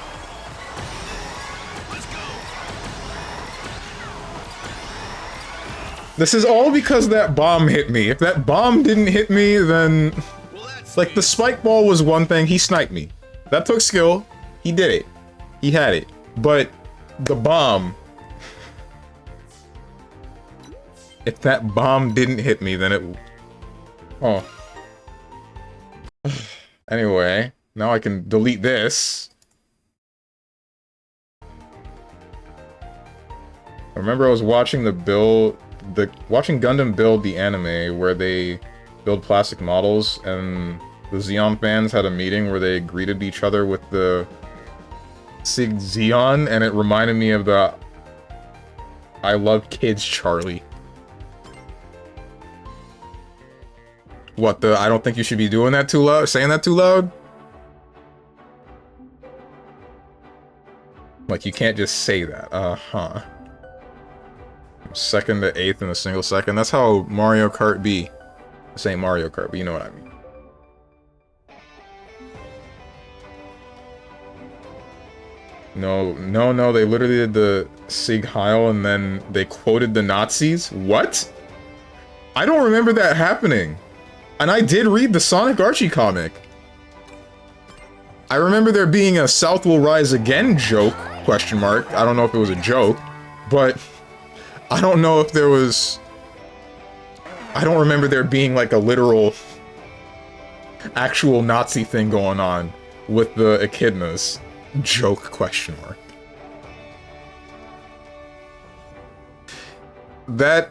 This is all because that bomb hit me. If that bomb didn't hit me, then... Like, the spike ball was one thing, he sniped me. That took skill. He did it. He had it. But the bomb... If that bomb didn't hit me, then it... Oh. Anyway, now I can delete this. I remember I was watching watching Gundam build the anime where they build plastic models, and the Xeon fans had a meeting where they greeted each other with the Sig Xeon, and it reminded me of the I Love Kids Charlie. What the? I don't think you should be doing that too loud, saying that too loud? Like, you can't just say that. Uh-huh. Second to 8th in a single second. That's how Mario Kart be. This ain't Mario Kart, but you know what I mean. No, they literally did the Sig Heil and then they quoted the Nazis? What? I don't remember that happening. And I did read the Sonic Archie comic. I remember there being a South Will Rise Again joke, question mark. I don't know if it was a joke, but I don't know if there was... I don't remember there being like a literal actual Nazi thing going on with the echidnas. Joke, question mark. that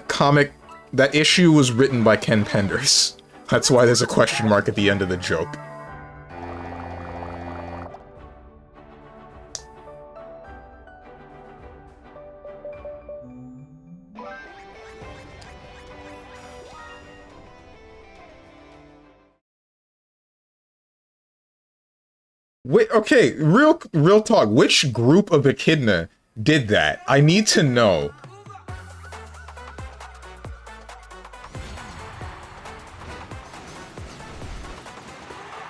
comic, that issue was written by Ken Penders. That's why there's a question mark at the end of the joke. Wait, okay, real talk. Which group of echidna did that? I need to know.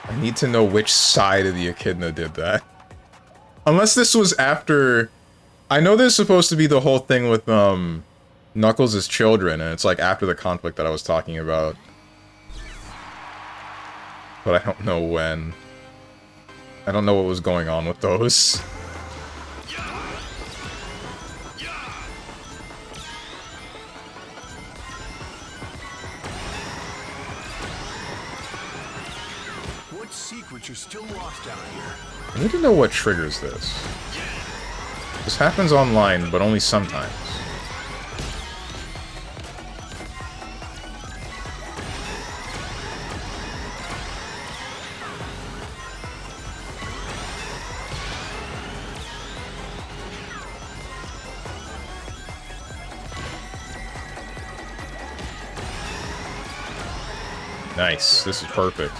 I need to know which side of the echidna did that. Unless this was after... I know there's supposed to be the whole thing with, Knuckles' children, and it's like after the conflict that I was talking about. But I don't know when. I don't know what was going on with those. What secrets are still lost out here? I need to know what triggers this. This happens online, but only sometimes. Nice. This is perfect.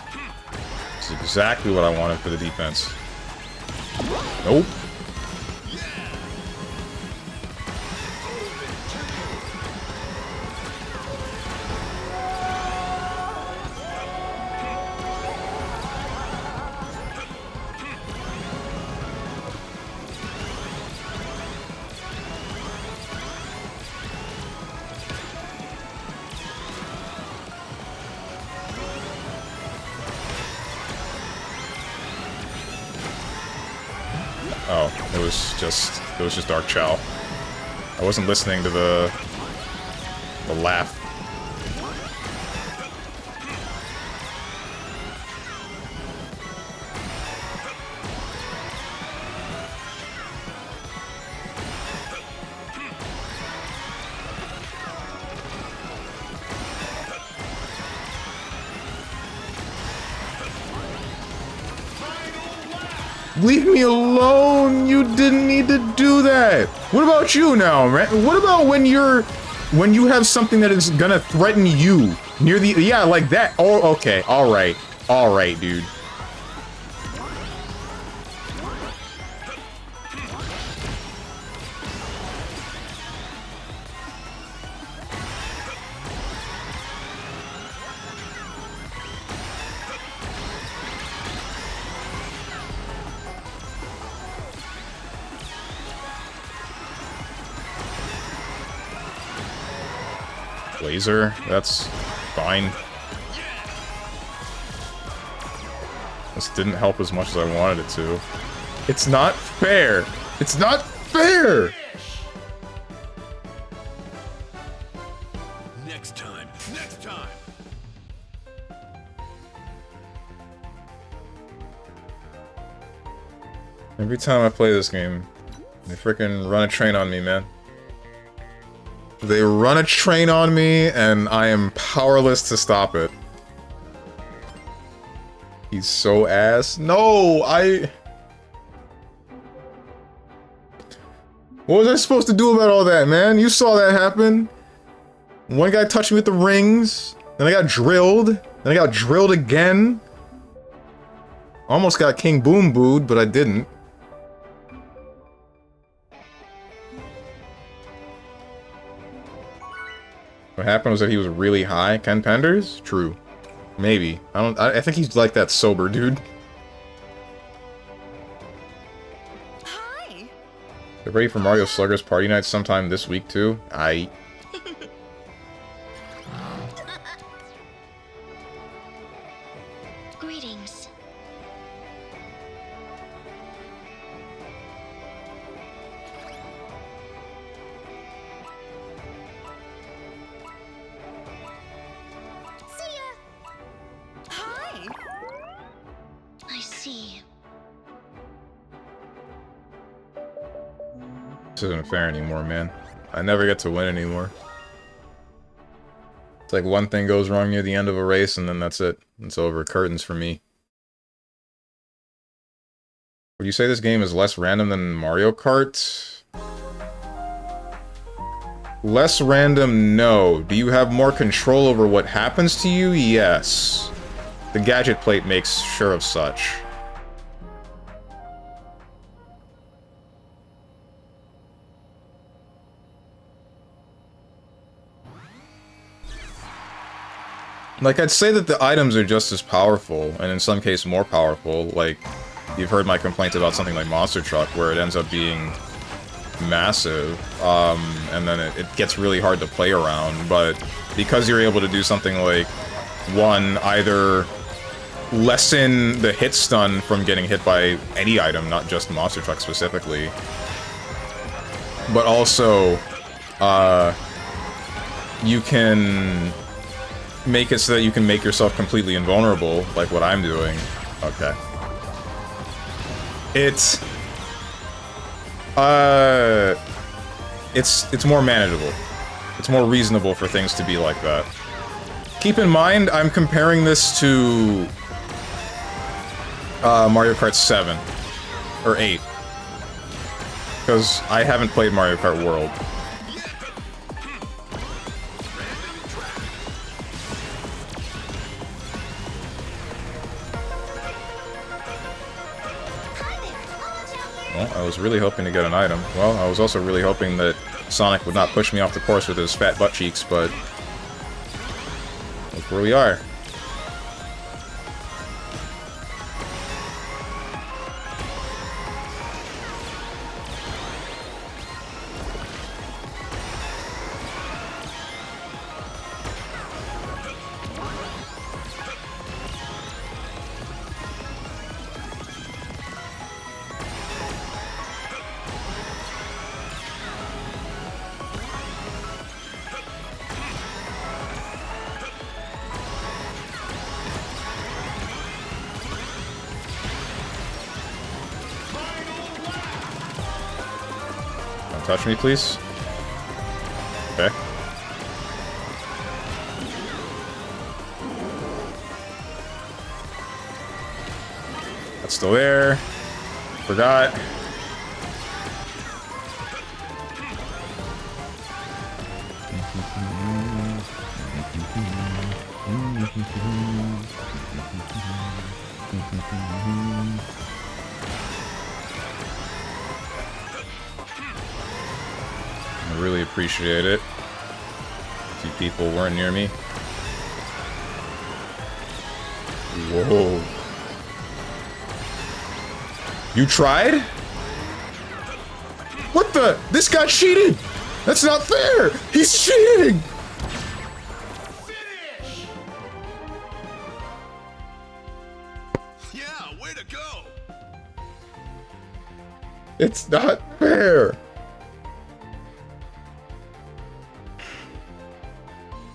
This is exactly what I wanted for the defense. Nope. Oh, it was just Dark Chow. I wasn't listening to the laugh. Leave me alone! You didn't need to do that! What about you now, man? What about when you have something that is gonna threaten you near the... Yeah, like that. Oh, okay. Alright. Alright, dude. Laser, that's fine. This didn't help as much as I wanted it to. It's not fair! It's not fair! Next time. Next time. Every time I play this game, they freaking run a train on me, man. They run a train on me, and I am powerless to stop it. He's so ass. No, What was I supposed to do about all that, man? You saw that happen. One guy touched me with the rings, then I got drilled, then I got drilled again. Almost got King Boom booed, but I didn't. What happened was that he was really high. Ken Penders? True. Maybe. I think he's like that sober dude. Hi. Get ready for Mario Slugger's party night sometime this week too. Greetings. Hi. I see. This isn't fair anymore, man. I never get to win anymore. It's like one thing goes wrong near the end of a race, and then that's it. It's over. Curtains for me. Would you say this game is less random than Mario Kart? Less random, no. Do you have more control over what happens to you? Yes. The gadget plate makes sure of such. Like, I'd say that the items are just as powerful, and in some cases more powerful. Like, you've heard my complaints about something like Monster Truck, where it ends up being massive, and then it gets really hard to play around, but because you're able to do something like, one, either lessen the hit stun from getting hit by any item, not just Monster Truck specifically, but also, you can make it so that you can make yourself completely invulnerable, like what I'm doing. Okay. It's more manageable. It's more reasonable for things to be like that. Keep in mind, I'm comparing this to Mario Kart 7 or 8, because I haven't played Mario Kart World. Well, I was really hoping to get an item. Well, I was also really hoping that Sonic would not push me off the course with his fat butt cheeks, but look where we are. Touch me, please. Okay. That's still there. Forgot. I really appreciate it. A few people weren't near me. Whoa. You tried? What the? This got cheated! That's not fair! He's cheating! Finish! Yeah, way to go! It's not fair!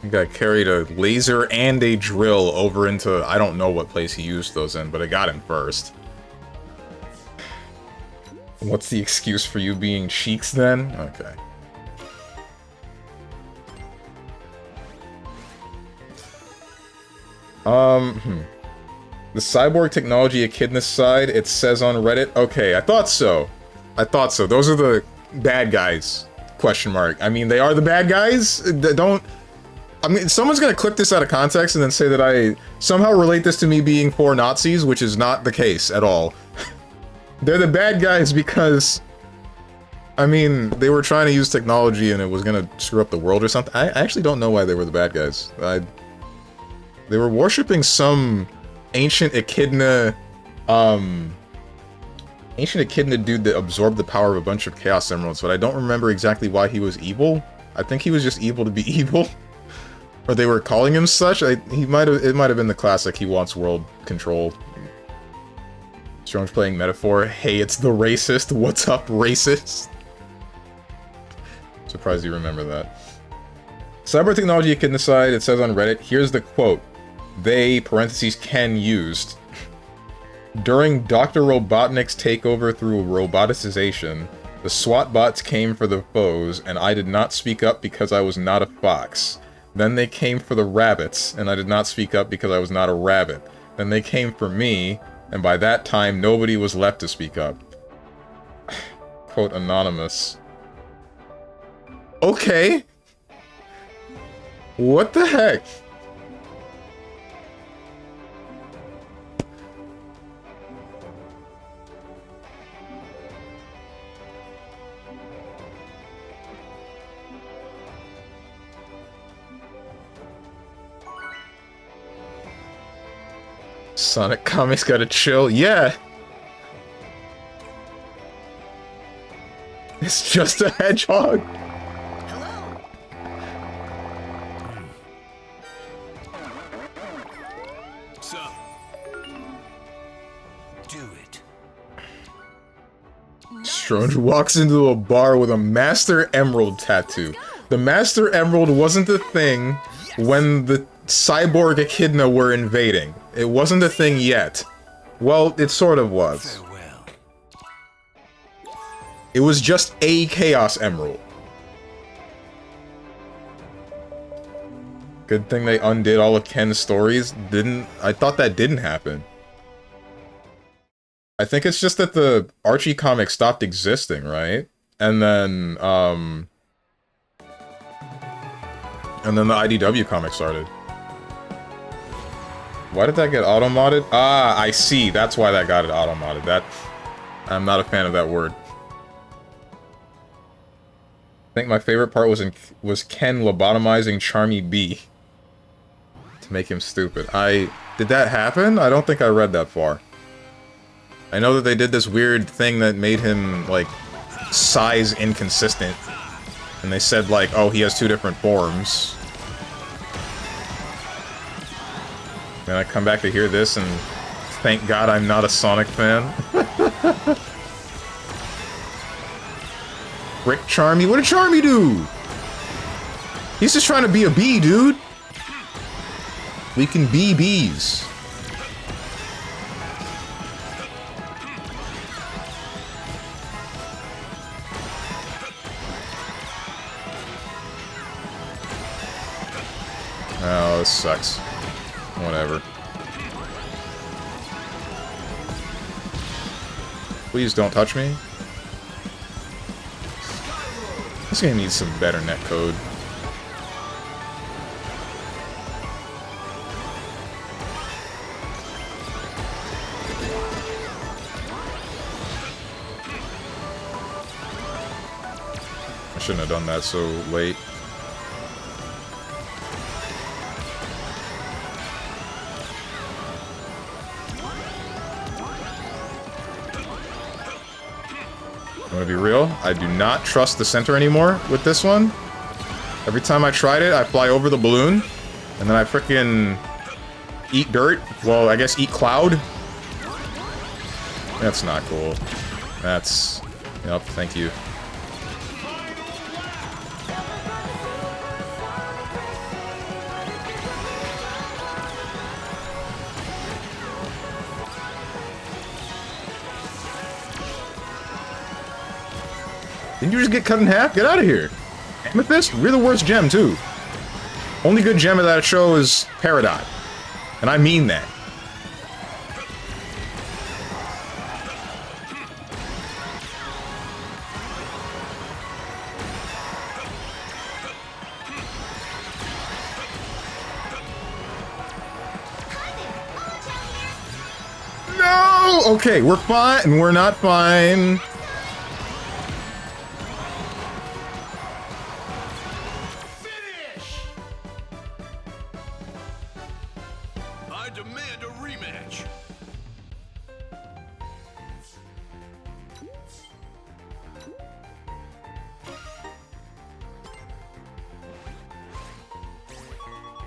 The guy carried a laser and a drill over into... I don't know what place he used those in, but I got him first. What's the excuse for you being cheeks then? Okay. The cyborg technology echidna side, it says on Reddit. Okay, I thought so. I thought so. Those are the bad guys. Question mark. I mean, they are the bad guys? Don't... I mean, someone's gonna clip this out of context and then say that I somehow relate this to me being for Nazis, which is not the case at all. They're the bad guys because, I mean, they were trying to use technology and it was gonna screw up the world or something. I actually don't know why they were the bad guys. They were worshipping some ancient echidna dude that absorbed the power of a bunch of Chaos Emeralds, but I don't remember exactly why he was evil. I think he was just evil to be evil. Or they were calling him such. It might have been the classic he wants world control. Strong's playing metaphor. Hey, it's the racist. What's up, racist? Surprised you remember that. Cyber technology echidna side, it says on Reddit, here's the quote. They, parentheses, Ken used. During Dr. Robotnik's takeover through roboticization, The SWAT bots came for the foes, and I did not speak up because I was not a fox. Then they came for the rabbits, and I did not speak up because I was not a rabbit. Then they came for me, and by that time, nobody was left to speak up. Quote, anonymous. Okay. What the heck? Sonic Comics gotta chill. Yeah. It's just a hedgehog. Hello. So, do it. Strange walks into a bar with a Master Emerald tattoo. The Master Emerald wasn't the thing when the Cyborg Echidna were invading. It wasn't a thing yet. Well, it sort of was. Farewell. It was just a Chaos Emerald. Good thing they undid all of Ken's stories. I thought that didn't happen. I think it's just that the Archie comic stopped existing, right? And then the IDW comic started. Why did that get auto-modded? Ah, I see. That's why that got it auto-modded. I'm not a fan of that word. I think my favorite part was Ken lobotomizing Charmy B to make him stupid. Did that happen? I don't think I read that far. I know that they did this weird thing that made him, like, size inconsistent. And they said, like, oh, he has two different forms. Then I come back to hear this and thank God I'm not a Sonic fan. Rick Charmy? What did Charmy do? He's just trying to be a bee, dude. We can be bees. Oh, this sucks. Whatever. Please don't touch me. This game needs some better netcode. I shouldn't have done that so late. I'm gonna be real, I do not trust the center anymore with this one. Every time I tried it, I fly over the balloon, and then I frickin' eat dirt. Well, I guess eat cloud. That's not cool. That's... Yep, thank you. Didn't you just get cut in half? Get out of here. Amethyst? We're the worst gem, too. Only good gem of that show is Peridot. And I mean that. No! Okay, we're fine, and we're not fine.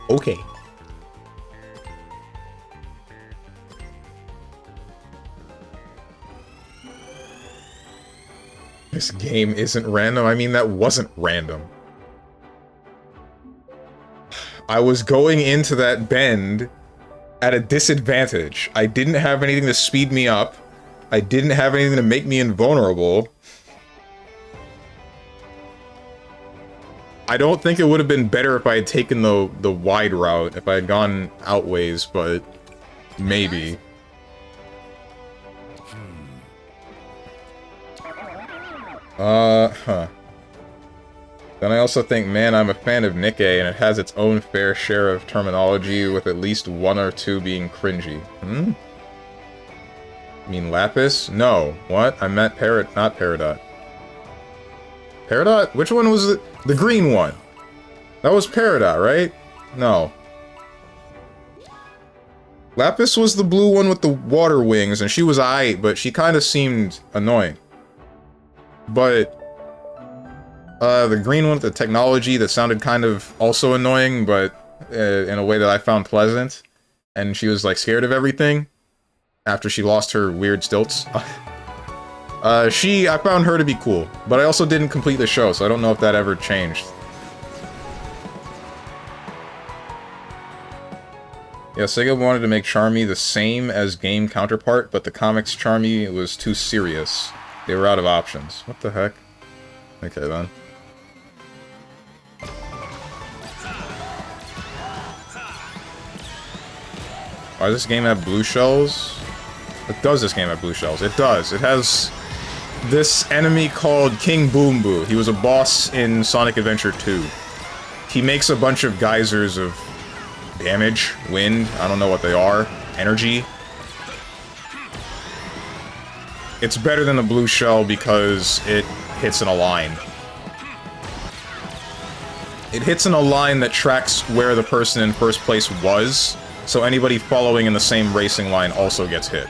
Okay. This game isn't random. I mean, that wasn't random. I was going into that bend at a disadvantage. I didn't have anything to speed me up. I didn't have anything to make me invulnerable. I don't think it would have been better if I had taken the wide route, if I had gone outways, but maybe. Huh. Then I also think, man, I'm a fan of Nikkei, and it has its own fair share of terminology, with at least one or two being cringy. Hmm? You mean Lapis? No. What? I meant not Peridot. Peridot? Which one was it? The green one. That was Peridot, right? No. Lapis was the blue one with the water wings, and she was aight, but she kind of seemed annoying. But the green one with the technology that sounded kind of also annoying, but in a way that I found pleasant. And she was like scared of everything after she lost her weird stilts. I found her to be cool, but I also didn't complete the show, so I don't know if that ever changed. Yeah, Sega wanted to make Charmy the same as game counterpart, but the comics Charmy was too serious. They were out of options. What the heck? Okay, then. Why does this game have blue shells? What does this game have blue shells? It does. It has this enemy called King Boom Boo. He was a boss in Sonic Adventure 2. He makes a bunch of geysers of damage, wind, I don't know what they are, energy. It's better than the blue shell because it hits in a line. It hits in a line that tracks where the person in first place was, so anybody following in the same racing line also gets hit.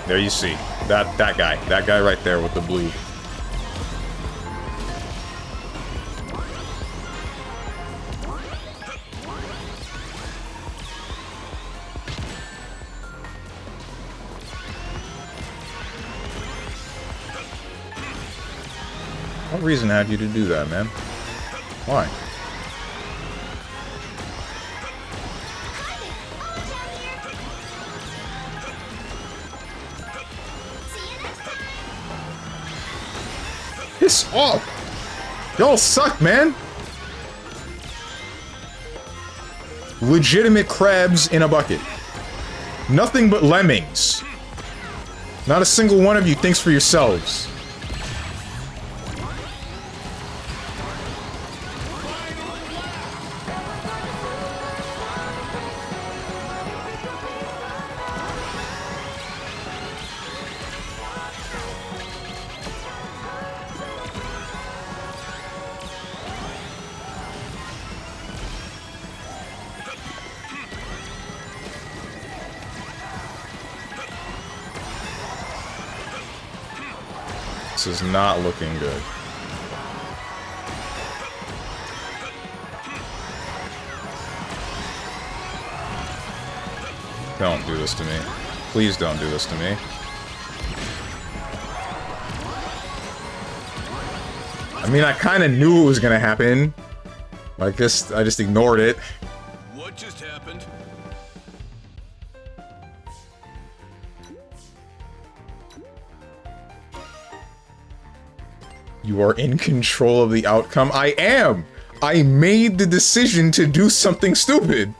There you see. That guy. That guy right there with the blue. What reason had you to do that, man? Why? Piss off! Y'all suck, man! Legitimate crabs in a bucket. Nothing but lemmings. Not a single one of you thinks for yourselves. This is not looking good. Don't do this to me. Please don't do this to me. I mean, I kind of knew it was gonna happen. Like this, I just ignored it. What just happened? You are in control of the outcome. I am! I made the decision to do something stupid!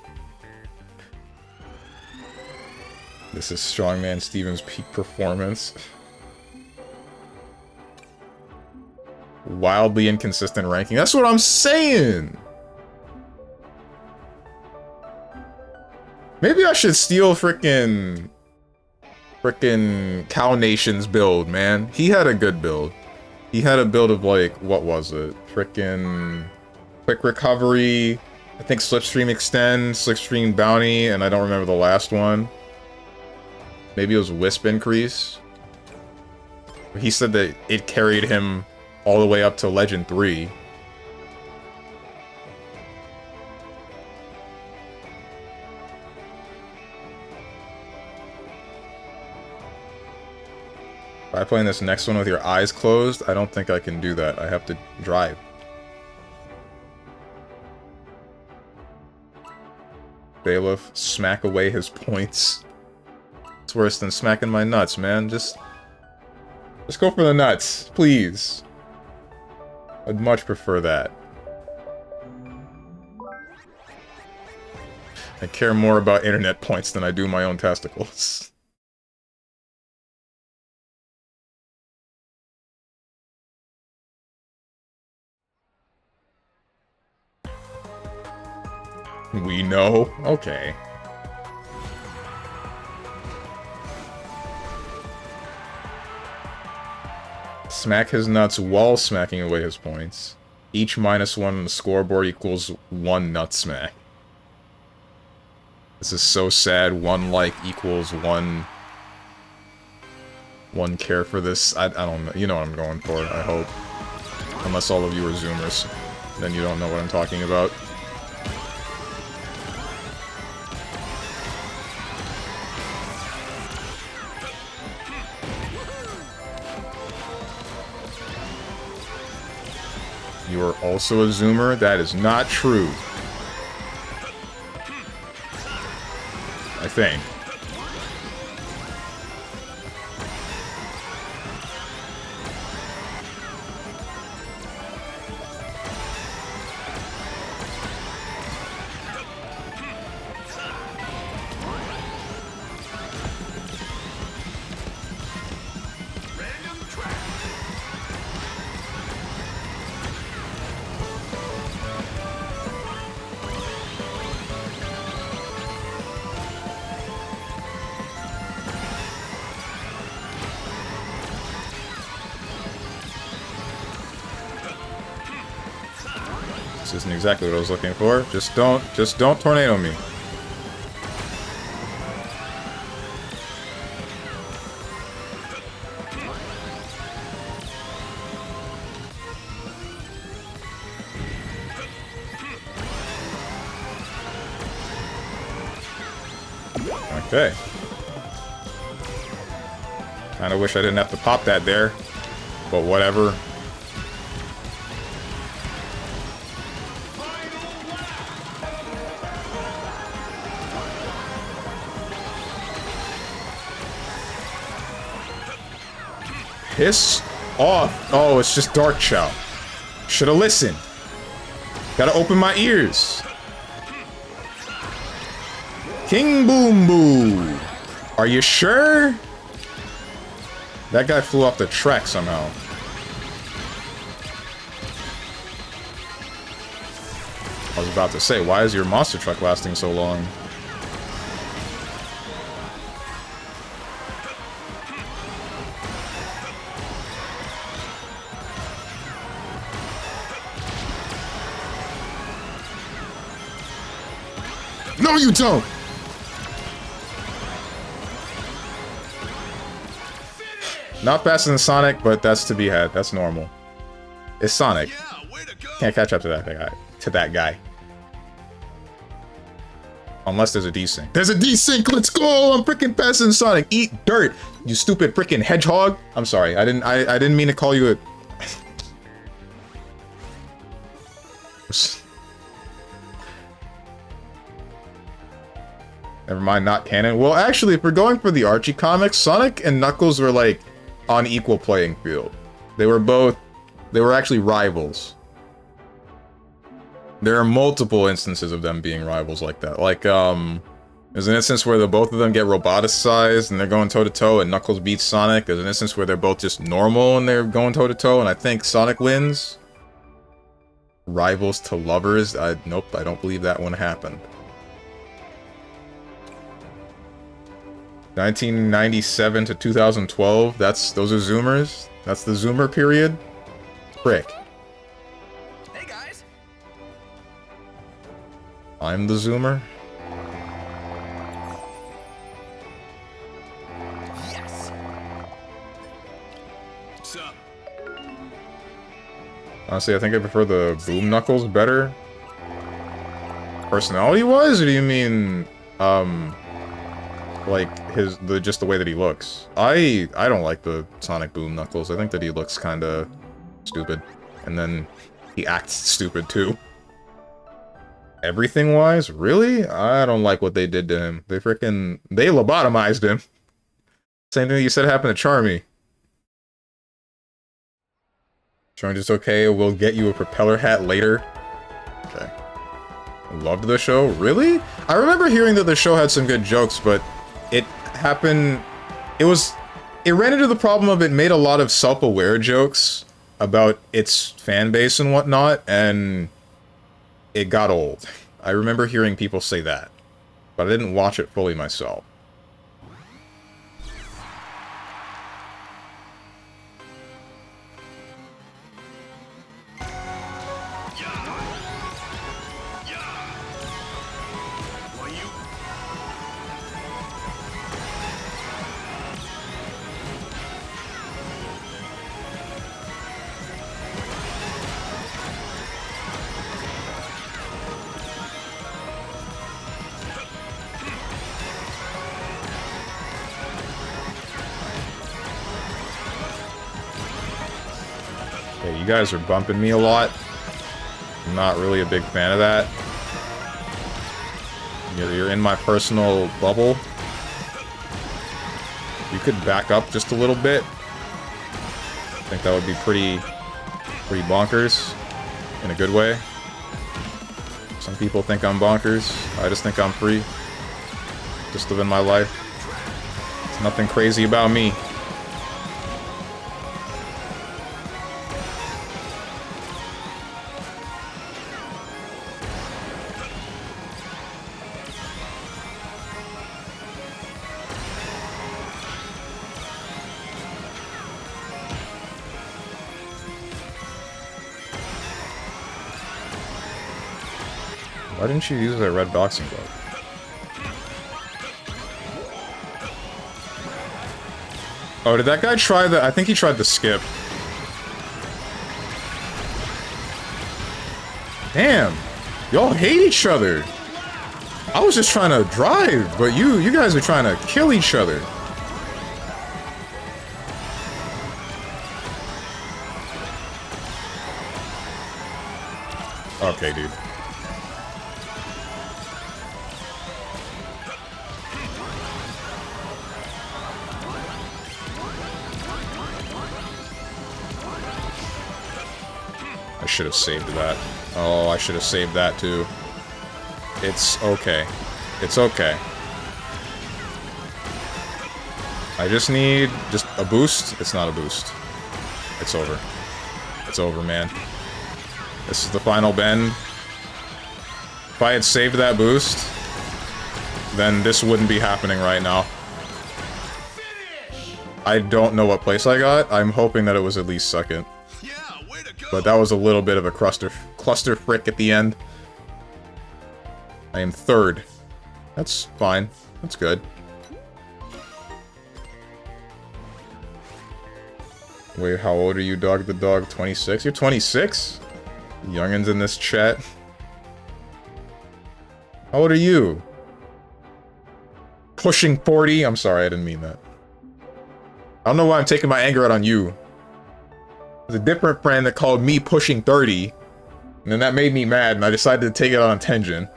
This is StrongmanSteven's peak performance. Wildly inconsistent ranking. That's what I'm saying! Maybe I should steal frickin' Cow Nation's build, man. He had a good build. He had a build of, like, what was it? Frickin' Quick Recovery, I think Slipstream Extend, Slipstream Bounty, and I don't remember the last one. Maybe it was Wisp Increase. He said that it carried him all the way up to Legend 3. By playing this next one with your eyes closed, I don't think I can do that. I have to drive. Bailiff. Smack away his points. It's worse than smacking my nuts, man. Just go for the nuts, please. I'd much prefer that. I care more about internet points than I do my own testicles. We know? Okay. Smack his nuts while smacking away his points. Each -1 on the scoreboard equals 1 nut smack. This is so sad. 1 like equals 1 care for this. I don't know. You know what I'm going for, I hope. Unless all of you are Zoomers. Then you don't know what I'm talking about. You are also a Zoomer? That is not true. I think. This isn't exactly what I was looking for. Just don't tornado me. Okay. Kinda wish I didn't have to pop that there, but whatever. Piss off. Oh, it's just Dark Chow. Shoulda listened. Gotta open my ears. King Boom Boo. Are you sure? That guy flew off the track somehow. I was about to say, why is your monster truck lasting so long? No, you don't! Not faster than Sonic, but that's to be had. That's normal. It's Sonic. Can't catch up to that guy. Unless there's a desync. There's a desync! Let's go! I'm freaking faster than Sonic! Eat dirt! You stupid freaking hedgehog! I'm sorry. I didn't mean to call you a... Never mind, not canon. Well, actually, if we're going for the Archie comics, Sonic and Knuckles were, like, on equal playing field. They were actually rivals. There are multiple instances of them being rivals like that. Like, there's an instance where the both of them get roboticized and they're going toe-to-toe and Knuckles beats Sonic. There's an instance where they're both just normal and they're going toe-to-toe and I think Sonic wins. Rivals to lovers? Nope, I don't believe that one happened. 1997 to 2012, those are Zoomers? That's the Zoomer period? Frick. Hey guys. I'm the Zoomer? Yes. Sup? Honestly, I think I prefer the Boom Knuckles better. Personality-wise, or do you mean, like just the way that he looks? I don't like the Sonic Boom Knuckles. I think that he looks kind of stupid, and then he acts stupid too. Everything wise, really? I don't like what they did to him. They lobotomized him. Same thing you said happened to Charmy. Charmy just okay. We'll get you a propeller hat later. Okay. Loved the show. Really? I remember hearing that the show had some good jokes, but it happened. It ran into the problem of it made a lot of self-aware jokes about its fan base and whatnot, and it got old. I remember hearing people say that, but I didn't watch it fully myself. Okay, you guys are bumping me a lot. I'm not really a big fan of that. You're in my personal bubble. You could back up just a little bit. I think that would be pretty bonkers in a good way. Some people think I'm bonkers. I just think I'm free. Just living my life. There's nothing crazy about me. Why didn't you use that red boxing glove? Oh, did that guy try the... I think he tried the skip. Damn. Y'all hate each other. I was just trying to drive, but you guys are trying to kill each other. Okay, dude. I should have saved that. Oh, I should have saved that too. It's okay. It's okay. I just need just a boost. It's not a boost. It's over. It's over, man. This is the final bend. If I had saved that boost, then this wouldn't be happening right now. I don't know what place I got. I'm hoping that it was at least second. But that was a little bit of a cluster frick at the end. I am third. That's fine. That's good. Wait, how old are you, Dog the Dog? 26? You're 26? Youngins in this chat. How old are you? Pushing 40? I'm sorry, I didn't mean that. I don't know why I'm taking my anger out on you. There's a different friend that called me pushing 30, and then that made me mad, and I decided to take it on Tenjin.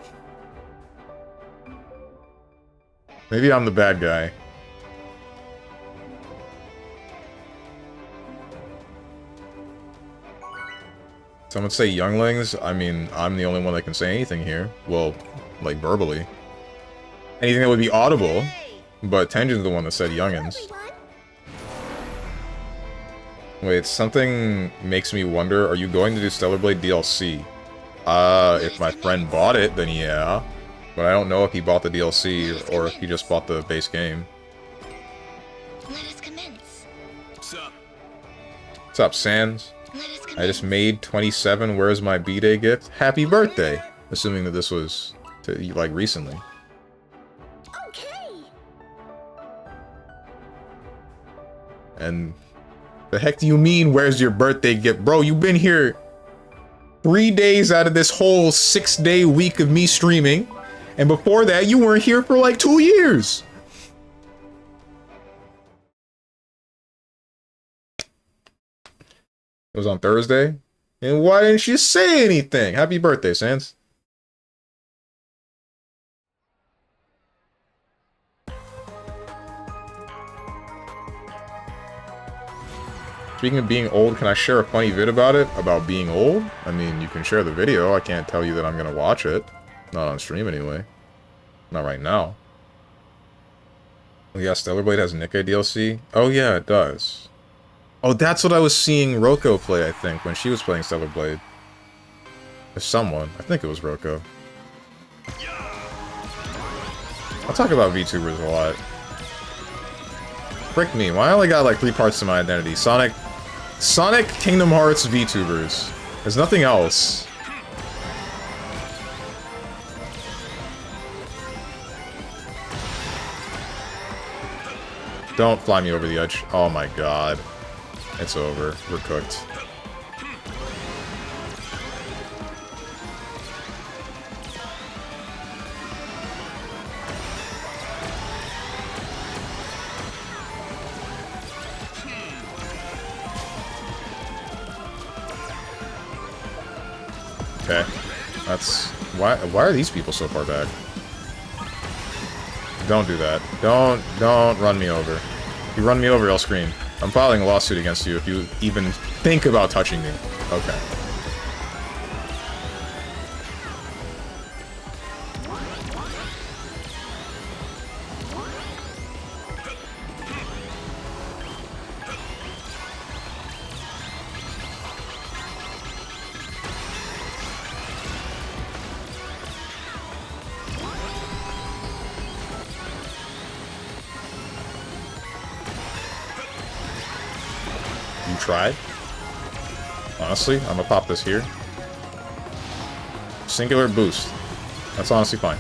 Maybe I'm the bad guy. Someone say younglings? I mean, I'm the only one that can say anything here. Well, like verbally. Anything that would be audible, but Tenjin's the one that said youngins. Wait, something makes me wonder, are you going to do Stellar Blade DLC? If my friend bought it, then yeah. But I don't know if he bought the DLC, or if he just bought the base game. Let us commence. What's up? What's up, Sans? Let us commence. I just made 27, where's my B-Day gift? Happy birthday! Assuming that this was, like, recently. Okay. And... the heck do you mean, where's your birthday gift? Bro, you've been here 3 days out of this whole 6-day week of me streaming. And before that, you weren't here for like 2 years. It was on Thursday. And why didn't you say anything? Happy birthday, Sans. Speaking of being old, can I share a funny vid about it? About being old? I mean, you can share the video. I can't tell you that I'm gonna watch it. Not on stream, anyway. Not right now. Oh, yeah, Stellar Blade has Nikkei DLC? Oh, yeah, it does. Oh, that's what I was seeing Roko play, I think, when she was playing Stellar Blade. There's someone. I think it was Roko. I'll talk about VTubers a lot. Frick me, why I only got like 3 parts to my identity? Sonic, Kingdom Hearts, VTubers. There's nothing else. Don't fly me over the edge. Oh my god. It's over. We're cooked. Okay. That's... Why are these people so far back? Don't do that. Don't run me over. If you run me over, I'll scream. I'm filing a lawsuit against you if you even think about touching me. Okay. Tried. Honestly, I'm gonna pop this here. Singular boost. That's honestly fine.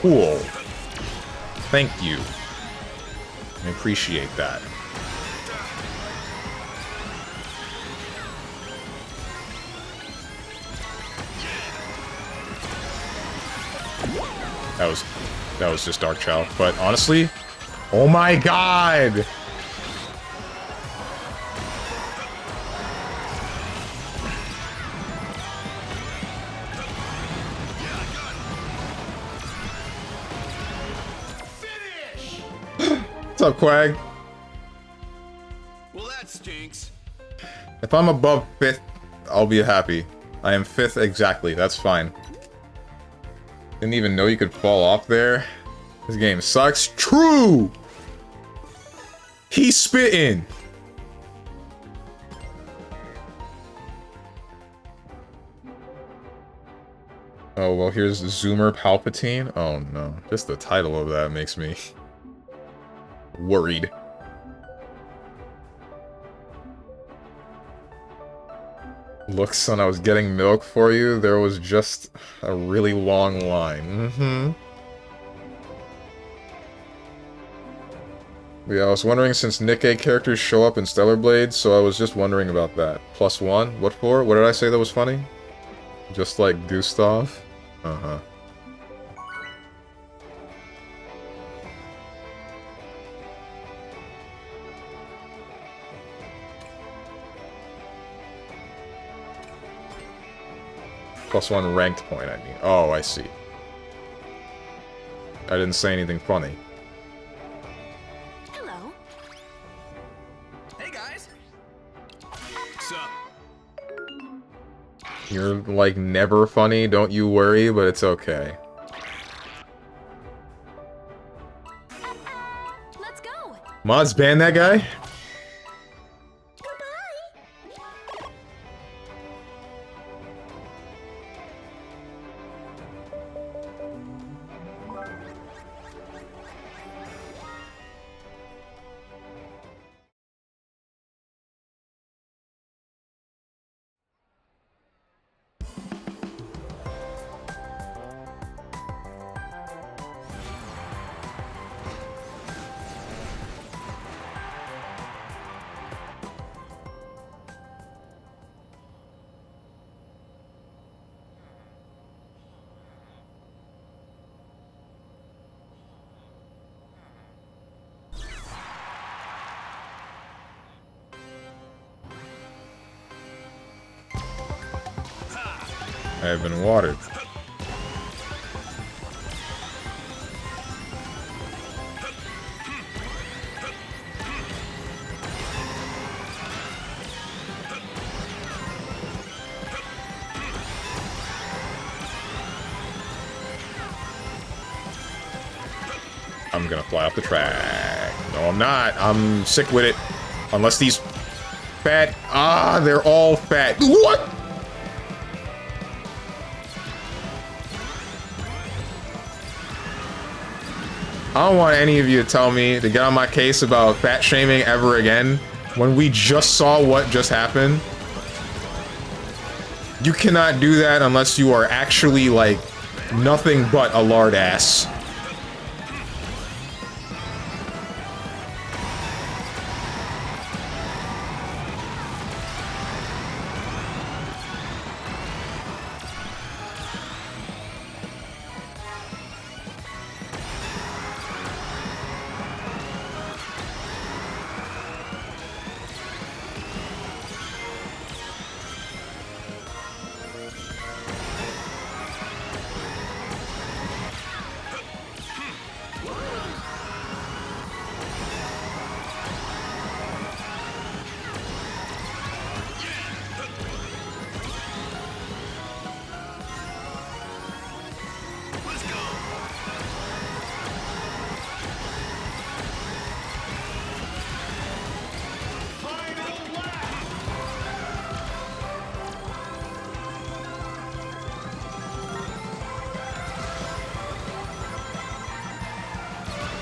Cool. Thank you. I appreciate that. That was just Dark Chow. But honestly, oh my god! What's up, Quag? Well, that stinks. If I'm above 5th, I'll be happy. I am 5th exactly, that's fine. Didn't even know you could fall off there. This game sucks. True! He's spitting! Oh, well, here's Zoomer Palpatine. Oh, no. Just the title of that makes me worried. Look, son, I was getting milk for you. There was just a really long line. Yeah, I was wondering since Nikkei characters show up in Stellar Blade, so I was just wondering about that. +1? What for? What did I say that was funny? Just like Gustav? Uh-huh. +1 ranked point, I mean. Oh, I see. I didn't say anything funny. Hello. Hey guys. Sup? You're, like, never funny, don't you worry, but it's okay. Let's go. Mods ban that guy? I have been watered. I'm gonna fly off the track. No, I'm not. I'm sick with it. Unless these fat... Ah, they're all fat. What? I don't want any of you to tell me to get on my case about fat shaming ever again when we just saw what just happened. You cannot do that unless you are actually, like, nothing but a lard ass.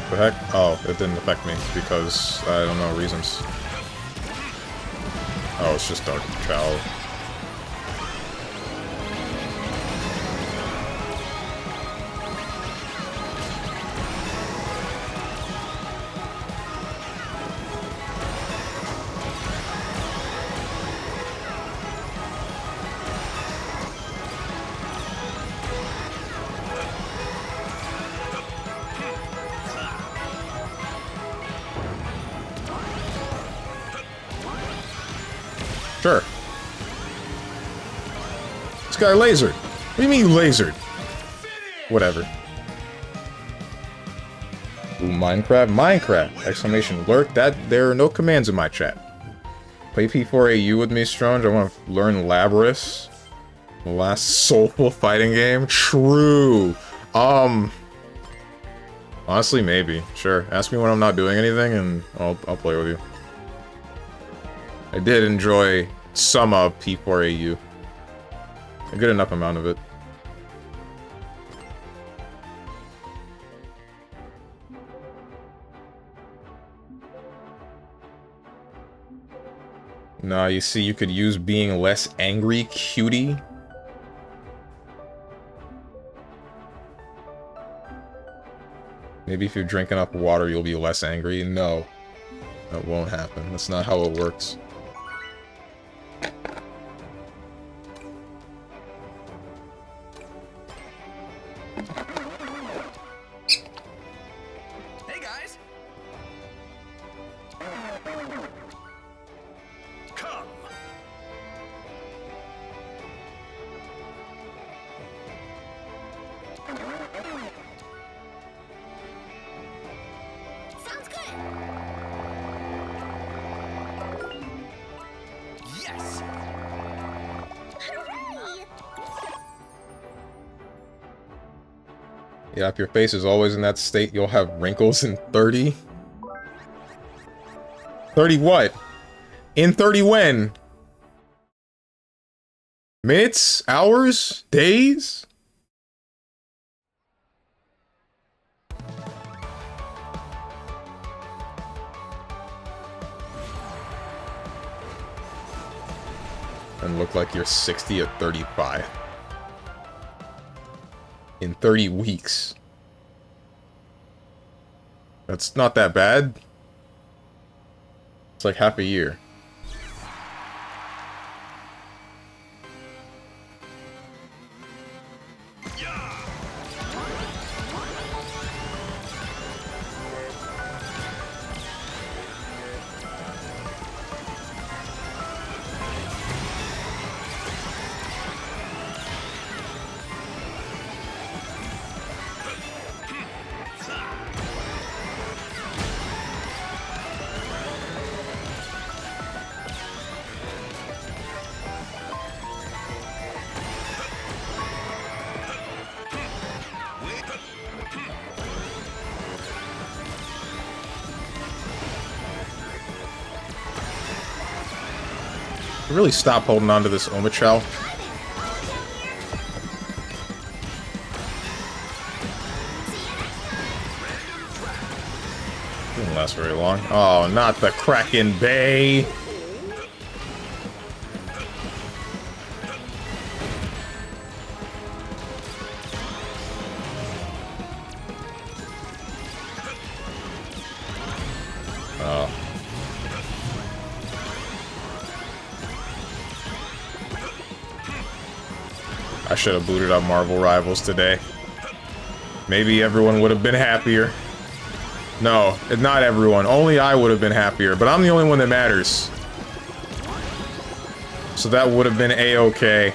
The heck? Oh, it didn't affect me because I don't know reasons. Oh, it's just Dark Child. Sure. This guy lasered. What do you mean lasered? Whatever. Ooh, Minecraft? Minecraft! Exclamation lurk. There are no commands in my chat. Play P4AU with me, Strange. I want to learn Labrys. The last soulful fighting game? True. Honestly, maybe. Sure. Ask me when I'm not doing anything and I'll play with you. I did enjoy some of P4AU. A good enough amount of it. Nah, you see, you could use being less angry, cutie. Maybe if you drink enough water, you'll be less angry. No. That won't happen. That's not how it works. Hey guys! Come! Sounds good. Yes! Hooray! Yeah, if your face is always in that state, you'll have wrinkles in 30. 30 what? In 30 when? Minutes? Hours? Days? And look like you're 60 at 35. In 30 weeks. That's not that bad. It's like half a year. Really stop holding on to this Omichal. Didn't last very long. Oh, not the Kraken Bay! Oh. I should have booted up Marvel Rivals today. Maybe everyone would have been happier. No, not everyone. Only I would have been happier, but I'm the only one that matters. So that would have been A-okay.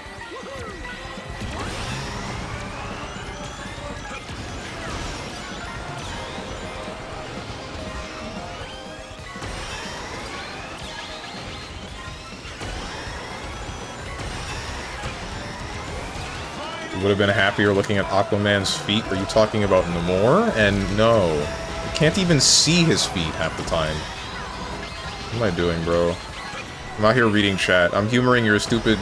Would have been happier looking at Aquaman's feet. Are you talking about Namor? And no. You can't even see his feet half the time. What am I doing, bro? I'm out here reading chat. I'm humoring your stupid,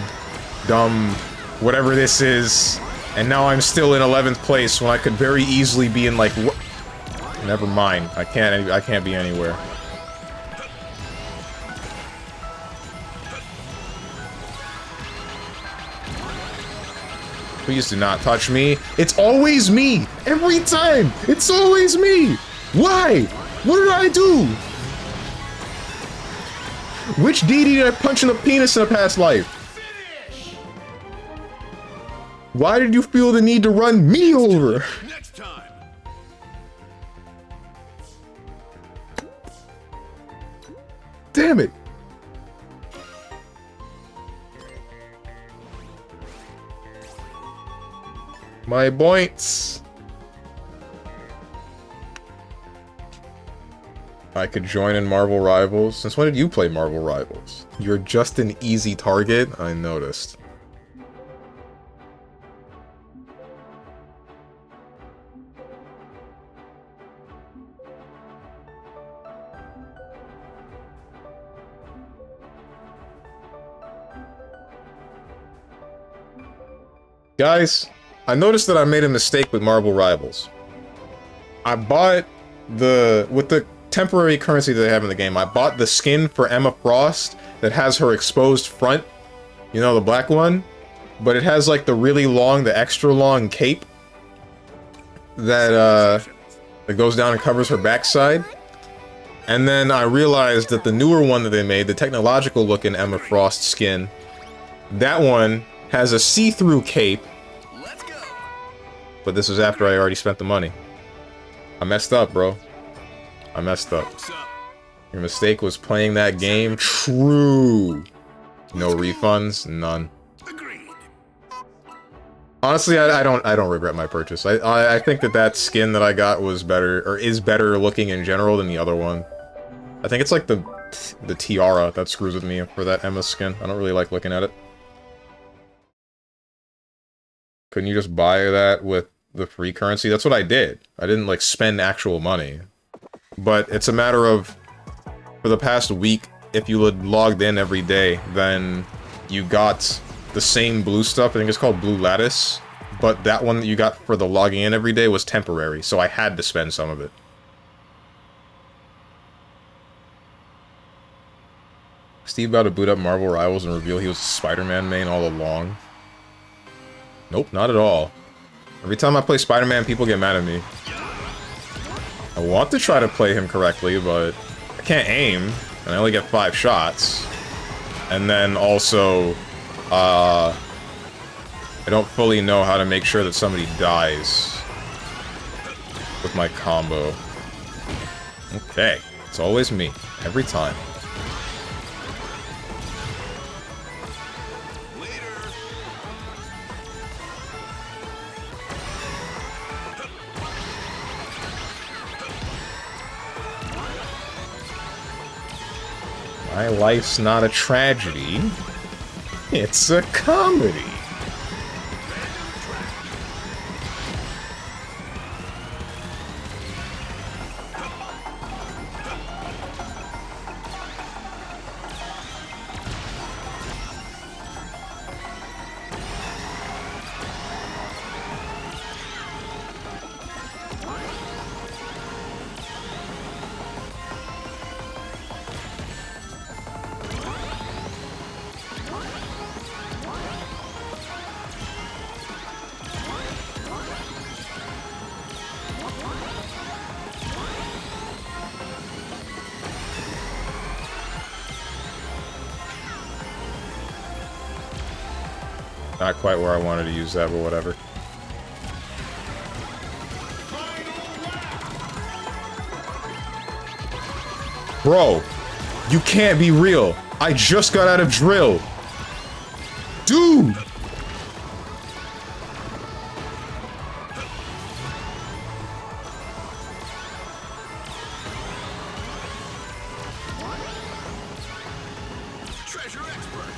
dumb, whatever this is. And now I'm still in 11th place when I could very easily be in, like, what? Never mind. I can't be anywhere. Please do not touch me. It's always me! Every time! It's always me! Why? What did I do? Which deity did I punch in the penis in a past life? Why did you feel the need to run me over? Next time. Damn it! My points. I could join in Marvel Rivals. Since when did you play Marvel Rivals? You're just an easy target, I noticed. Guys, I noticed that I made a mistake with Marvel Rivals. I bought with the temporary currency that they have in the game, I bought the skin for Emma Frost that has her exposed front, you know, the black one, but it has like the really long, the extra long cape that goes down and covers her backside. And then I realized that the newer one that they made, the technological looking Emma Frost skin, that one has a see-through cape. But this was after I already spent the money. I messed up, bro. I messed up. Your mistake was playing that game? True. No refunds? None. Honestly, I don't regret my purchase. I think that skin that I got was better, or is better looking in general than the other one. I think it's like the tiara that screws with me for that Emma skin. I don't really like looking at it. Couldn't you just buy that with the free currency? That's what I did. I didn't, like, spend actual money. But it's a matter of, for the past week, if you had logged in every day, then you got the same blue stuff. I think it's called Blue Lattice. But that one that you got for the logging in every day was temporary, so I had to spend some of it. Steve about to boot up Marvel Rivals and reveal he was a Spider-Man main all along. Nope, not at all. Every time I play Spider-Man, people get mad at me. I want to try to play him correctly, but I can't aim, and I only get 5 shots. And then also, I don't fully know how to make sure that somebody dies with my combo. Okay, it's always me, every time. My life's not a tragedy. It's a comedy. Not quite where I wanted to use that, but whatever. Bro, you can't be real. I just got out of drill. Dude! Treasure expert.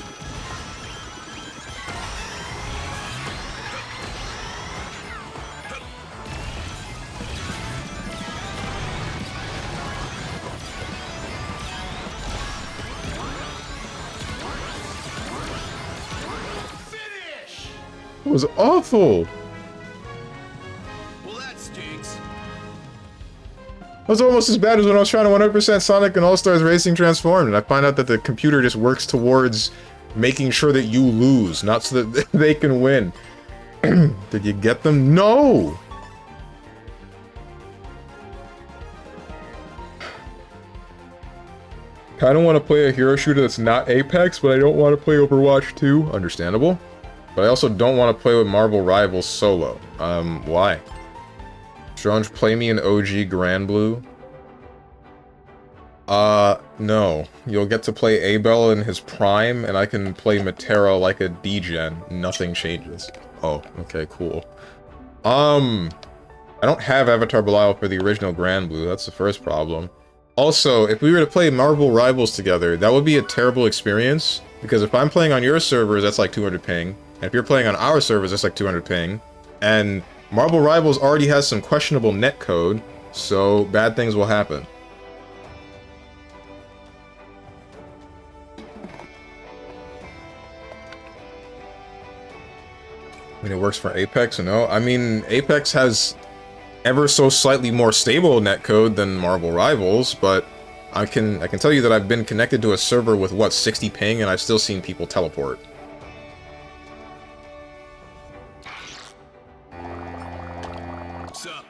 Finish. It was awful. Well, that stinks. It was almost as bad as when I was trying to 100% Sonic and All-Stars Racing Transformed, and I find out that the computer just works towards making sure that you lose, not so that they can win. Did you get them? No! Kinda want to play a hero shooter that's not Apex, but I don't want to play Overwatch 2. Understandable. But I also don't want to play with Marvel Rivals solo. Why? Strange, play me an OG Grand Blue. No. You'll get to play Abel in his prime, and I can play Matera like a degen. Nothing changes. Oh, okay, cool. I don't have Avatar Belial for the original Grand Blue. That's the first problem. Also, if we were to play Marvel Rivals together, that would be a terrible experience, because if I'm playing on your servers, that's like 200 ping, and if you're playing on our servers, that's like 200 ping, and Marvel Rivals already has some questionable netcode, so bad things will happen. I mean, it works for Apex, no? I mean, Apex has ever so slightly more stable netcode than Marvel Rivals, but I can tell you that I've been connected to a server with, what, 60 ping, and I've still seen people teleport. Sup?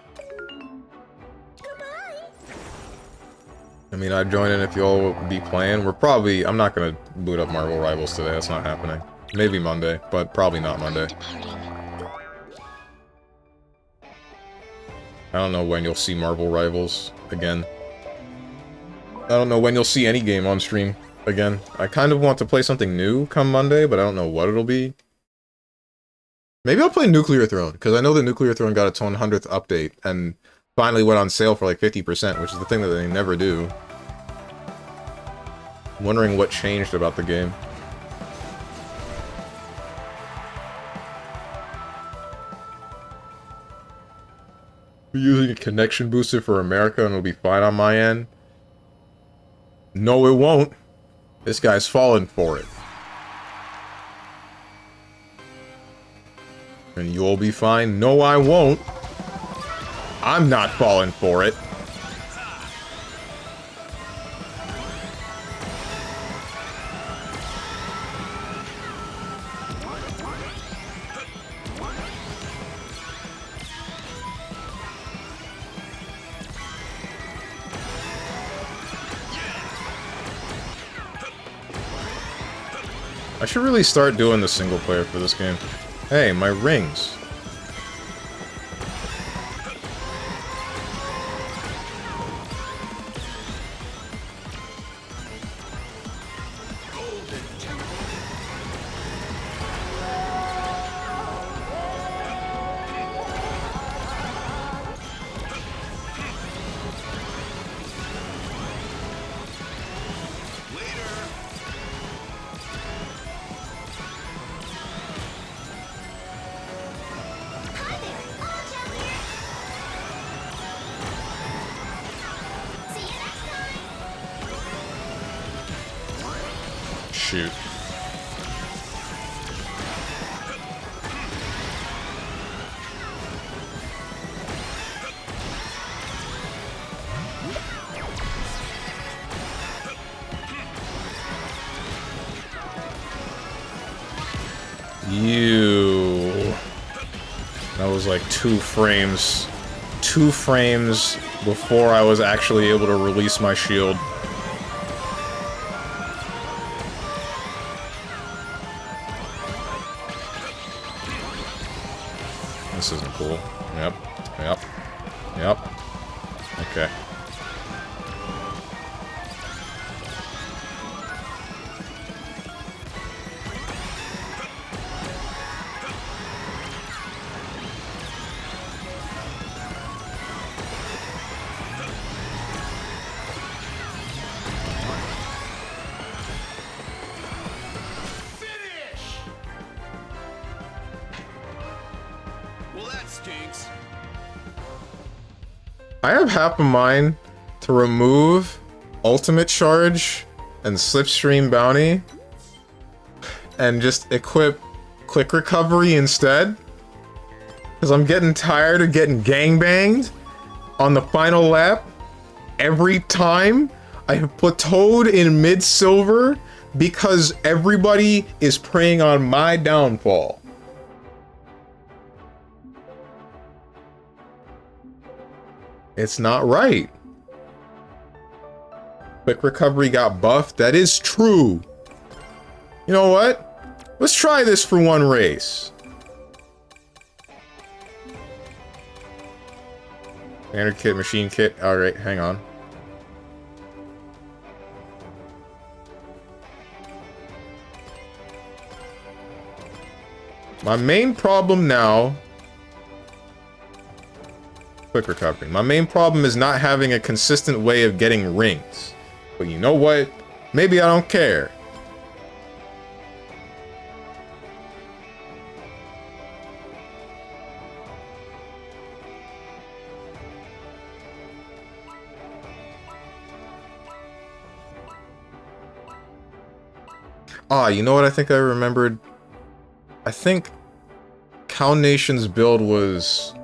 I mean, I'd join in if y'all would be playing. I'm not gonna boot up Marvel Rivals today, that's not happening. Maybe Monday, but probably not Monday. Departing. I don't know when you'll see Marvel Rivals again. I don't know when you'll see any game on stream again. I kind of want to play something new come Monday, but I don't know what it'll be. Maybe I'll play Nuclear Throne, because I know that Nuclear Throne got its 100th update, and finally went on sale for like 50%, which is the thing that they never do. I'm wondering what changed about the game. We're using a connection booster for America and it'll be fine on my end. No, it won't. This guy's falling for it. And you'll be fine. No, I won't. I'm not falling for it. I should really start doing the single player for this game. Hey, my rings. Shoot. You. That was like 2 frames. 2 frames before I was actually able to release my shield. this isn't cool. Yep. Yep. Yep. Okay. Well, that stinks. I have half a mind to remove Ultimate Charge and Slipstream Bounty and just equip Quick Recovery instead. Because I'm getting tired of getting gangbanged on the final lap every time. I have plateaued in mid-silver because everybody is preying on my downfall. It's not right. Quick Recovery got buffed. That is true. You know what? Let's try this for one race. Standard kit, machine kit. Alright, hang on. My main problem now... Quick Recovery. My main problem is not having a consistent way of getting rings. But you know what? Maybe I don't care. Ah, you know what I think I remembered? I think Cow Nation's build was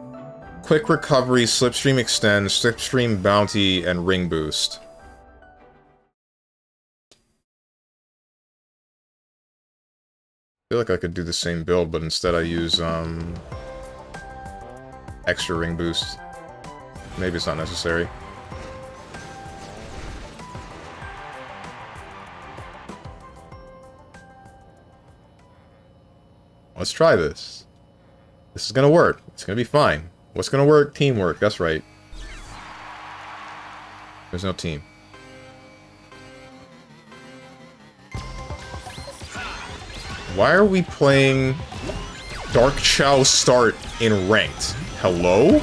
Quick Recovery, Slipstream Extend, Slipstream Bounty, and Ring Boost. I feel like I could do the same build, but instead I use, extra Ring Boost. Maybe it's not necessary. Let's try this. This is gonna work. It's gonna be fine. What's gonna work? Teamwork. That's right. There's no team. Why are we playing Dark Chow Start in Ranked? Hello?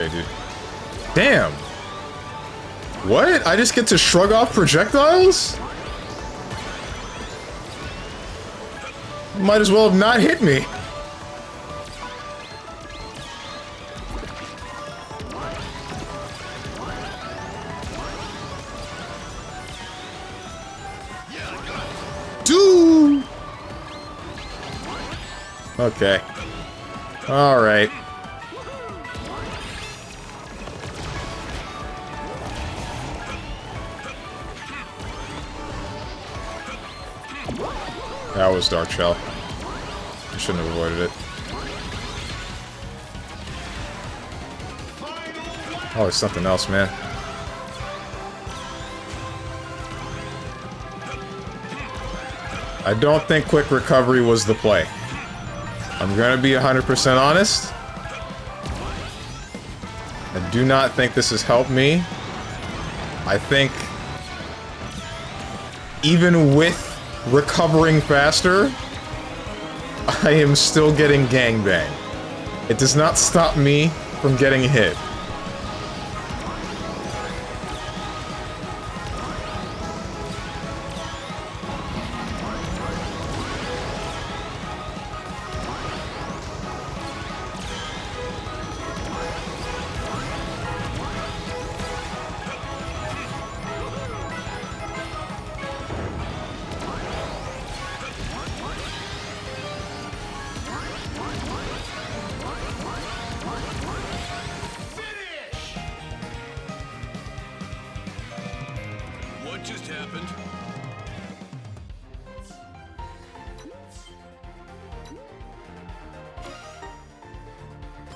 Okay, dude. Damn! What? I just get to shrug off projectiles? Might as well have not hit me. Dude! Okay. Alright. That was Dark Shell. I shouldn't have avoided it. Oh, there's something else, man. I don't think Quick Recovery was the play. I'm gonna be 100% honest. I do not think this has helped me. I think even with recovering faster, I am still getting gangbanged. It does not stop me from getting hit.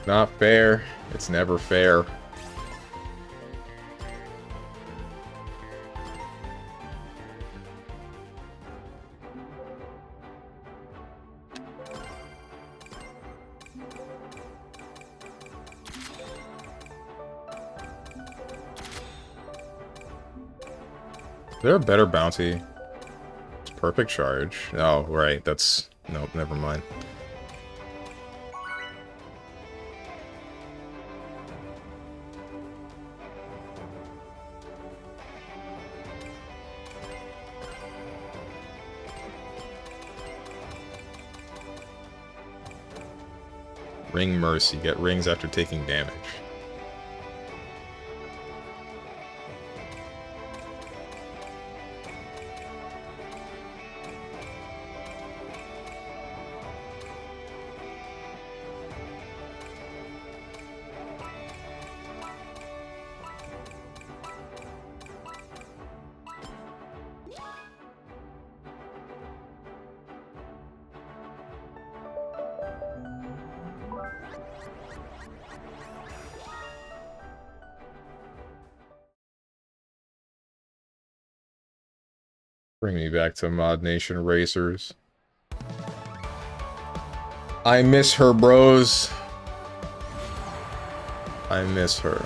Not fair. It's never fair. Is there a better bounty? It's perfect charge. Oh, right. That's... Nope, never mind. Ring Mercy. Get rings after taking damage. Bring me back to Mod Nation Racers. I miss her, bros. I miss her.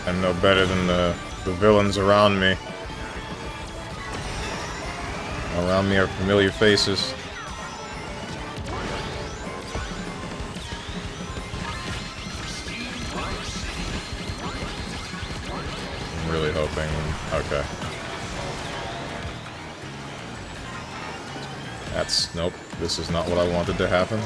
I'm no better than the villains around me. Around me are familiar faces. I'm really hoping... Okay. That's... Nope. This is not what I wanted to happen.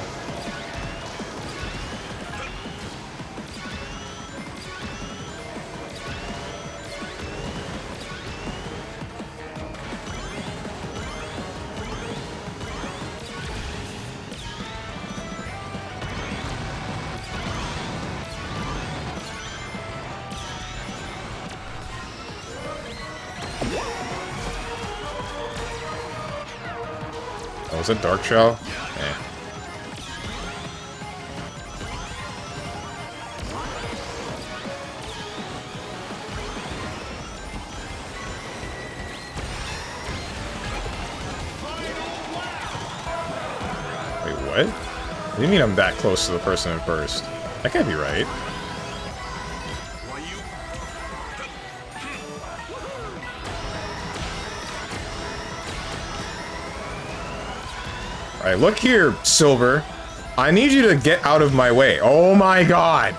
Oh, is it Dark Shell? Eh. Wait, what? What do you mean I'm that close to the person in first? That can't be right. Alright, look here, Silver. I need you to get out of my way. Oh my god!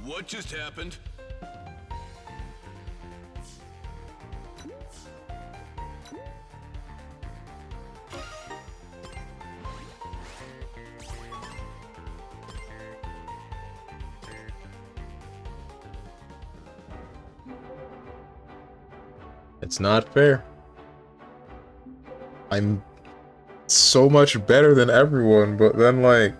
What just happened? It's not fair. I'm so much better than everyone, but then, like...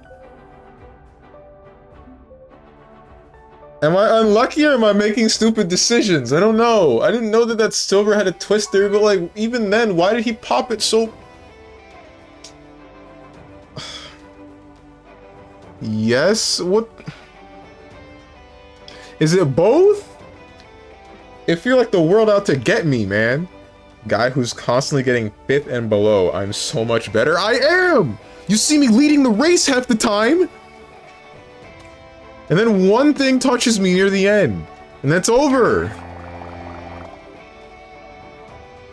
Am I unlucky or am I making stupid decisions? I don't know. I didn't know that Silver had a twist there, but, like, even then, why did he pop it so... Yes? What? Is it both? It feel like the world out to get me, man. Guy who's constantly getting 5th and below. I'm so much better. I am! You see me leading the race half the time? And then one thing touches me near the end. And that's over.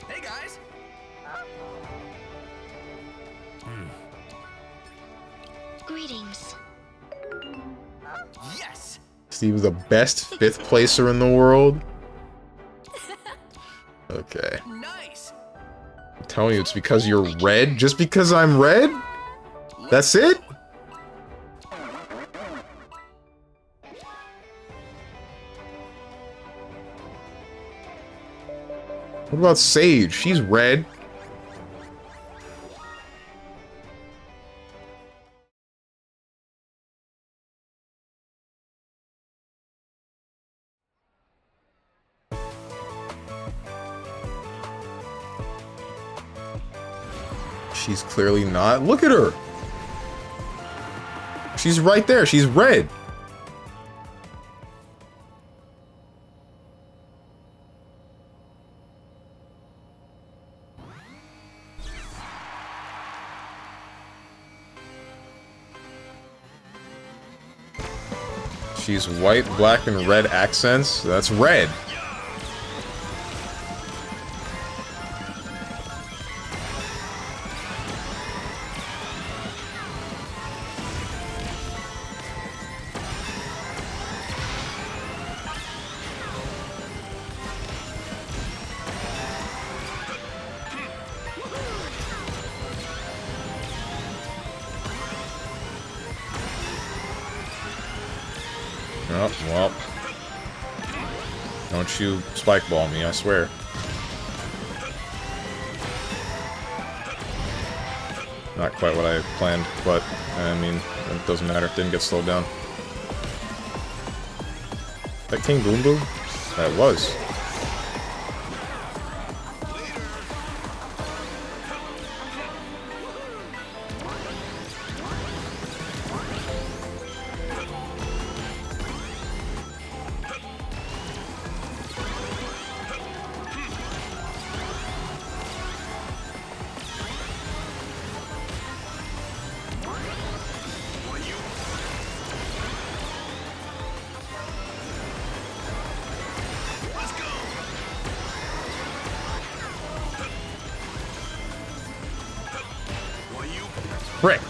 Hey guys. Greetings. Yes. Steve's the best 5th placer in the world. Okay. Nice. I'm telling you, it's because you're red? Just because I'm red? That's it? What about Sage? She's red. She's clearly not. Look at her! She's right there. She's red. She's white, black, and red accents. That's red. Oh, well. Don't you spike ball me, I swear. Not quite what I planned, but, I mean, it doesn't matter. Didn't get slowed down. That King Boom Boom? That was. Frick!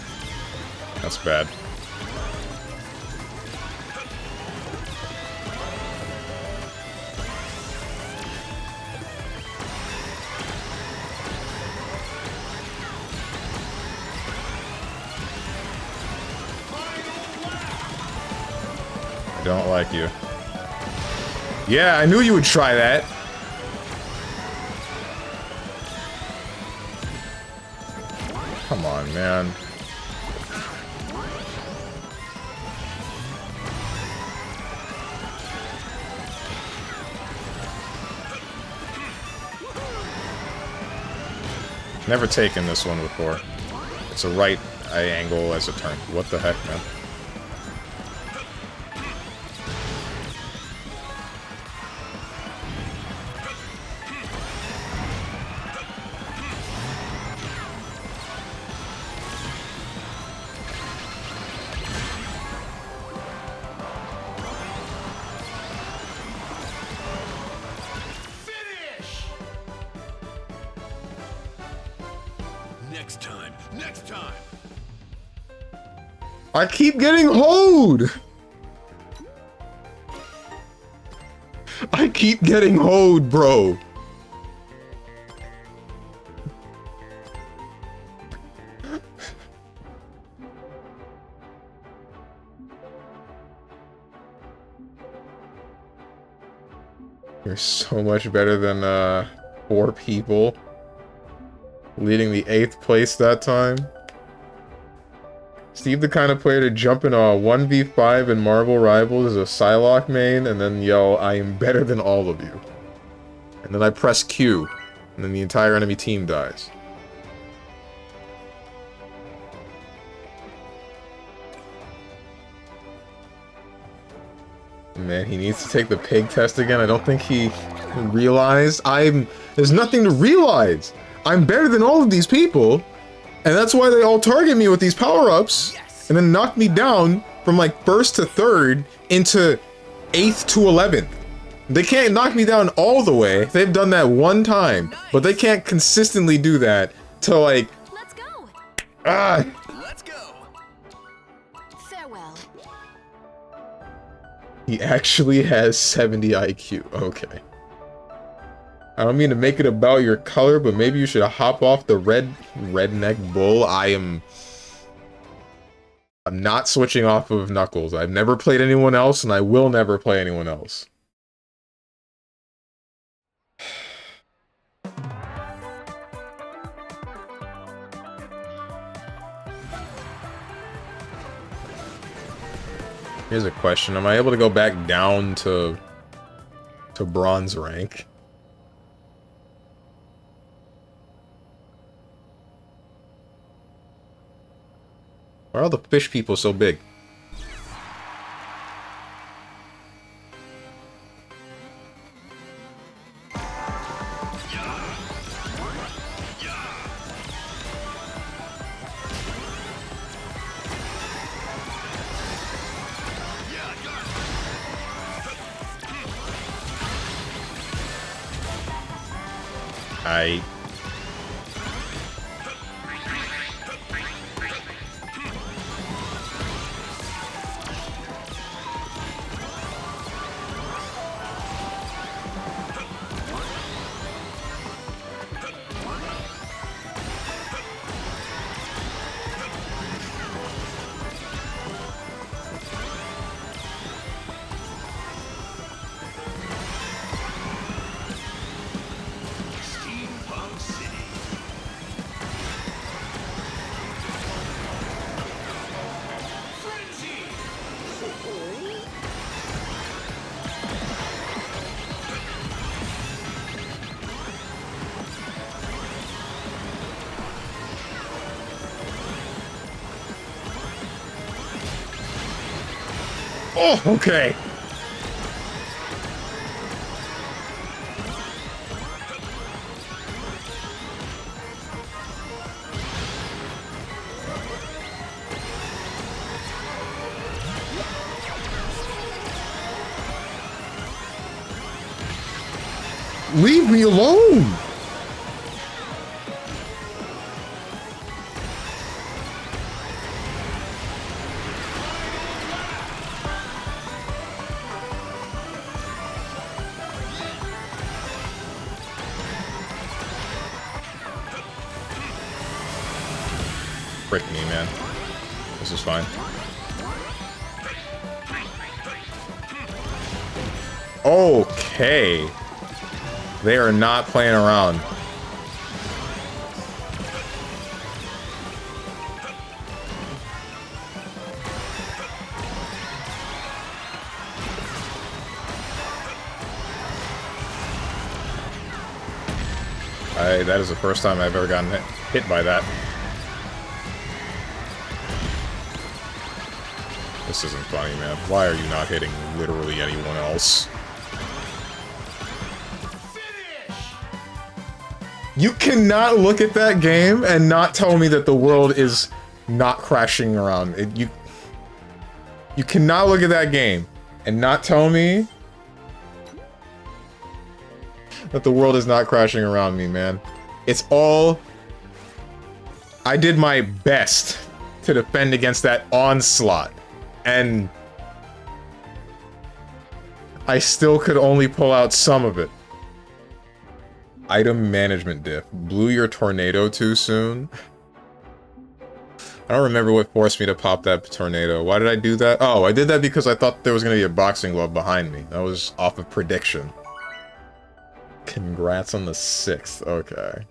That's bad. I don't like you. Yeah, I knew you would try that. Come on, man. Never taken this one before. It's a right eye angle as a turn. What the heck, man? Next time. Next time. I keep getting hoed! I keep getting hoed, bro. You're so much better than, 4 people. Leading the 8th place that time. Steve the kind of player to jump in a 1v5 in Marvel Rivals as a Psylocke main and then yell, I am better than all of you. And then I press Q, and then the entire enemy team dies. Man, he needs to take the pig test again. I don't think he realized. There's nothing to realize. I'm better than all of these people, and that's why they all target me with these power-ups, and then knock me down from like 1st to 3rd into 8th to 11th. They can't knock me down all the way. They've done that one time, but they can't consistently do that to like. Let's go. Let's go. Farewell. He actually has 70 IQ. Okay. I don't mean to make it about your color, but maybe you should hop off the redneck bull. I'm not switching off of Knuckles. I've never played anyone else, and I will never play anyone else. Here's a question. Am I able to go back down to bronze rank? Why are all the fish people so big? I... Steampunk City. Frenzy. Oh, okay. Leave me alone! Frick me, man. This is fine. Okay. They are not playing around. That is the first time I've ever gotten hit by that. This isn't funny, man. Why are you not hitting literally anyone else? You cannot look at that game and not tell me that the world is not crashing around. You cannot look at that game and not tell me that the world is not crashing around me, man. It's all... I did my best to defend against that onslaught, and I still could only pull out some of it. Item management diff. Blew your tornado too soon? I don't remember what forced me to pop that tornado. Why did I do that? Oh, I did that because I thought there was going to be a boxing glove behind me. That was off of prediction. Congrats on the 6th. Okay.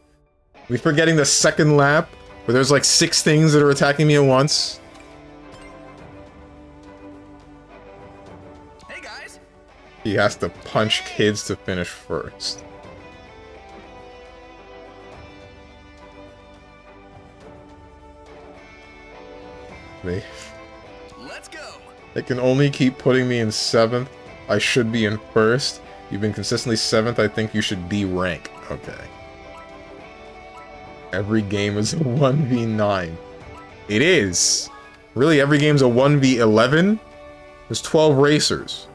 We forgetting the second lap? Where there's like 6 things that are attacking me at once? Hey guys. He has to punch kids to finish first. Let's go. They can only keep putting me in 7th. I should be in first. You've been consistently 7th. I think you should D rank. Okay. Every game is a 1v9. It is. Really, every game's a 1v11? There's 12 racers.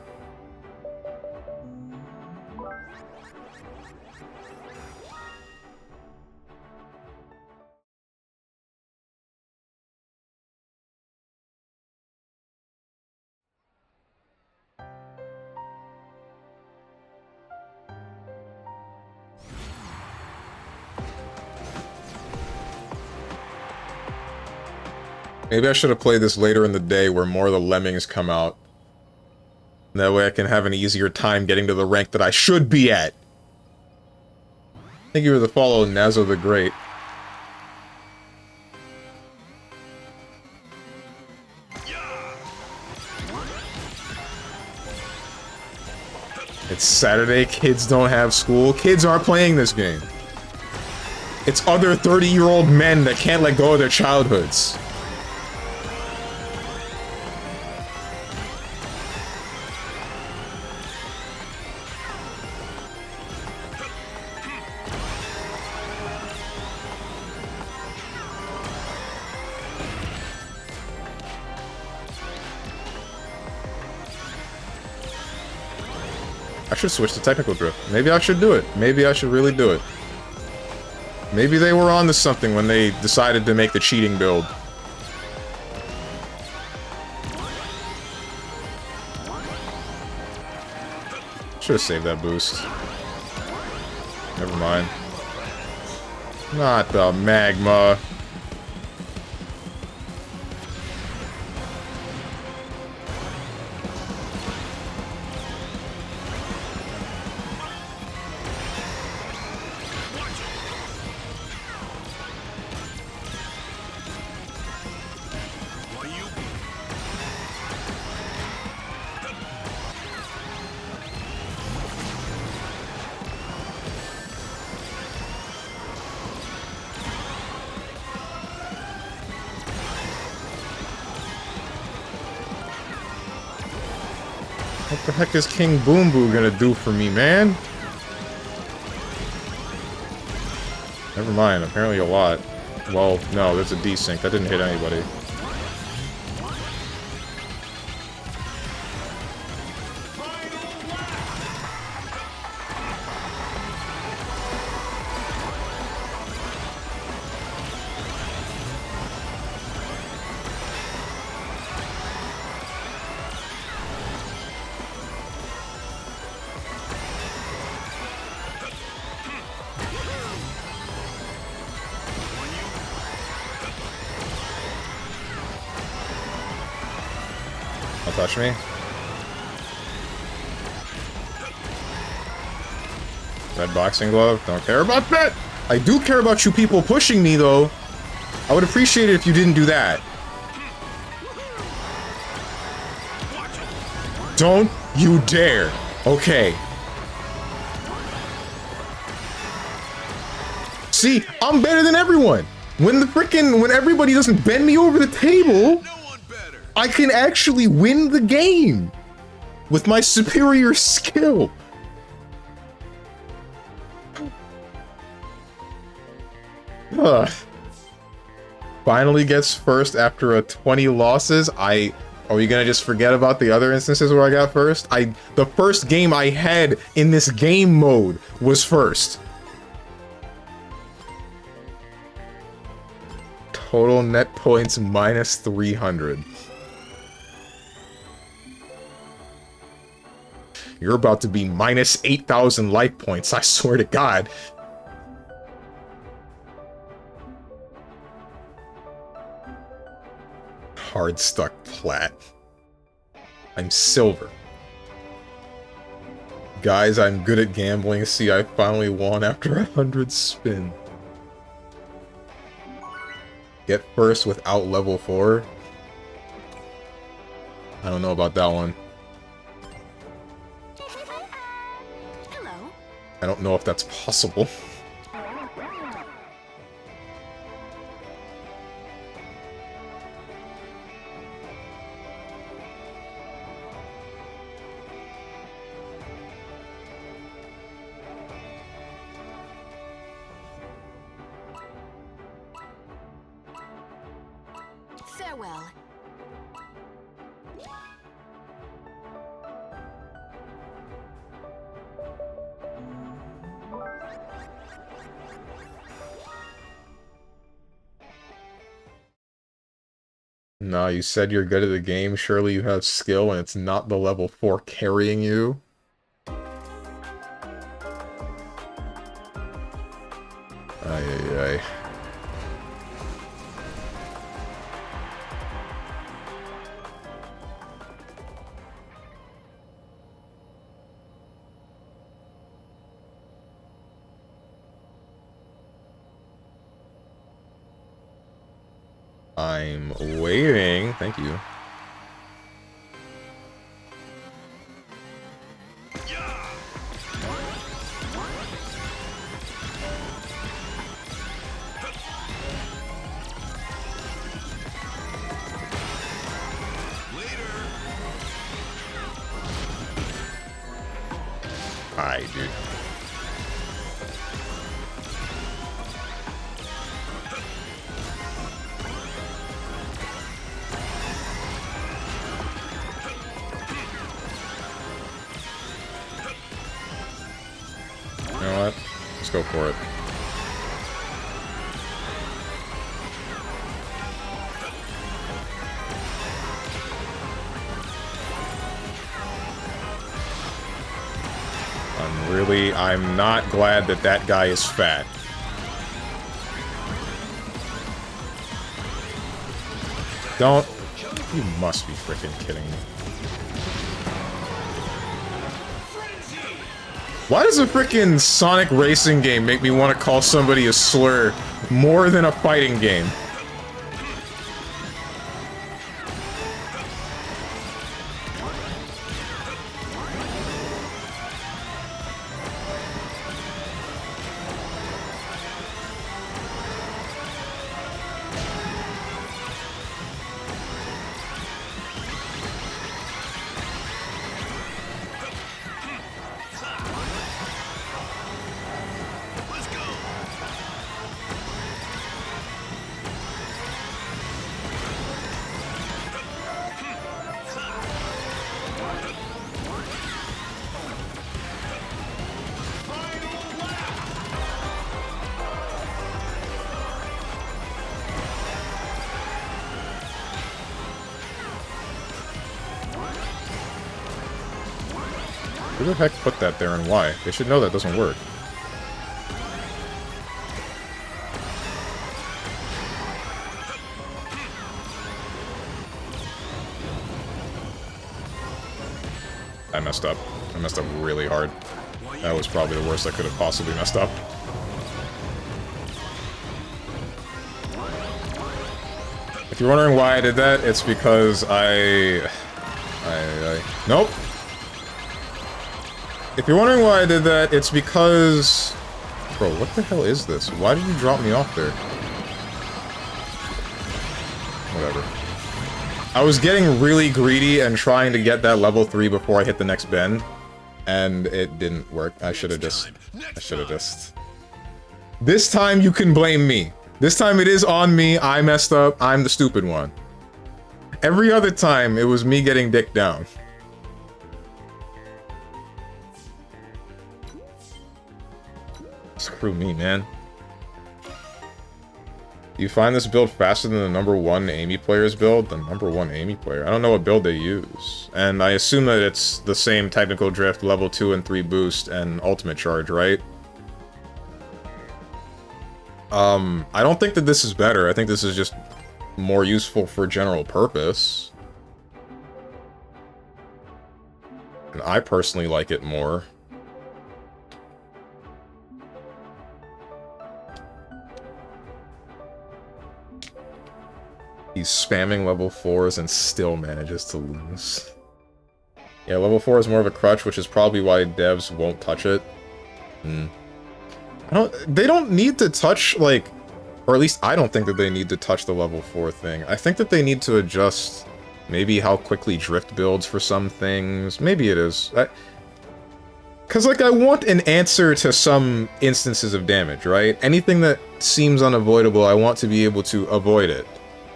Maybe I should have played this later in the day where more of the lemmings come out. That way I can have an easier time getting to the rank that I should be at. Thank you for the follow, Nazo the Great. It's Saturday, kids don't have school. Kids aren't playing this game. It's other 30-year-old men that can't let go of their childhoods. I should switch to technical drift. Maybe I should do it. Maybe I should really do it. Maybe they were on to something when they decided to make the cheating build. Should have saved that boost. Never mind. Not the magma. What the heck is King Boom Boo gonna do for me, man? Never mind, apparently a lot. Well, no, there's a desync. That didn't hit anybody. Don't touch me. Red boxing glove. Don't care about that. I do care about you people pushing me, though. I would appreciate it if you didn't do that. Don't you dare. Okay. See, I'm better than everyone. When everybody doesn't bend me over the table, I can actually win the game with my superior skill. Ugh. Finally gets first after a 20 losses. Are we gonna just forget about the other instances where I got first? The first game I had in this game mode was first. Total net points minus 300. You're about to be minus 8,000 life points, I swear to God. Hard stuck plat. I'm silver. Guys, I'm good at gambling. See, I finally won after 100 spin. Get first without level 4? I don't know about that one. Hello. I don't know if that's possible. Farewell. Nah, you said you're good at the game. Surely you have skill and it's not the level 4 carrying you. Ay, ay, ay. I'm waiting. Thank you. Alright, dude. You know what? Let's go for it. I'm not glad that that guy is fat. Don't. You must be freaking kidding me. Why does a freaking Sonic racing game make me want to call somebody a slur more than a fighting game? Who the heck put that there and why? They should know that doesn't work. I messed up. I messed up really hard. That was probably the worst I could have possibly messed up. If you're wondering why I did that, it's because Nope. If you're wondering why I did that, it's because... Bro, what the hell is this? Why did you drop me off there? Whatever. I was getting really greedy and trying to get that level 3 before I hit the next bend. And it didn't work. I should've just... This time you can blame me. This time it is on me. I messed up. I'm the stupid one. Every other time, it was me getting dicked down. Screw me, man. You find this build faster than the number 1 Amy player's build? The number 1 Amy player? I don't know what build they use. And I assume that it's the same technical drift, level 2 and 3 boost, and ultimate charge, right? I don't think that this is better. I think this is just more useful for general purpose. And I personally like it more. He's spamming level 4s and still manages to lose. Yeah, level 4 is more of a crutch, which is probably why devs won't touch it. They don't need to touch, like... Or at least I don't think that they need to touch the level 4 thing. I think that they need to adjust maybe how quickly drift builds for some things. Maybe it is. Because, like, I want an answer to some instances of damage, right? Anything that seems unavoidable, I want to be able to avoid it.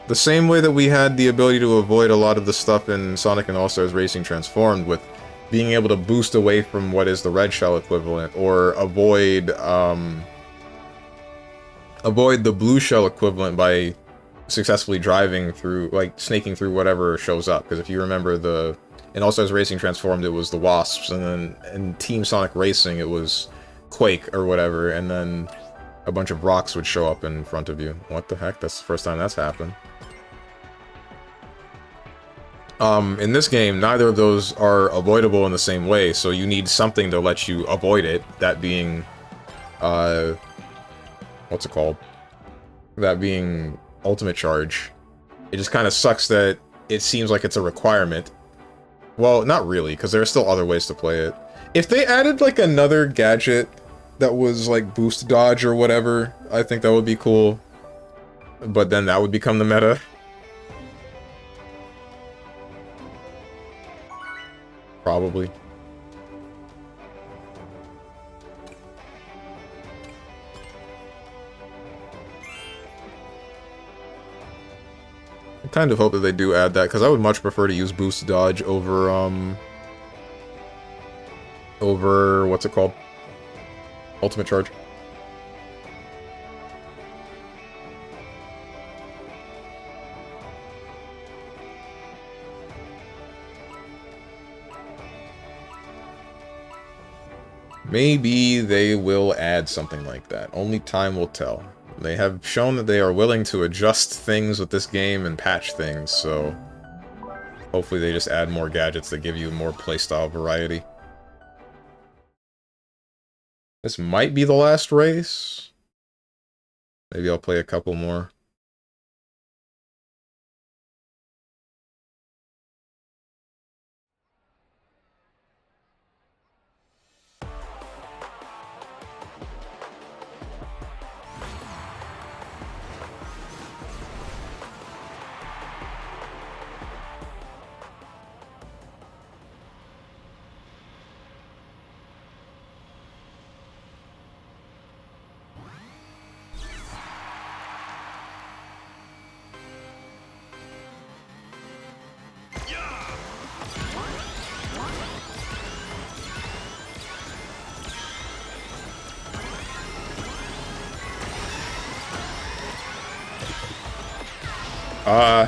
The same way that we had the ability to avoid a lot of the stuff in Sonic and All-Stars Racing Transformed with being able to boost away from what is the red shell equivalent, or avoid the blue shell equivalent by successfully driving through, like, snaking through whatever shows up. Because if you remember, in All-Stars Racing Transformed, it was the Wasps, and then in Team Sonic Racing, it was Quake or whatever, and then a bunch of rocks would show up in front of you. What the heck? That's the first time that's happened. In this game, neither of those are avoidable in the same way, so you need something to let you avoid it, that being, what's it called? That being Ultimate Charge. It just kind of sucks that it seems like it's a requirement. Well, not really, because there are still other ways to play it. If they added, like, another gadget that was, like, boost dodge or whatever, I think that would be cool. But then that would become the meta. Probably. I kind of hope that they do add that, because I would much prefer to use boost dodge over, what's it called? Ultimate Charge. Maybe they will add something like that. Only time will tell. They have shown that they are willing to adjust things with this game and patch things, so hopefully they just add more gadgets that give you more playstyle variety. This might be the last race. Maybe I'll play a couple more.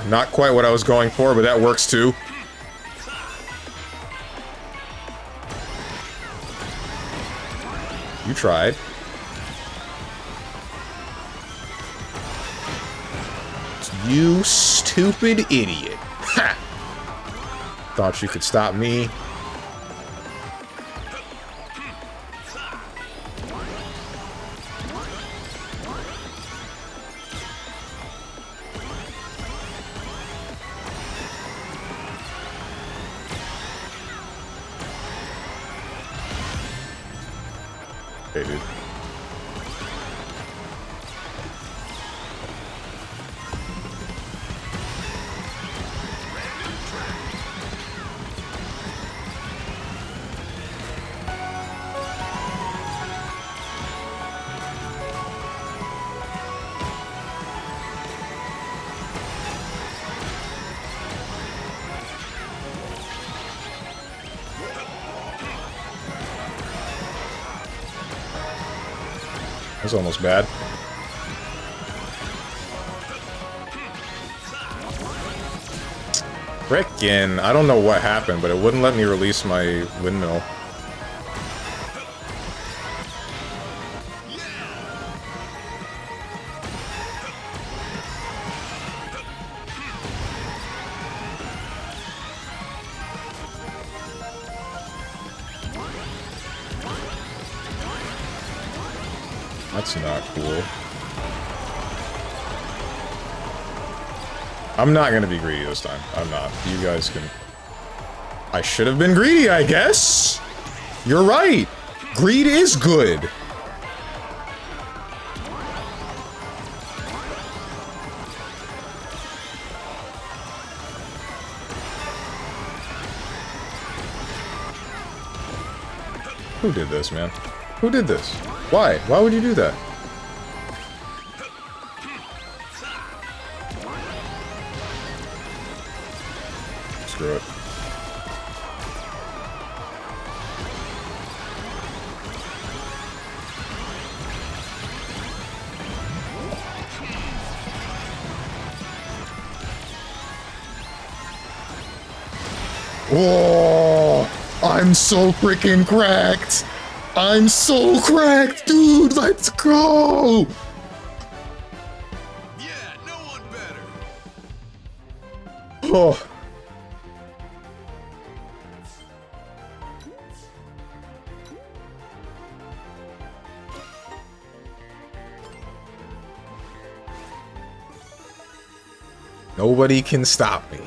Not quite what I was going for, but that works too. You tried. You stupid idiot. Ha! Thought you could stop me. Okay, dude. That's almost bad. Frickin', I don't know what happened, but it wouldn't let me release my windmill. That's not cool. I'm not gonna be greedy this time. I'm not. You guys can... I should have been greedy, I guess! You're right! Greed is good! Who did this, man? Who did this? Why? Why would you do that? Screw it. Oh, I'm so freaking cracked! I'm so cracked, dude! Let's go! Yeah, no one better. Oh. Nobody can stop me.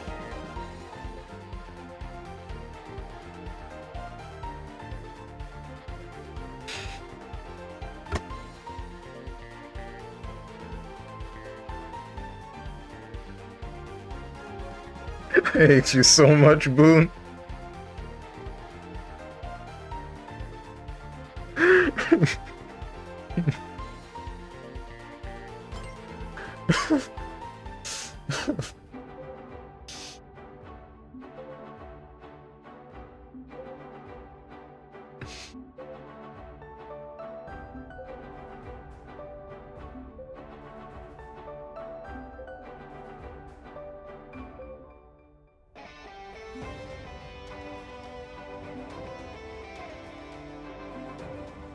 I hate you so much, Boone.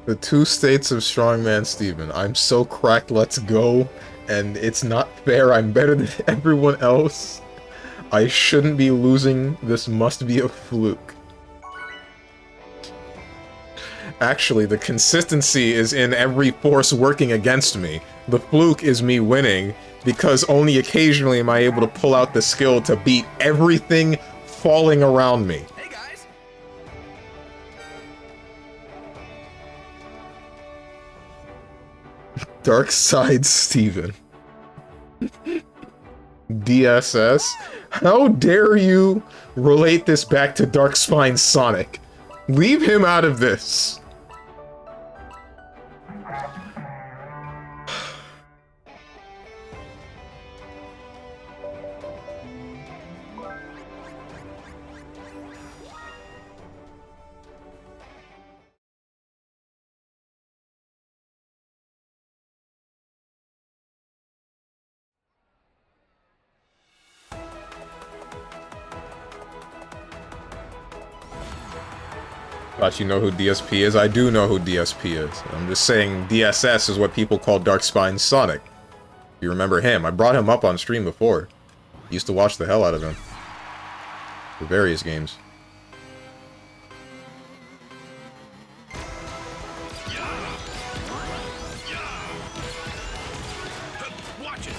The two states of StrongmanSteven. I'm so cracked, let's go. And it's not fair, I'm better than everyone else. I shouldn't be losing, this must be a fluke. Actually, the consistency is in every force working against me. The fluke is me winning, because only occasionally am I able to pull out the skill to beat everything falling around me. Hey guys. Dark Side Steven. DSS? How dare you relate this back to Darkspine Sonic? Leave him out of this. Thought you know who DSP is? I do know who DSP is. I'm just saying DSS is what people call Darkspine Sonic. You remember him. I brought him up on stream before. Used to watch the hell out of him. For various games. Watch it.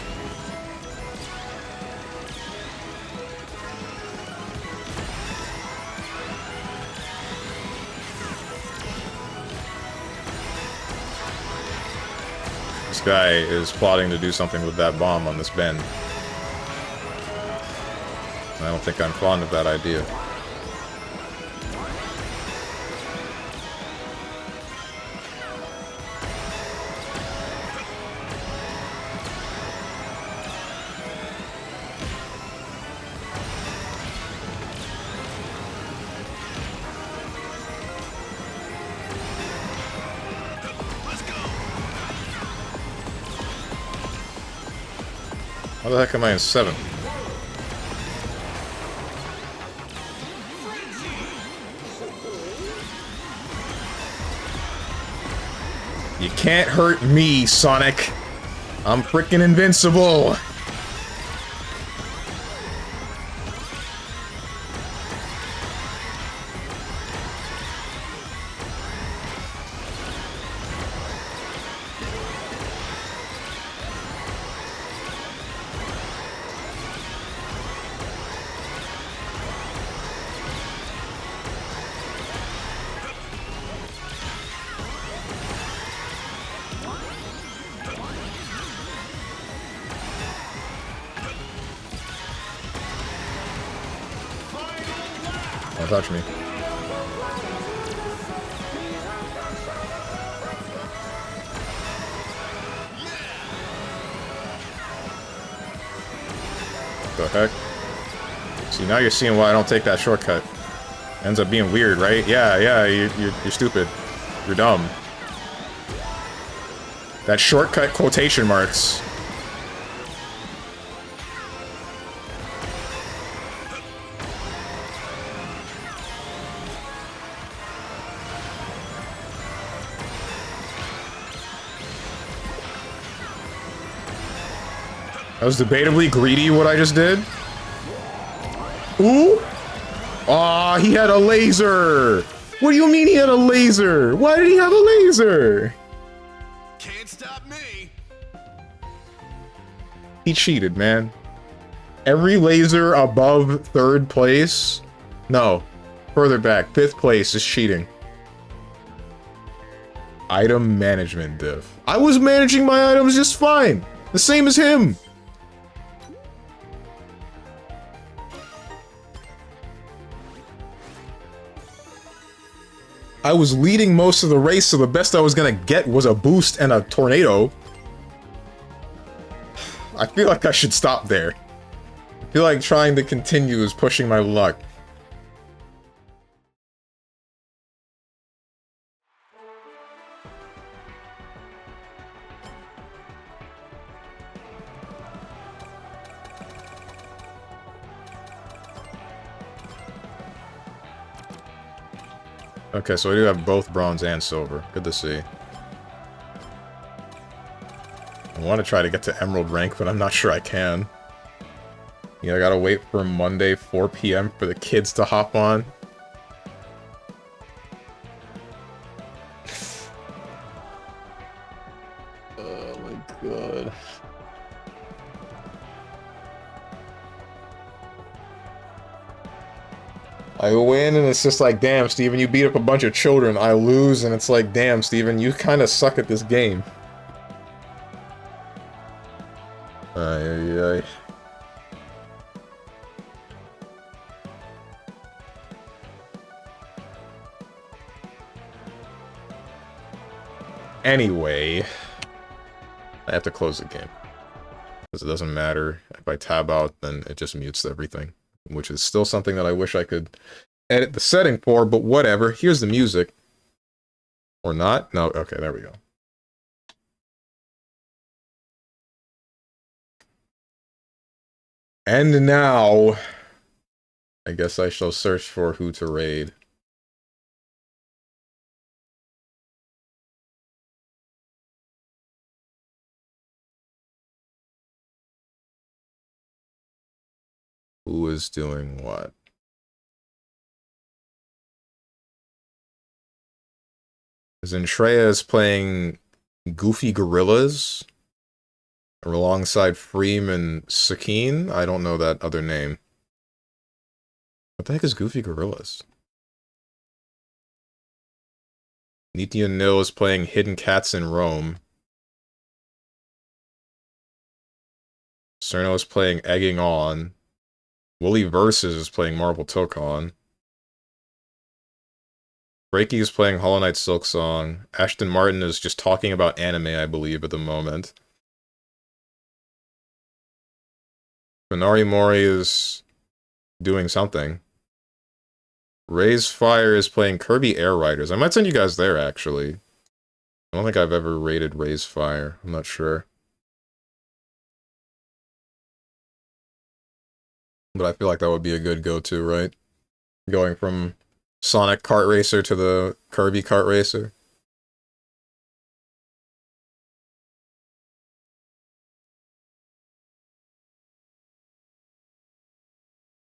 This guy is plotting to do something with that bomb on this bend. I don't think I'm fond of that idea. How the heck am I in 7th? You can't hurt me, Sonic. I'm freaking invincible. Don't touch me. The heck? See, now you're seeing why I don't take that shortcut. Ends up being weird, right? Yeah, you're stupid. You're dumb. That shortcut quotation marks. That was debatably greedy, what I just did. Ooh! Aw, he had a laser! What do you mean he had a laser? Why did he have a laser? Can't stop me. He cheated, man. Every laser above 3rd place... No. Further back. 5th place is cheating. Item management diff. I was managing my items just fine! The same as him! I was leading most of the race, so the best I was gonna get was a boost and a tornado. I feel like I should stop there. I feel like trying to continue is pushing my luck. Okay, so I do have both bronze and silver. Good to see. I want to try to get to emerald rank, but I'm not sure I can. Yeah, I gotta wait for Monday, 4 PM for the kids to hop on. Oh my god. I win, and it's just like, damn, Steven, you beat up a bunch of children. I lose, and it's like, damn, Steven, you kind of suck at this game. Ay, ay, ay. Anyway, I have to close the game. Because it doesn't matter. If I tab out, then it just mutes everything. Which is still something that I wish I could edit the setting for, but whatever. Here's the music. Or not? No, okay, there we go. And now, I guess I shall search for who to raid. Who is doing what? Zentreya is playing Goofy Gorillas alongside Freem and Sakine. I don't know that other name. What the heck is Goofy Gorillas? Nithya Nil is playing Hidden Cats in Rome. Cerno is playing Egging On. Wooly Versus is playing Marvel Tokon. Breaky is playing Hollow Knight Silksong. Ashton Martin is just talking about anime, I believe, at the moment. Benari Mori is doing something. Raise Fire is playing Kirby Air Riders. I might send you guys there, actually. I don't think I've ever rated Raise Fire. I'm not sure. But I feel like that would be a good go-to, right? Going from Sonic Kart Racer to the Kirby Kart Racer.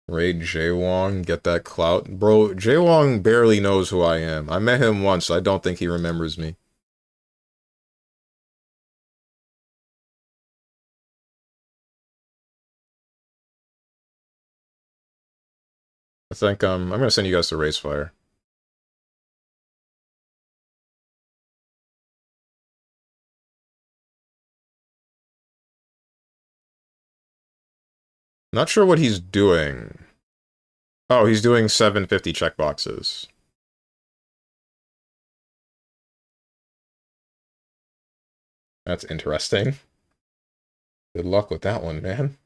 Raid Jaewong, get that clout. Bro, Jaewong barely knows who I am. I met him once, I don't think he remembers me. I think, I'm gonna send you guys to Raise Fire. Not sure what he's doing. Oh, he's doing 750 checkboxes. That's interesting. Good luck with that one, man.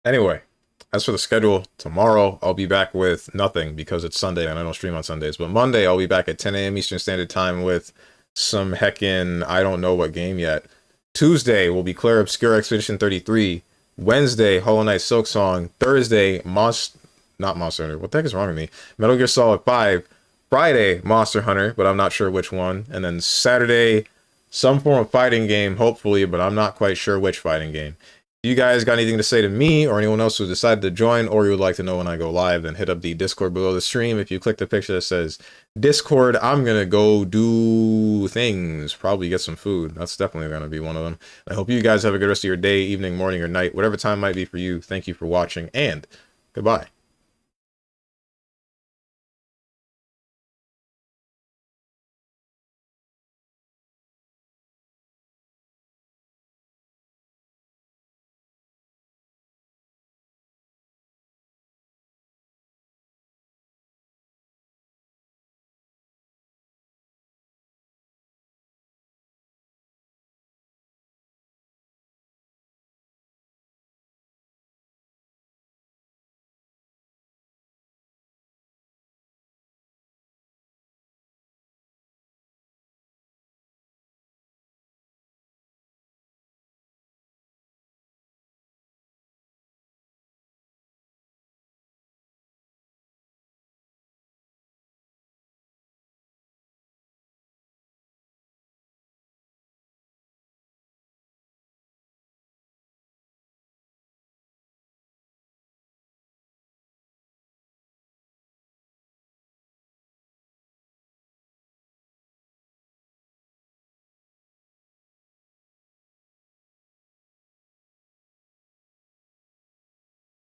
Anyway, as for the schedule, tomorrow I'll be back with nothing because it's Sunday and I don't stream on Sundays. But Monday I'll be back at 10 a.m. Eastern Standard Time with some heckin' I don't know what game yet. Tuesday will be Claire Obscure Expedition 33. Wednesday, Hollow Knight Silk Song. Thursday, not Monster Hunter. What the heck is wrong with me? Metal Gear Solid 5. Friday, Monster Hunter, but I'm not sure which one. And then Saturday, some form of fighting game, hopefully, but I'm not quite sure which fighting game. If you guys got anything to say to me or anyone else who decided to join, or you would like to know when I go live, then hit up the Discord below the stream. If you click the picture that says Discord, I'm going to go do things, probably get some food. That's definitely going to be one of them. I hope you guys have a good rest of your day, evening, morning, or night, whatever time might be for you. Thank you for watching, and goodbye.